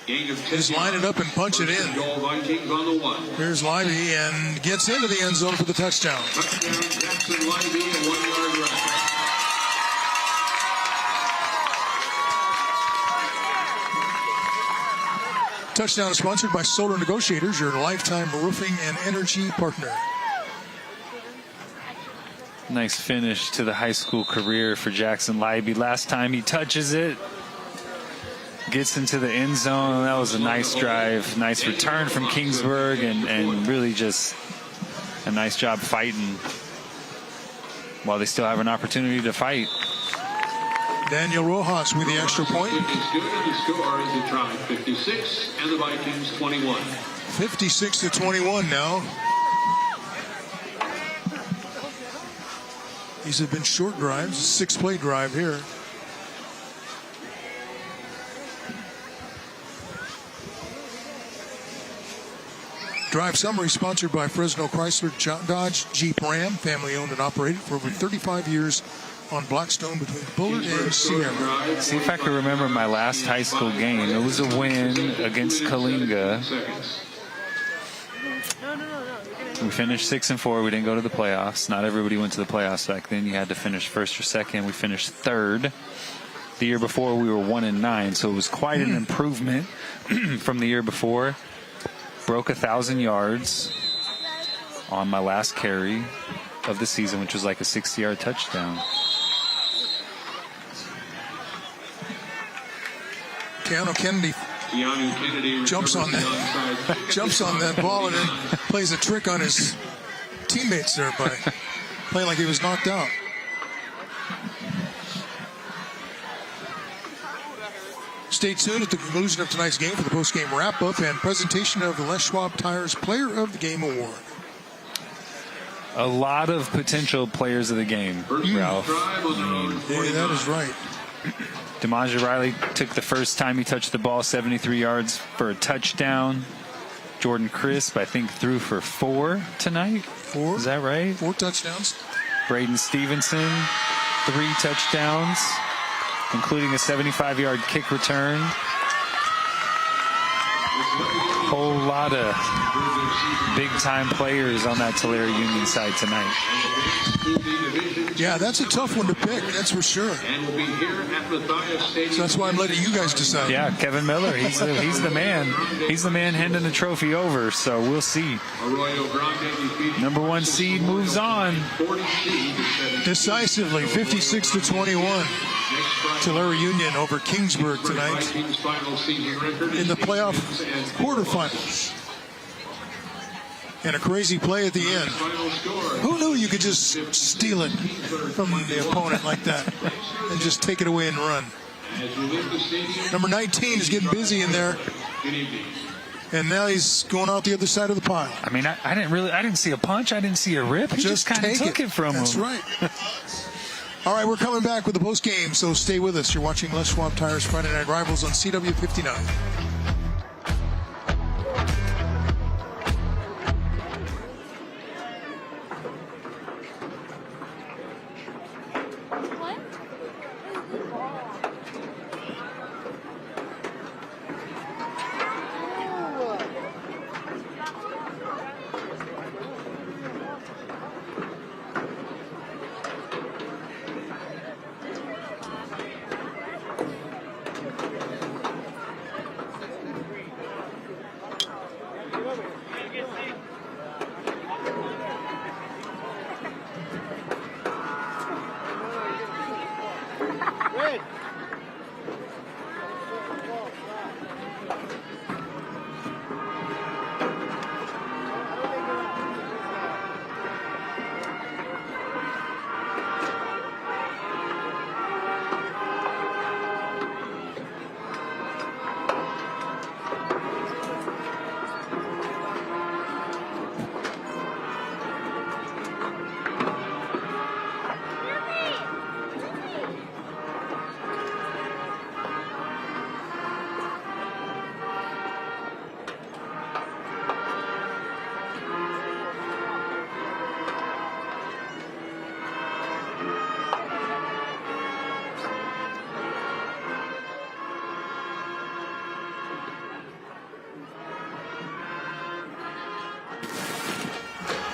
Just line it up and punch it in. Here's Libby and gets into the end zone for the touchdown. Touchdown is sponsored by Solar Negotiators, your lifetime roofing and energy partner. Nice finish to the high school career for Jackson Libby. Last time he touches it, gets into the end zone. That was a nice drive, nice return from Kingsburg, and really just a nice job fighting while they still have an opportunity to fight. Daniel Rojas with the extra point. It's good, and the score is the Tribe 56 and the Vikings 21. 56-21 now. These have been short drives, 6-play drive here. Drive summary sponsored by Fresno Chrysler Dodge Jeep Ram, family owned and operated for over 35 years on Blackstone between Bullard and Sierra. See if I can remember my last high school game. It was a win against Kalinga. We finished 6-4. We didn't go to the playoffs. Not everybody went to the playoffs back then. You had to finish first or second. We finished third. The year before we were 1-9, so it was quite an improvement from the year before. Broke 1,000 yards on my last carry of the season, which was like a 60-yard touchdown. Keanu Kennedy jumps on that ball and then plays a trick on his teammates there by playing like he was knocked out. Stay tuned at the conclusion of tonight's game for the post-game wrap-up and presentation of the Les Schwab Tires Player of the Game Award. A lot of potential players of the game, Ralph. Yeah, that is right. DeMaja Riley took the first time he touched the ball 73 yards for a touchdown. Jordan Crisp, I think, threw for 4 tonight. 4. Is that right? 4 touchdowns. Braden Stevenson, 3 touchdowns, including a 75-yard kick return. Whole lot of big-time players on that Tulare Union side tonight. Yeah, that's a tough one to pick, that's for sure. So that's why I'm letting you guys decide. Yeah, Kevin Miller, he's the man. He's the man handing the trophy over, so we'll see. Number 1 seed moves on. Decisively, 56-21. Tulare Union over Kingsburg tonight in the playoff quarterfinals. And a crazy play at the end. Who knew you could just steal it from the opponent like that and just take it away and run? Number 19 is getting busy in there. And now he's going out the other side of the pile. I mean, I didn't see a punch. I didn't see a rip. He just kind of took it from him. That's right. All right, we're coming back with the post game, so stay with us. You're watching Les Schwab Tires Friday Night Rivals on CW 59.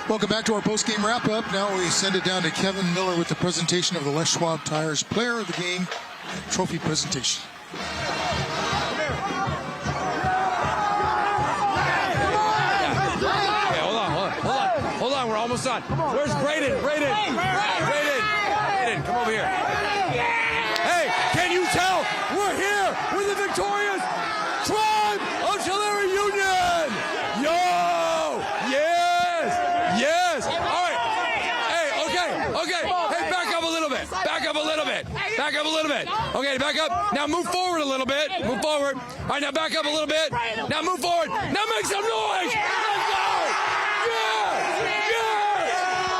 Welcome back to our post-game wrap-up. Now we send it down to Kevin Miller with the presentation of the Les Schwab Tires Player of the Game trophy presentation. Hold on, we're almost done. Where's Braden? Braden, come over here. Hey, can you tell we're here with the victorious tribe of Tulare Union? Yo, yes. All right. Hey, okay. Hey, back up a little bit. Okay, back up. Now move forward a little bit. Move forward. All right, now back up a little bit. Now move forward. Now make some noise. Let's go.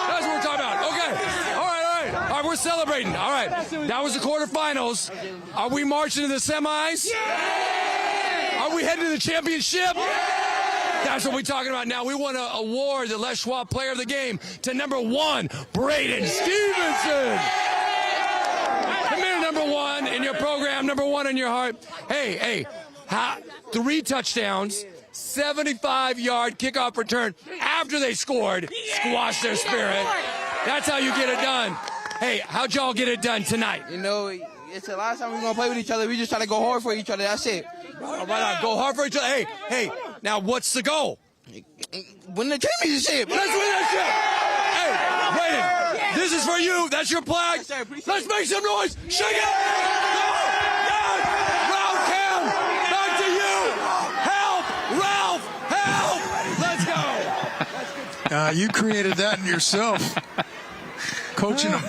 That's what we're talking about. Okay. All right, we're celebrating. All right. That was the quarterfinals. Are we marching to the semis? Yeah! Are we heading to the championship? Yeah! That's what we're talking about now. We want to award the Les Schwab Player of the Game to number 1, Braden Stevenson. Come here, number 1 in your program, number 1 in your heart. Hey, 3 touchdowns. 75-yard kickoff return after they scored, squashed their spirit. That's how you get it done. Hey, how'd y'all get it done tonight? You know, it's the last time we're going to play with each other. We just try to go hard for each other. That's it. All right, go hard for each other. Hey, now what's the goal? Win the championship. Let's win that shit. Hey, Brayden, this is for you. That's your flag. Let's make some noise. Shake it. Ralph Cam, back to you. Ralph, help. Let's go. You created that in yourself. coaching them.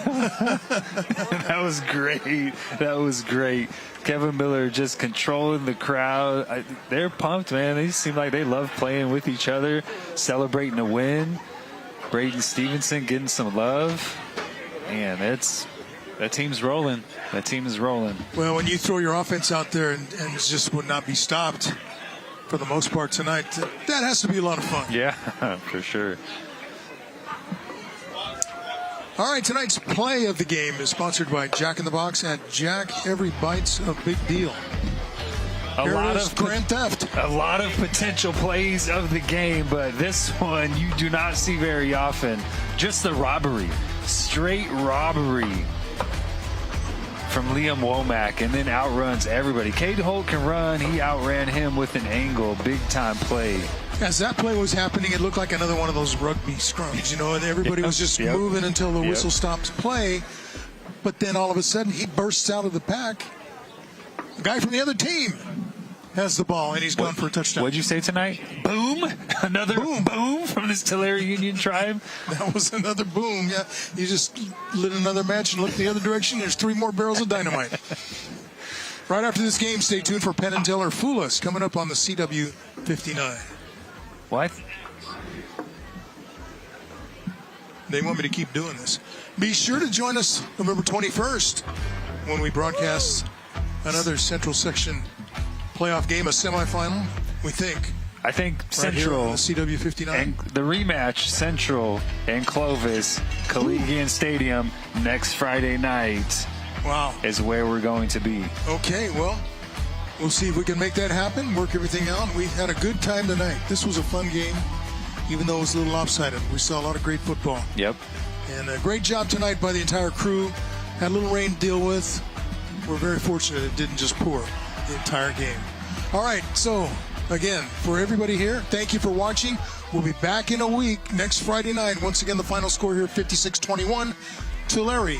That was great. That was great. Kevin Miller just controlling the crowd. They're pumped, man. They seem like they love playing with each other, celebrating a win. Braden Stevenson getting some love. Man, that team's rolling. That team is rolling. Well, when you throw your offense out there and it just would not be stopped for the most part tonight, that has to be a lot of fun. Yeah, for sure. All right, tonight's play of the game is sponsored by Jack in the Box. At Jack, every bite's a big deal. A lot of Grand Theft. A lot of potential plays of the game, but this one you do not see very often. Just the robbery. Straight robbery from Liam Womack, and then outruns everybody. Cade Holt can run. He outran him with an angle. Big-time play. As that play was happening, it looked like another one of those rugby scrums, and everybody was just moving until the whistle stops play. But then all of a sudden, he bursts out of the pack. The guy from the other team has the ball, and he's gone for a touchdown. What'd you say tonight? Boom! Another boom from this Tulare Union tribe. That was another boom, yeah. You just lit another match and looked the other direction. There's 3 more barrels of dynamite. Right after this game, stay tuned for Penn and Teller Fool Us coming up on the CW 59. What? They want me to keep doing this. Be sure to join us November 21st when we broadcast another Central Section playoff game, a semifinal, we think. I think right Central, the CW 59. and the rematch, Central and Clovis, Collegian Stadium, next Friday night. Wow. Is where we're going to be. Okay, well, we'll see if we can make that happen, work everything out. We had a good time tonight. This was a fun game, even though it was a little lopsided. We saw a lot of great football. Yep. And a great job tonight by the entire crew. Had a little rain to deal with. We're very fortunate it didn't just pour the entire game. All right, so again, for everybody here, thank you for watching. We'll be back in a week next Friday night. Once again, the final score here, 56-21. Tulare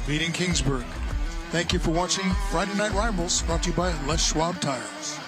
beating Kingsburg. Thank you for watching Friday Night Rivals, brought to you by Les Schwab Tires.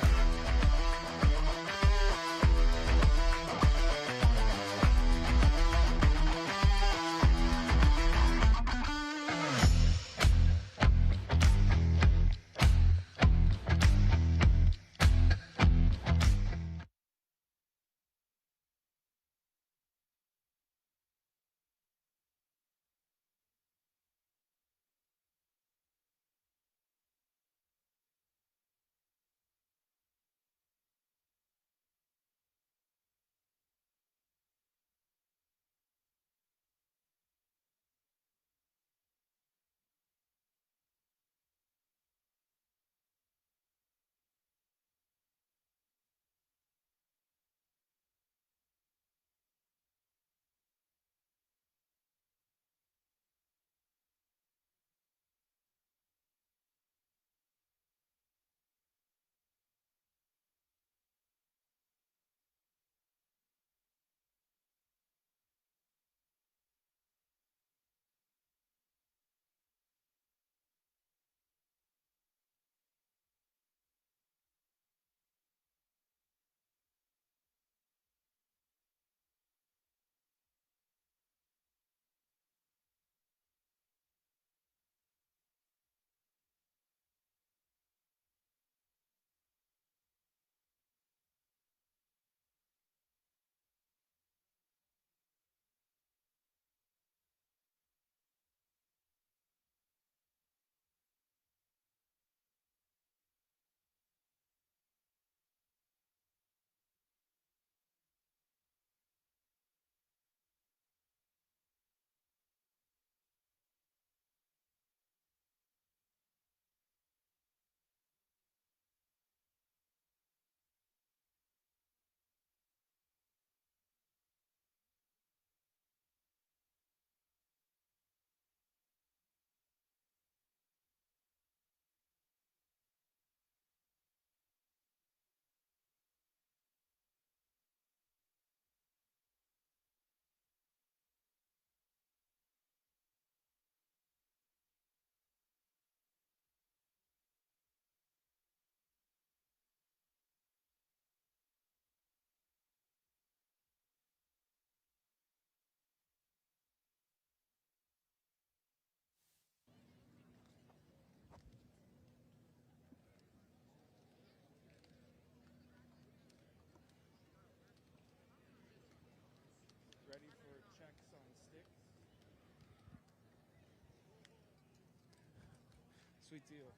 Sweet deal.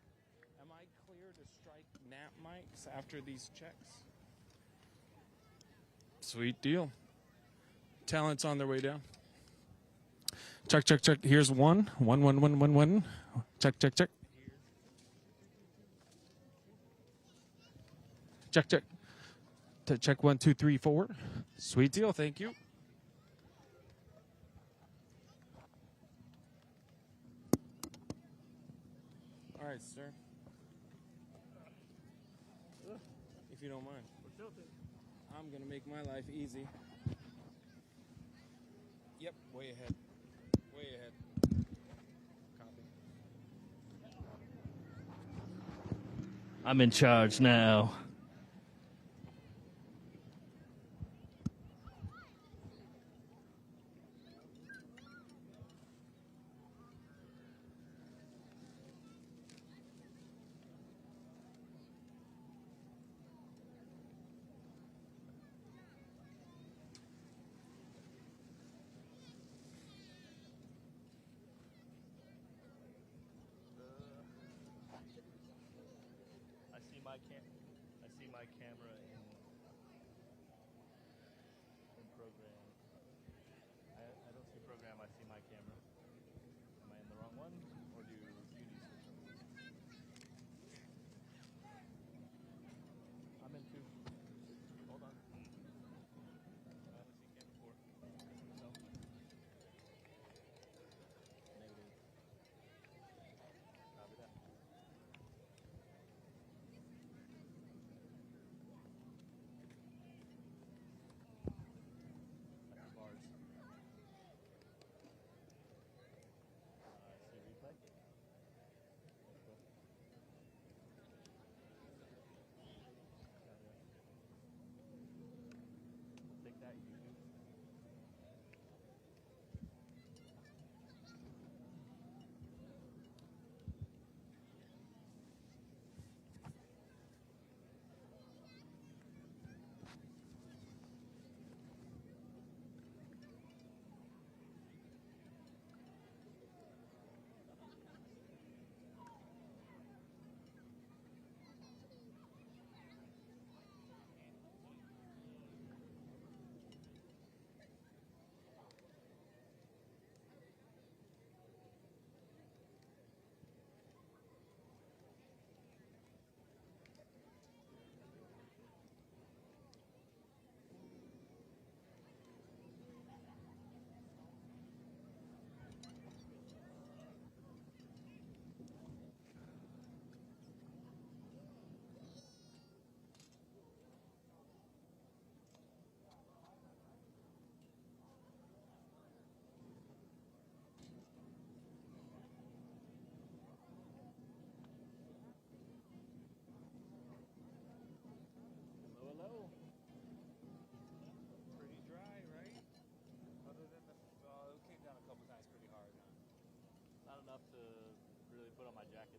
Am I clear to strike nap mics after these checks? Sweet deal. Talent's on their way down. Check, check, check. Here's one. One, one, one, one, one. Check, check, check. Check, check. Check 1, 2, 3, 4. Sweet deal. Thank you. All right, sir. If you don't mind. I'm going to make my life easy. Yep, way ahead. Way ahead. Copy. I'm in charge now. I see my camera in program. I don't see program. I see my camera. Am I in the wrong one, or do you switch over? I'm in 2. Hold on. I only see camera 4. No. Negative. Copy that. Bars. See replay. Take that, YouTube. Hello. Pretty dry, right? Other than it came down a couple times pretty hard, huh? Not enough to really put on my jacket.